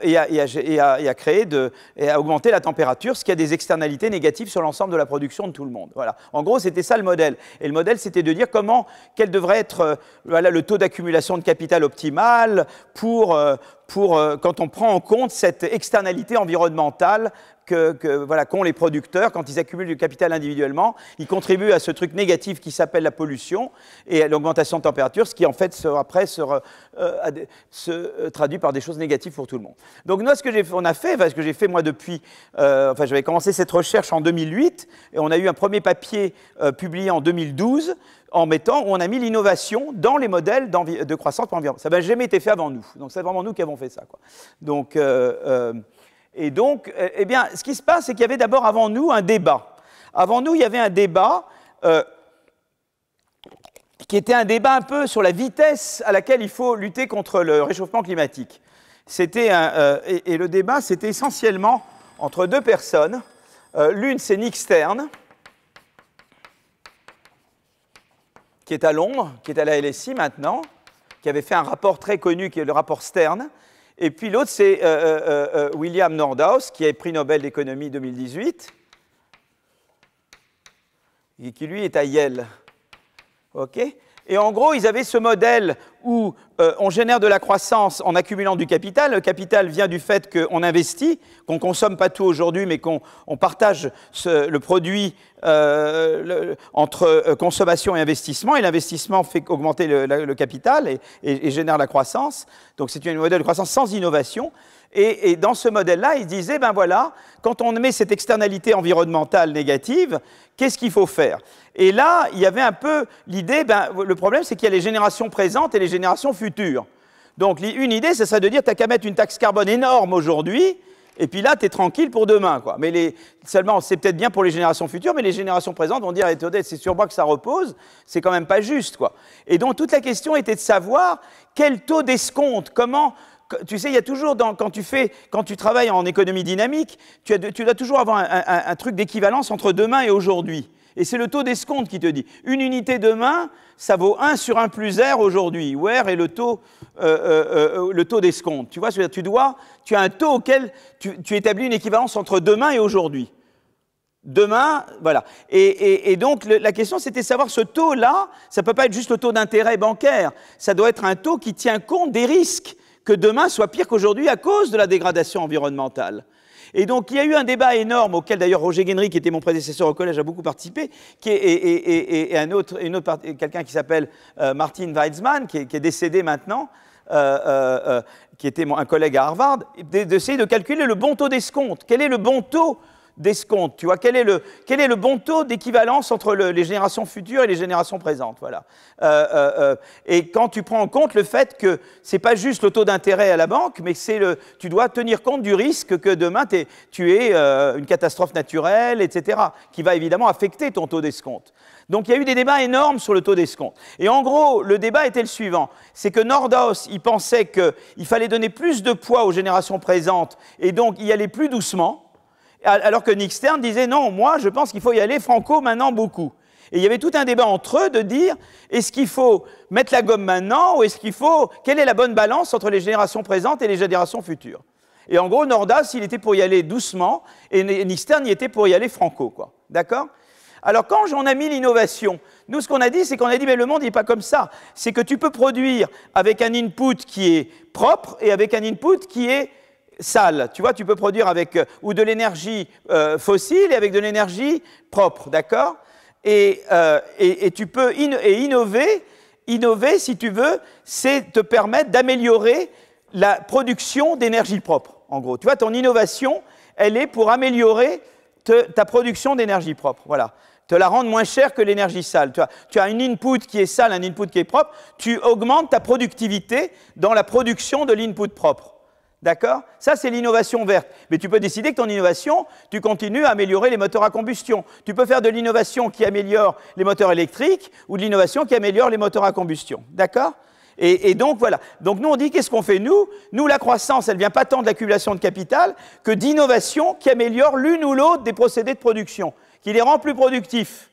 et à créer et à augmenter la température, ce qui a des externalités négatives sur l'ensemble de la production de tout le monde. Voilà. En gros, c'était ça le modèle. Et le modèle, c'était de dire quel devrait être le taux d'accumulation de capital optimal pour quand on prend en compte cette externalité environnementale qu'ont les producteurs quand ils accumulent du capital individuellement. Ils contribuent à ce truc négatif qui s'appelle la pollution et à l'augmentation de température, ce qui en fait se traduit par des choses négatives pour tout le monde. Donc nous, ce que j'ai fait moi depuis, j'avais commencé cette recherche en 2008 et on a eu un premier papier publié en 2012 où on a mis l'innovation dans les modèles de croissance pour l'environnement. Ça n'a jamais été fait avant nous. Donc c'est vraiment nous qui avons fait ça, quoi. Donc et donc, eh bien, ce qui se passe, c'est qu'il y avait d'abord avant nous un débat. Avant nous, il y avait un débat qui était un débat un peu sur la vitesse à laquelle il faut lutter contre le réchauffement climatique. Et le débat, c'était essentiellement entre deux personnes. L'une, c'est Nick Stern, qui est à Londres, qui est à la LSI maintenant, qui avait fait un rapport très connu, qui est le rapport Stern. Et puis l'autre, c'est William Nordhaus, qui a prix Nobel d'économie 2018, et qui, lui, est à Yale. OK ? Et en gros, ils avaient ce modèle où on génère de la croissance en accumulant du capital. Le capital vient du fait qu'on investit, qu'on ne consomme pas tout aujourd'hui, mais qu'on partage le produit entre consommation et investissement. Et l'investissement fait augmenter le capital et génère la croissance. Donc c'est un modèle de croissance sans innovation. Et dans ce modèle-là, ils disaient, ben voilà, quand on met cette externalité environnementale négative, qu'est-ce qu'il faut faire? Et là, il y avait un peu l'idée, le problème, c'est qu'il y a les générations présentes et les générations futures. Donc, une idée, ce serait de dire, tu n'as qu'à mettre une taxe carbone énorme aujourd'hui, et puis là, tu es tranquille pour demain, quoi. Mais seulement, c'est peut-être bien pour les générations futures, mais les générations présentes vont dire, c'est sur moi que ça repose, c'est quand même pas juste, quoi. Et donc, toute la question était de savoir quel taux d'escompte, comment... Tu sais, il y a toujours, quand tu travailles en économie dynamique, tu dois toujours avoir un truc d'équivalence entre demain et aujourd'hui. Et c'est le taux d'escompte qui te dit. Une unité demain, ça vaut 1 sur 1 plus R aujourd'hui, où R est le taux d'escompte. Tu vois, tu as un taux auquel tu établis une équivalence entre demain et aujourd'hui. Demain, voilà. Et donc, la question, c'était de savoir ce taux-là, ça ne peut pas être juste le taux d'intérêt bancaire, ça doit être un taux qui tient compte des risques que demain soit pire qu'aujourd'hui à cause de la dégradation environnementale. Et donc, il y a eu un débat énorme auquel, d'ailleurs, Roger Guenry, qui était mon prédécesseur au collège, a beaucoup participé, et quelqu'un qui s'appelle Martin Weizmann, qui est décédé maintenant, qui était un collègue à Harvard, d'essayer de calculer le bon taux d'escompte. Quel est le bon taux d'escompte, tu vois, quel est le bon taux d'équivalence entre les générations futures et les générations présentes, voilà. Et quand tu prends en compte le fait que c'est pas juste le taux d'intérêt à la banque, mais tu dois tenir compte du risque que demain tu aies une catastrophe naturelle, etc., qui va évidemment affecter ton taux d'escompte. Donc il y a eu des débats énormes sur le taux d'escompte. Et en gros, le débat était le suivant, c'est que Nordhaus, il pensait qu'il fallait donner plus de poids aux générations présentes et donc y aller plus doucement, Alors que Nick Stern disait non, moi je pense qu'il faut y aller franco maintenant beaucoup. Et il y avait tout un débat entre eux de dire est-ce qu'il faut mettre la gomme maintenant ou est-ce qu'il faut. Quelle est la bonne balance entre les générations présentes et les générations futures? Et en gros, Nordhaus, il était pour y aller doucement et Nick Stern, il était pour y aller franco, quoi. D'accord? Alors, quand on a mis l'innovation, nous, ce qu'on a dit, c'est qu'on a dit mais le monde n'est pas comme ça. C'est que tu peux produire avec un input qui est propre et avec un input qui est sale. Tu vois, tu peux produire avec ou de l'énergie fossile et avec de l'énergie propre, d'accord? Et tu peux innover, si tu veux, c'est te permettre d'améliorer la production d'énergie propre, en gros. Tu vois, ton innovation, elle est pour améliorer ta production d'énergie propre, voilà. Te la rendre moins chère que l'énergie sale. Tu as un input qui est sale, un input qui est propre, tu augmentes ta productivité dans la production de l'input propre. D'accord? Ça, c'est l'innovation verte. Mais tu peux décider que ton innovation, tu continues à améliorer les moteurs à combustion. Tu peux faire de l'innovation qui améliore les moteurs électriques ou de l'innovation qui améliore les moteurs à combustion. D'accord? Et donc, voilà. Donc, nous, on dit, qu'est-ce qu'on fait, nous? Nous, la croissance, elle vient pas tant de l'accumulation de capital que d'innovation qui améliore l'une ou l'autre des procédés de production, qui les rend plus productifs.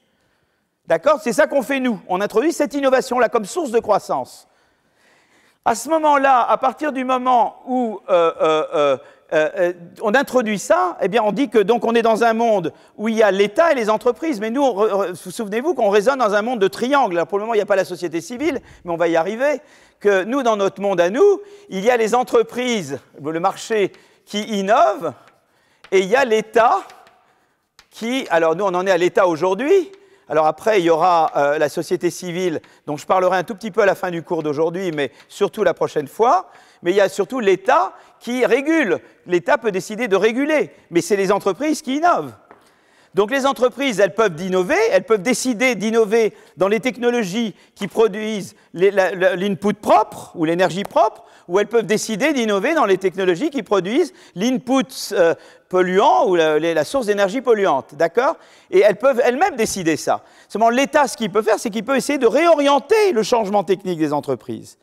D'accord? C'est ça qu'on fait, nous. On introduit cette innovation-là comme source de croissance. À ce moment-là, à partir du moment où on introduit ça, eh bien, on dit que donc on est dans un monde où il y a l'État et les entreprises. Mais nous, souvenez-vous qu'on raisonne dans un monde de triangle. Alors, pour le moment, il n'y a pas la société civile, mais on va y arriver. Que nous, dans notre monde à nous, il y a les entreprises, le marché qui innove, et il y a l'État qui... Alors, nous, on en est à l'État aujourd'hui. Alors après, il y aura la société civile, dont je parlerai un tout petit peu à la fin du cours d'aujourd'hui, mais surtout la prochaine fois. Mais il y a surtout l'État qui régule. L'État peut décider de réguler, mais c'est les entreprises qui innovent. Donc les entreprises, elles peuvent innover, elles peuvent décider d'innover dans les technologies qui produisent l'input propre ou l'énergie propre, ou elles peuvent décider d'innover dans les technologies qui produisent l'input polluant ou la source d'énergie polluante, d'accord? Et elles peuvent elles-mêmes décider ça. Seulement l'État, ce qu'il peut faire, c'est qu'il peut essayer de réorienter le changement technique des entreprises,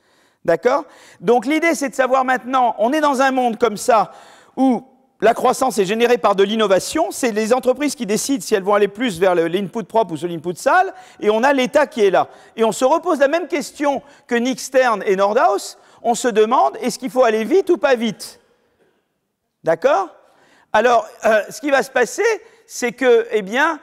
d'accord? Donc l'idée, c'est de savoir maintenant, on est dans un monde comme ça, où la croissance est générée par de l'innovation, c'est les entreprises qui décident si elles vont aller plus vers l'input propre ou sur l'input sale, et on a l'État qui est là. Et on se repose la même question que Nick Stern et Nordhaus, on se demande, est-ce qu'il faut aller vite ou pas vite? D'accord? Alors, ce qui va se passer, c'est que, eh bien,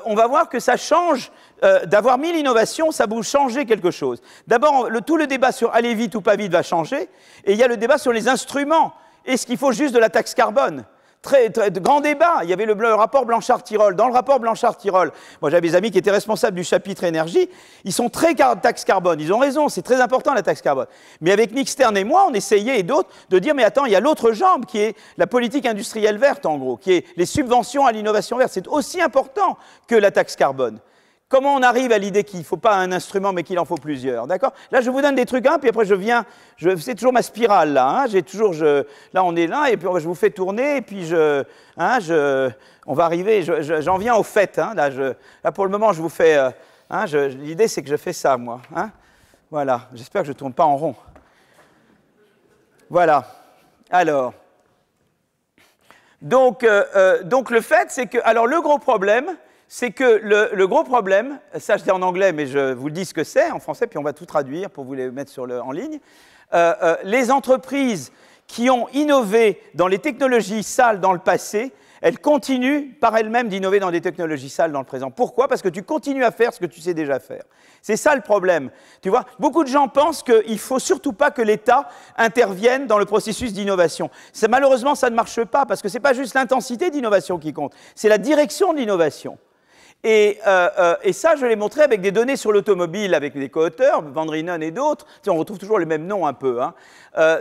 on va voir que ça change, d'avoir mis l'innovation, ça va changer quelque chose. D'abord, tout le débat sur aller vite ou pas vite va changer, et il y a le débat sur les instruments. Est-ce qu'il faut juste de la taxe carbone? Très grand débat. Il y avait le rapport Blanchard-Tirol. Dans le rapport Blanchard-Tirol, moi j'avais des amis qui étaient responsables du chapitre énergie, ils sont très taxe carbone. Ils ont raison, c'est très important la taxe carbone. Mais avec Nick Stern et moi, on essayait et d'autres de dire mais attends, il y a l'autre jambe qui est la politique industrielle verte en gros, qui est les subventions à l'innovation verte. C'est aussi important que la taxe carbone. Comment on arrive à l'idée qu'il ne faut pas un instrument, mais qu'il en faut plusieurs, d'accord? Là, je vous donne des trucs, puis après c'est toujours ma spirale, là, hein, là, on est là, et puis je vous fais tourner, et puis on va arriver, j'en viens au fait, hein, là, pour le moment, je vous fais, l'idée, c'est que je fais ça, moi, hein, voilà, j'espère que je ne tourne pas en rond. Voilà, alors, donc le fait, c'est que, alors, le gros problème, c'est que le gros problème, ça je dis en anglais, mais je vous le dis ce que c'est en français, puis on va tout traduire pour vous les mettre en ligne. Les entreprises qui ont innové dans les technologies sales dans le passé, elles continuent par elles-mêmes d'innover dans des technologies sales dans le présent. Pourquoi? Parce que tu continues à faire ce que tu sais déjà faire. C'est ça le problème. Tu vois, beaucoup de gens pensent qu'il ne faut surtout pas que l'État intervienne dans le processus d'innovation. Malheureusement, ça ne marche pas, parce que ce n'est pas juste l'intensité d'innovation qui compte, c'est la direction de l'innovation. Et ça, je l'ai montré avec des données sur l'automobile, avec des co-auteurs, Van Reenen et d'autres. On retrouve toujours les mêmes noms un peu. Hein.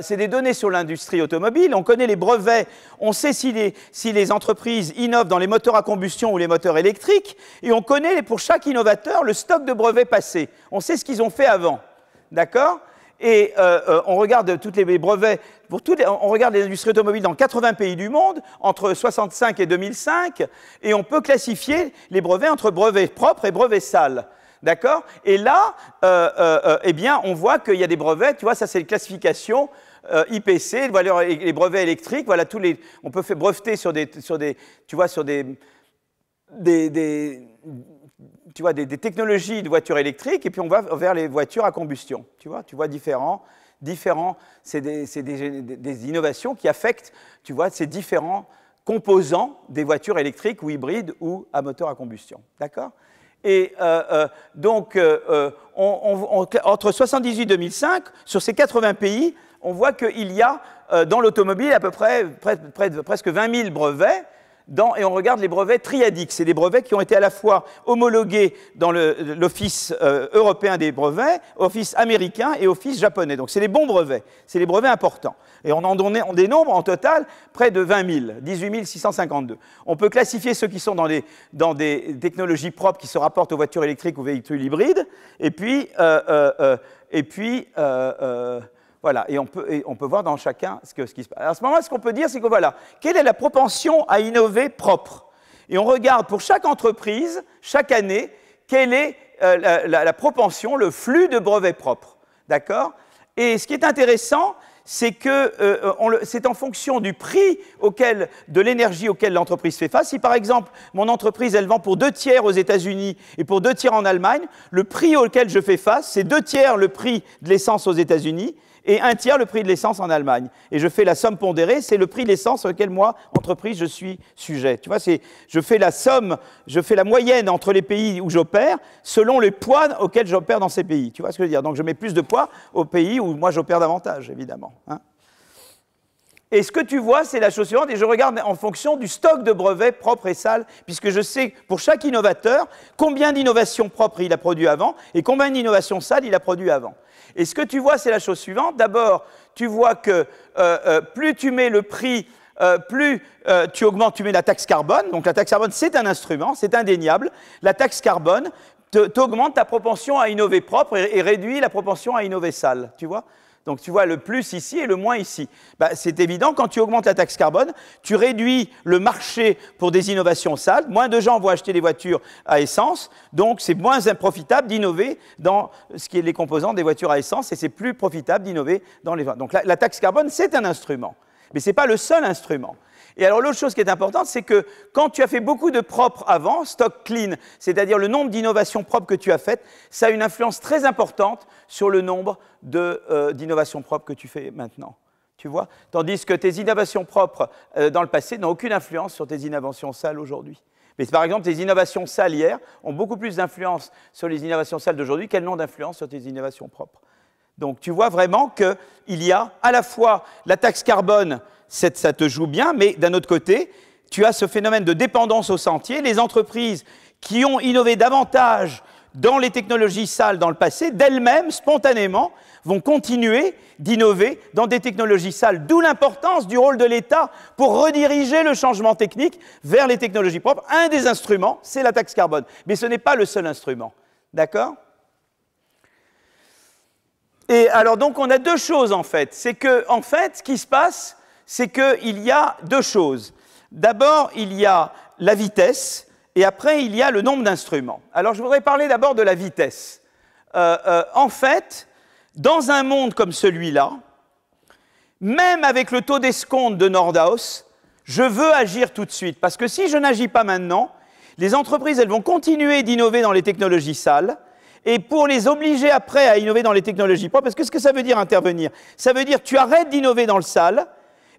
C'est des données sur l'industrie automobile. On connaît les brevets. On sait si les entreprises innovent dans les moteurs à combustion ou les moteurs électriques. Et on connaît pour chaque innovateur le stock de brevets passés. On sait ce qu'ils ont fait avant. D'accord? Et on regarde tous les brevets, on regarde les industries automobiles dans 80 pays du monde, entre 1965 et 2005, et on peut classifier les brevets entre brevets propres et brevets sales. D'accord? Et là, eh bien, on voit qu'il y a des brevets, tu vois, ça c'est une classification IPC, les brevets électriques, voilà on peut faire breveter sur des technologies de voitures électriques, et puis on va vers les voitures à combustion. Tu vois différents, c'est des innovations qui affectent, ces différents composants des voitures électriques ou hybrides ou à moteur à combustion. D'accord ? Et donc, entre 1978 et 2005, sur ces 80 pays, on voit qu'il y a dans l'automobile à peu près presque 20 000 brevets, et on regarde les brevets triadiques. C'est des brevets qui ont été à la fois homologués dans l'Office européen des brevets, Office américain et Office japonais. Donc c'est les bons brevets, c'est les brevets importants. Et on dénombre en total près de 20 000, 18 652. On peut classifier ceux qui sont dans des technologies propres qui se rapportent aux voitures électriques ou véhicules hybrides, et puis voilà, et on peut voir dans chacun ce qui se passe. Alors à ce moment-là, ce qu'on peut dire, c'est que voilà, quelle est la propension à innover propre? Et on regarde pour chaque entreprise, chaque année, quelle est la propension, le flux de brevets propres. D'accord? Et ce qui est intéressant, c'est que c'est en fonction du prix de l'énergie auquel l'entreprise fait face. Si par exemple, mon entreprise, elle vend pour 2/3 aux États-Unis et pour 2/3 en Allemagne, le prix auquel je fais face, c'est 2/3 le prix de l'essence aux États-Unis et 1/3 le prix de l'essence en Allemagne. Et je fais la somme pondérée, c'est le prix de l'essence sur lequel moi, entreprise, je suis sujet. Tu vois, je fais la somme, je fais la moyenne entre les pays où j'opère, selon les poids auxquels j'opère dans ces pays. Tu vois ce que je veux dire? Donc je mets plus de poids aux pays où moi j'opère davantage, évidemment. Hein. Et ce que tu vois, c'est la chose suivante, et je regarde en fonction du stock de brevets propres et sales, puisque je sais, pour chaque innovateur, combien d'innovations propres il a produit avant, et combien d'innovations sales il a produit avant. Et ce que tu vois, c'est la chose suivante. D'abord, tu vois que plus tu mets le prix, plus tu augmentes, tu mets la taxe carbone. Donc la taxe carbone, c'est un instrument, c'est indéniable. La taxe carbone t'augmente ta propension à innover propre et réduit la propension à innover sale. Tu vois ? Donc tu vois le plus ici et le moins ici. C'est évident, quand tu augmentes la taxe carbone, tu réduis le marché pour des innovations sales. Moins de gens vont acheter des voitures à essence, donc c'est moins profitable d'innover dans ce qui est les composants des voitures à essence, et c'est plus profitable d'innover dans les vins. Donc la taxe carbone, c'est un instrument, mais ce n'est pas le seul instrument. Et alors l'autre chose qui est importante, c'est que quand tu as fait beaucoup de propres avant, stock clean, c'est-à-dire le nombre d'innovations propres que tu as faites, ça a une influence très importante sur le nombre d'innovations propres que tu fais maintenant. Tu vois? Tandis que tes innovations propres dans le passé n'ont aucune influence sur tes innovations sales aujourd'hui. Mais par exemple, tes innovations sales hier ont beaucoup plus d'influence sur les innovations sales d'aujourd'hui qu'elles n'ont d'influence sur tes innovations propres. Donc tu vois vraiment qu'il y a à la fois la taxe carbone, ça te joue bien, mais d'un autre côté, tu as ce phénomène de dépendance au sentier. Les entreprises qui ont innové davantage dans les technologies sales dans le passé, d'elles-mêmes, spontanément, vont continuer d'innover dans des technologies sales, d'où l'importance du rôle de l'État pour rediriger le changement technique vers les technologies propres. Un des instruments, c'est la taxe carbone, mais ce n'est pas le seul instrument. D'accord ? Et alors donc on a deux choses en fait. C'est que en fait, ce qui se passe, c'est qu'il y a deux choses. D'abord, il y a la vitesse, et après, il y a le nombre d'instruments. Alors, je voudrais parler d'abord de la vitesse. En fait, dans un monde comme celui-là, même avec le taux d'escompte de Nordhaus, je veux agir tout de suite. Parce que si je n'agis pas maintenant, les entreprises, elles vont continuer d'innover dans les technologies sales, et pour les obliger après à innover dans les technologies propres, parce que ce que ça veut dire intervenir, ça veut dire tu arrêtes d'innover dans le sale.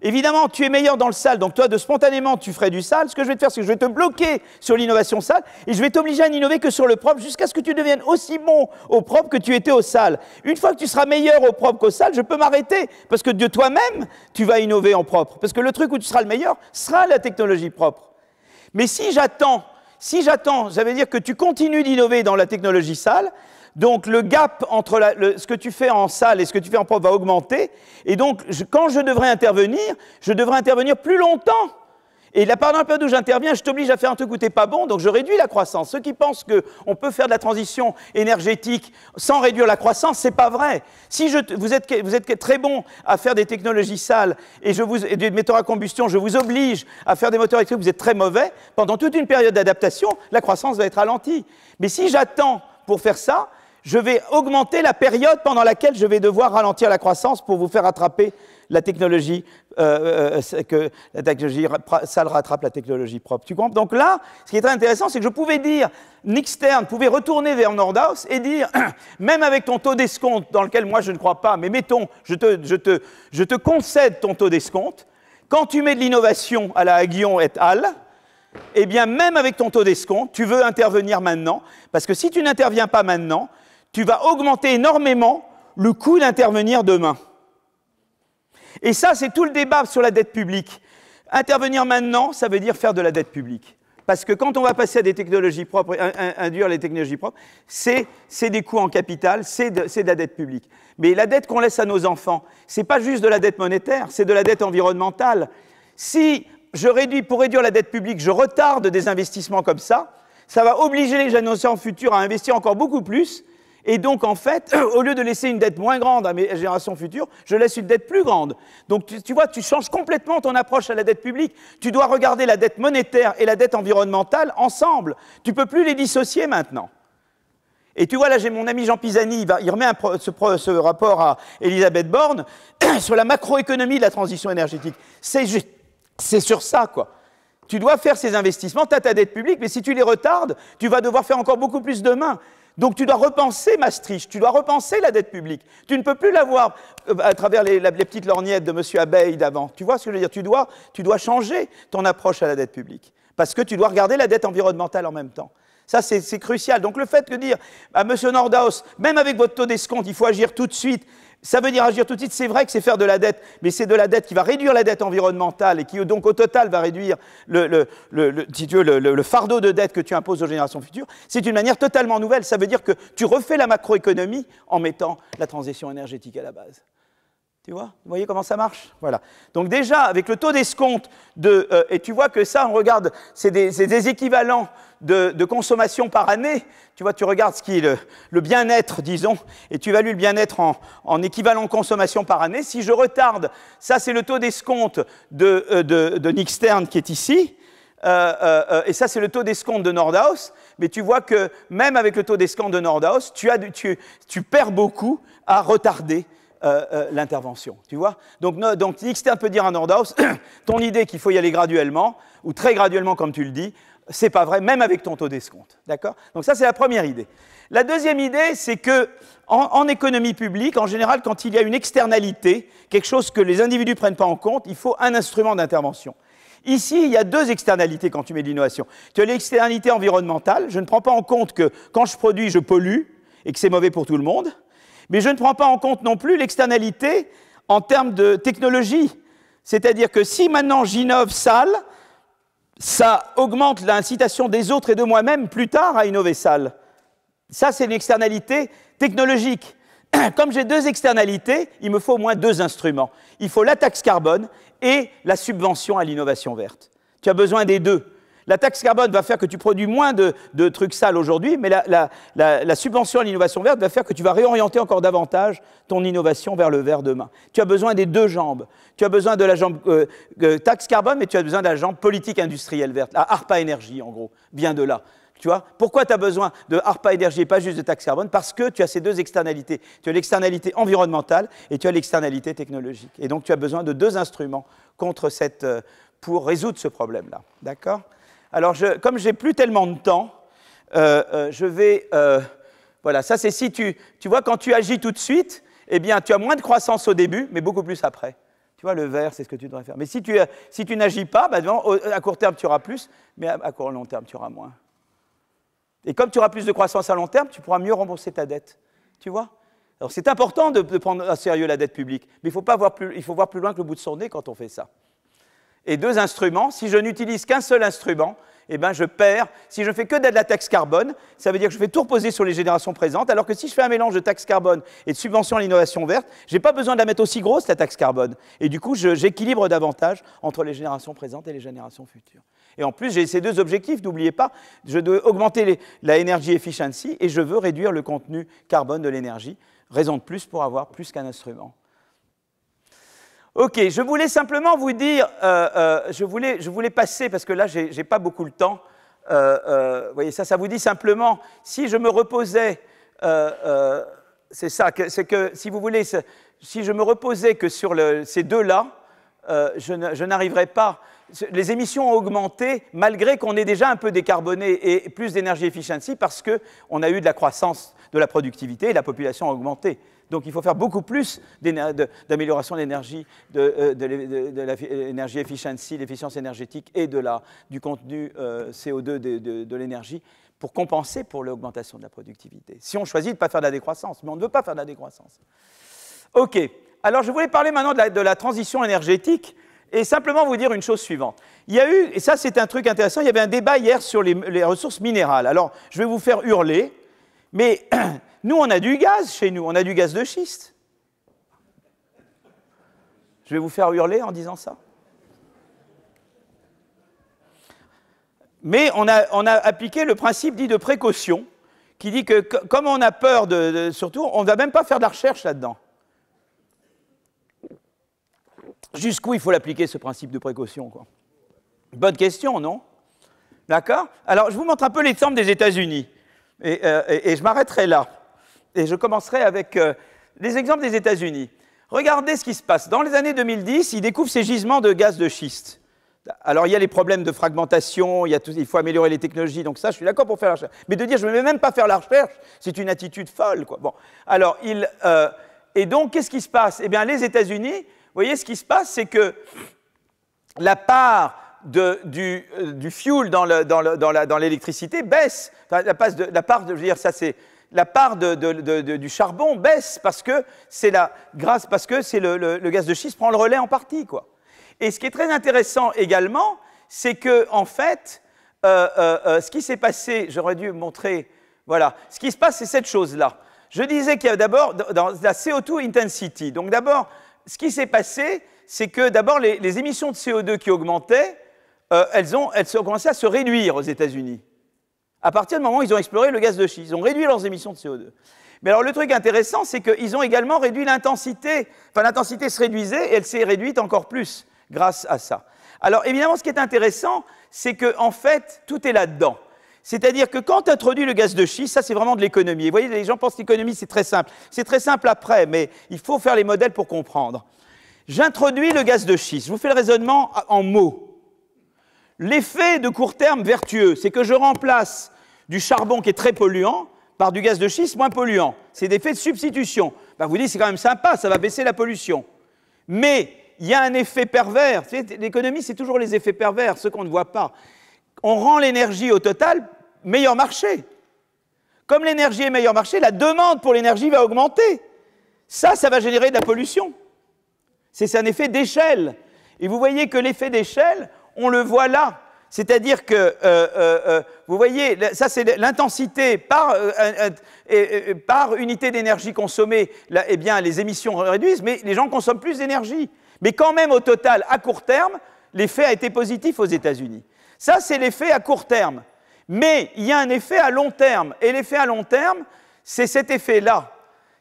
Évidemment, tu es meilleur dans le sale, donc toi, spontanément, tu ferais du sale. Ce que je vais te faire, c'est que je vais te bloquer sur l'innovation sale et je vais t'obliger à n'innover que sur le propre jusqu'à ce que tu deviennes aussi bon au propre que tu étais au sale. Une fois que tu seras meilleur au propre qu'au sale, je peux m'arrêter parce que de toi-même, tu vas innover en propre. Parce que le truc où tu seras le meilleur sera la technologie propre. Mais si j'attends, ça veut dire que tu continues d'innover dans la technologie sale. Donc, le gap entre ce que tu fais en sale et ce que tu fais en propre va augmenter. Et donc, quand je devrais intervenir plus longtemps. Et pendant la période où j'interviens, je t'oblige à faire un truc où tu n'es pas bon, donc je réduis la croissance. Ceux qui pensent qu'on peut faire de la transition énergétique sans réduire la croissance, ce n'est pas vrai. Si vous êtes très bon à faire des technologies sales et des moteurs à combustion, je vous oblige à faire des moteurs électriques, vous êtes très mauvais, pendant toute une période d'adaptation, la croissance va être ralentie. Mais si j'attends pour faire ça, je vais augmenter la période pendant laquelle je vais devoir ralentir la croissance pour vous faire rattraper la technologie, que la technologie sale rattrape la technologie propre. Tu comprends? Donc là, ce qui est très intéressant, c'est que je pouvais dire, Nixtern pouvait retourner vers Nordhaus et dire, même avec ton taux d'escompte, dans lequel moi je ne crois pas, mais mettons, je te concède ton taux d'escompte, quand tu mets de l'innovation à la Haguillon et al., eh bien, même avec ton taux d'escompte, tu veux intervenir maintenant, parce que si tu n'interviens pas maintenant, tu vas augmenter énormément le coût d'intervenir demain. Et ça, c'est tout le débat sur la dette publique. Intervenir maintenant, ça veut dire faire de la dette publique. Parce que quand on va passer à des technologies propres, induire les technologies propres, c'est des coûts en capital, c'est de la dette publique. Mais la dette qu'on laisse à nos enfants, c'est pas juste de la dette monétaire, c'est de la dette environnementale. Si pour réduire la dette publique, je retarde des investissements comme ça va obliger les générations futures à investir encore beaucoup plus. Et donc, en fait, au lieu de laisser une dette moins grande à mes générations futures, je laisse une dette plus grande. Donc, tu vois, tu changes complètement ton approche à la dette publique. Tu dois regarder la dette monétaire et la dette environnementale ensemble. Tu ne peux plus les dissocier maintenant. Et tu vois, là, j'ai mon ami Jean Pisani, il remet ce rapport à Elisabeth Borne sur la macroéconomie de la transition énergétique. C'est sur ça, quoi. Tu dois faire ces investissements, tu as ta dette publique, mais si tu les retardes, tu vas devoir faire encore beaucoup plus demain. Donc tu dois repenser Maastricht, tu dois repenser la dette publique. Tu ne peux plus l'avoir à travers les petites lorgnettes de M. Abeille d'avant. Tu vois ce que je veux dire? Tu dois changer ton approche à la dette publique. Parce que tu dois regarder la dette environnementale en même temps. Ça, c'est crucial. Donc le fait de dire à M. Nordhaus, même avec votre taux d'escompte, il faut agir tout de suite, ça veut dire agir tout de suite, c'est vrai que c'est faire de la dette, mais c'est de la dette qui va réduire la dette environnementale et qui donc au total va réduire si tu veux, le fardeau de dette que tu imposes aux générations futures. C'est une manière totalement nouvelle. Ça veut dire que tu refais la macroéconomie en mettant la transition énergétique à la base. Tu vois? Vous voyez comment ça marche? Voilà. Donc déjà, avec le taux d'escompte, et tu vois que ça, on regarde, c'est des équivalents de consommation par année. Tu vois, tu regardes ce qui est le bien-être, disons, et tu évalues le bien-être en équivalent consommation par année. Si je retarde, ça c'est le taux d'escompte de Nixtern qui est ici, et ça c'est le taux d'escompte de Nordhaus, mais tu vois que même avec le taux d'escompte de Nordhaus, tu perds beaucoup à retarder l'intervention, tu vois. Donc Nixtern peut dire à Nordhaus, ton idée qu'il faut y aller graduellement, ou très graduellement comme tu le dis, c'est pas vrai, même avec ton taux d'escompte, d'accord? Donc ça, c'est la première idée. La deuxième idée, c'est que en économie publique, en général, quand il y a une externalité, quelque chose que les individus ne prennent pas en compte, il faut un instrument d'intervention. Ici, il y a deux externalités quand tu mets de l'innovation. Tu as l'externalité environnementale, je ne prends pas en compte que quand je produis, je pollue, et que c'est mauvais pour tout le monde, mais je ne prends pas en compte non plus l'externalité en termes de technologie. C'est-à-dire que si maintenant j'innove sale, ça augmente l'incitation des autres et de moi-même plus tard à innover sale. Ça, c'est une externalité technologique. Comme j'ai deux externalités, il me faut au moins deux instruments. Il faut la taxe carbone et la subvention à l'innovation verte. Tu as besoin des deux. La taxe carbone va faire que tu produis moins de trucs sales aujourd'hui, mais la subvention à l'innovation verte va faire que tu vas réorienter encore davantage ton innovation vers le vert demain. Tu as besoin des deux jambes. Tu as besoin de la jambe taxe carbone, mais tu as besoin de la jambe politique industrielle verte. La ARPA énergie, en gros, vient de là. Tu vois? Pourquoi tu as besoin de ARPA énergie et pas juste de taxe carbone? Parce que tu as ces deux externalités. Tu as l'externalité environnementale et tu as l'externalité technologique. Et donc tu as besoin de deux instruments pour résoudre ce problème-là. D'accord? Alors, comme je n'ai plus tellement de temps, je vais... voilà, ça c'est si tu vois, quand tu agis tout de suite, eh bien, tu as moins de croissance au début, mais beaucoup plus après. Tu vois, le vert, c'est ce que tu devrais faire. Mais si tu n'agis pas, bah, à court terme, tu auras plus, mais à long terme, tu auras moins. Et comme tu auras plus de croissance à long terme, tu pourras mieux rembourser ta dette. Tu vois? Alors, c'est important de prendre au sérieux la dette publique, mais il faut voir plus loin que le bout de son nez quand on fait ça. Et deux instruments, si je n'utilise qu'un seul instrument, eh ben je perds. Si je ne fais que de la taxe carbone, ça veut dire que je fais tout reposer sur les générations présentes, alors que si je fais un mélange de taxe carbone et de subvention à l'innovation verte, je n'ai pas besoin de la mettre aussi grosse, la taxe carbone. Et du coup, j'équilibre davantage entre les générations présentes et les générations futures. Et en plus, j'ai ces deux objectifs, n'oubliez pas, je dois augmenter la energy efficiency et je veux réduire le contenu carbone de l'énergie. Raison de plus pour avoir plus qu'un instrument. Ok, je voulais simplement vous dire, je voulais passer, parce que là, je n'ai pas beaucoup de temps. Vous voyez, ça vous dit simplement, si je me reposais, c'est ça, c'est que, si vous voulez, si je me reposais que sur ces deux-là, je n'arriverais pas. Les émissions ont augmenté malgré qu'on ait déjà un peu décarboné et plus d'énergie efficiency parce qu'on a eu de la croissance de la productivité et la population a augmenté. Donc il faut faire beaucoup plus d'amélioration de l'énergie, de l'énergie efficiency, l'efficience énergétique et du contenu CO2 de l'énergie pour compenser pour l'augmentation de la productivité. Si on choisit de ne pas faire de la décroissance, mais on ne veut pas faire de la décroissance. OK. Alors je voulais parler maintenant de la transition énergétique. Et simplement vous dire une chose suivante. Il y a eu, et ça c'est un truc intéressant, il y avait un débat hier sur les ressources minérales. Alors, je vais vous faire hurler, mais nous on a du gaz chez nous, on a du gaz de schiste. Je vais vous faire hurler en disant ça. Mais on a appliqué le principe dit de précaution, qui dit que comme on a peur surtout, on ne va même pas faire de la recherche là-dedans. Jusqu'où il faut l'appliquer, ce principe de précaution, quoi? Bonne question, non? D'accord? Alors, je vous montre un peu l'exemple des États-Unis. Et je m'arrêterai là. Et je commencerai avec les exemples des États-Unis. Regardez ce qui se passe. Dans les années 2010, ils découvrent ces gisements de gaz de schiste. Alors, il y a les problèmes de fragmentation, il faut améliorer les technologies, donc ça, je suis d'accord pour faire la recherche. Mais de dire, je ne vais même pas faire la recherche, c'est une attitude folle, quoi. Bon, alors, et donc, qu'est-ce qui se passe? Eh bien, les États-Unis... Vous voyez, ce qui se passe, c'est que la part du fuel dans l'électricité baisse. Enfin, la part du charbon baisse parce que c'est le gaz de schiste prend le relais en partie, quoi. Et ce qui est très intéressant également, c'est que en fait, ce qui s'est passé, j'aurais dû montrer, voilà, ce qui se passe, c'est cette chose-là. Je disais qu'il y a d'abord dans la CO2 intensity. Donc d'abord, ce qui s'est passé, c'est que d'abord les émissions de CO2 qui augmentaient, elles ont commencé à se réduire aux États-Unis. À partir du moment où ils ont exploré le gaz de schiste, ils ont réduit leurs émissions de CO2. Mais alors le truc intéressant, c'est qu'ils ont également réduit l'intensité. Enfin, l'intensité se réduisait et elle s'est réduite encore plus grâce à ça. Alors évidemment, ce qui est intéressant, c'est qu'en fait, tout est là-dedans. C'est-à-dire que quand tu introduis le gaz de schiste, ça c'est vraiment de l'économie. Vous voyez, les gens pensent que l'économie c'est très simple. C'est très simple après, mais il faut faire les modèles pour comprendre. J'introduis le gaz de schiste, je vous fais le raisonnement en mots. L'effet de court terme vertueux, c'est que je remplace du charbon qui est très polluant par du gaz de schiste moins polluant. C'est l'effet de substitution. Ben, vous dites c'est quand même sympa, ça va baisser la pollution. Mais il y a un effet pervers. L'économie c'est toujours les effets pervers, ceux qu'on ne voit pas. On rend l'énergie au total meilleur marché. Comme l'énergie est meilleur marché, la demande pour l'énergie va augmenter. Ça va générer de la pollution. C'est un effet d'échelle. Et vous voyez que l'effet d'échelle, on le voit là. C'est-à-dire que, vous voyez, ça c'est l'intensité par unité d'énergie consommée, là, eh bien les émissions réduisent, mais les gens consomment plus d'énergie. Mais quand même, au total, à court terme, l'effet a été positif aux États-Unis. Ça, c'est l'effet à court terme. Mais il y a un effet à long terme. Et l'effet à long terme, c'est cet effet-là.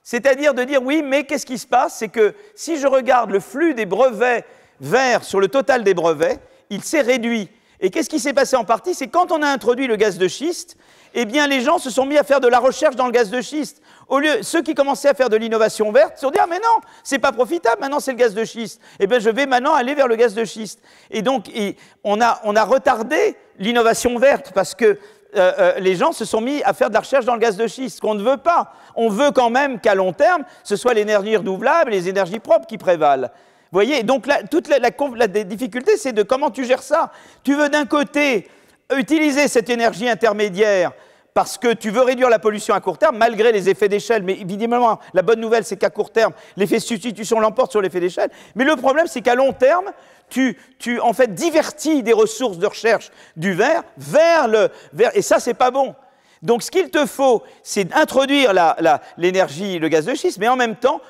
C'est-à-dire de dire, oui, mais qu'est-ce qui se passe? C'est que si je regarde le flux des brevets verts sur le total des brevets, il s'est réduit. Et qu'est-ce qui s'est passé en partie? C'est quand on a introduit le gaz de schiste, eh bien, les gens se sont mis à faire de la recherche dans le gaz de schiste. Au lieu, ceux qui commençaient à faire de l'innovation verte se sont dit, ah mais non, c'est pas profitable, maintenant c'est le gaz de schiste. Eh bien, je vais maintenant aller vers le gaz de schiste. Et donc, on a retardé l'innovation verte parce que les gens se sont mis à faire de la recherche dans le gaz de schiste, ce qu'on ne veut pas. On veut quand même qu'à long terme, ce soit l'énergie renouvelable et les énergies propres qui prévalent. Vous voyez, donc toute la difficulté, c'est de comment tu gères ça. Tu veux d'un côté utiliser cette énergie intermédiaire parce que tu veux réduire la pollution à court terme, malgré les effets d'échelle. Mais évidemment, la bonne nouvelle, c'est qu'à court terme, l'effet de substitution l'emporte sur l'effet d'échelle. Mais le problème, c'est qu'à long terme, tu en fait divertis des ressources de recherche du vert vers et ça, c'est pas bon. Donc, ce qu'il te faut, c'est introduire l'énergie, le gaz de schiste, mais en même temps,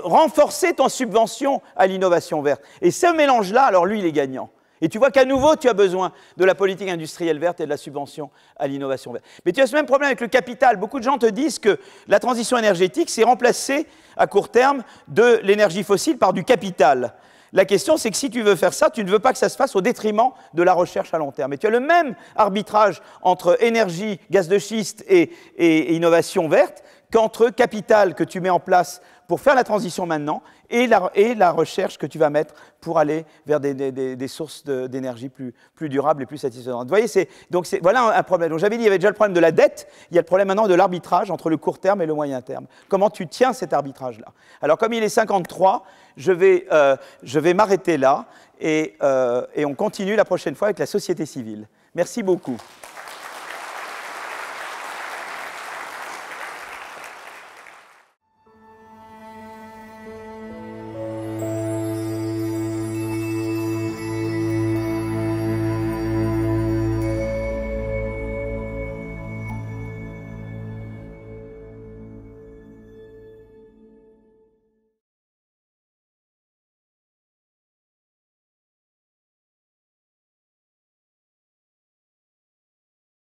renforcer ton subvention à l'innovation verte. Et ce mélange-là, alors lui, il est gagnant. Et tu vois qu'à nouveau, tu as besoin de la politique industrielle verte et de la subvention à l'innovation verte. Mais tu as ce même problème avec le capital. Beaucoup de gens te disent que la transition énergétique, c'est remplacer à court terme de l'énergie fossile par du capital. La question, c'est que si tu veux faire ça, tu ne veux pas que ça se fasse au détriment de la recherche à long terme. Et tu as le même arbitrage entre énergie, gaz de schiste et innovation verte qu'entre capital que tu mets en place pour faire la transition maintenant et la recherche que tu vas mettre pour aller vers des sources d'énergie plus durables et plus satisfaisantes. Vous voyez, voilà un problème. Donc j'avais dit, il y avait déjà le problème de la dette, il y a le problème maintenant de l'arbitrage entre le court terme et le moyen terme. Comment tu tiens cet arbitrage-là? Alors comme il est 53, je vais m'arrêter là et on continue la prochaine fois avec la société civile. Merci beaucoup.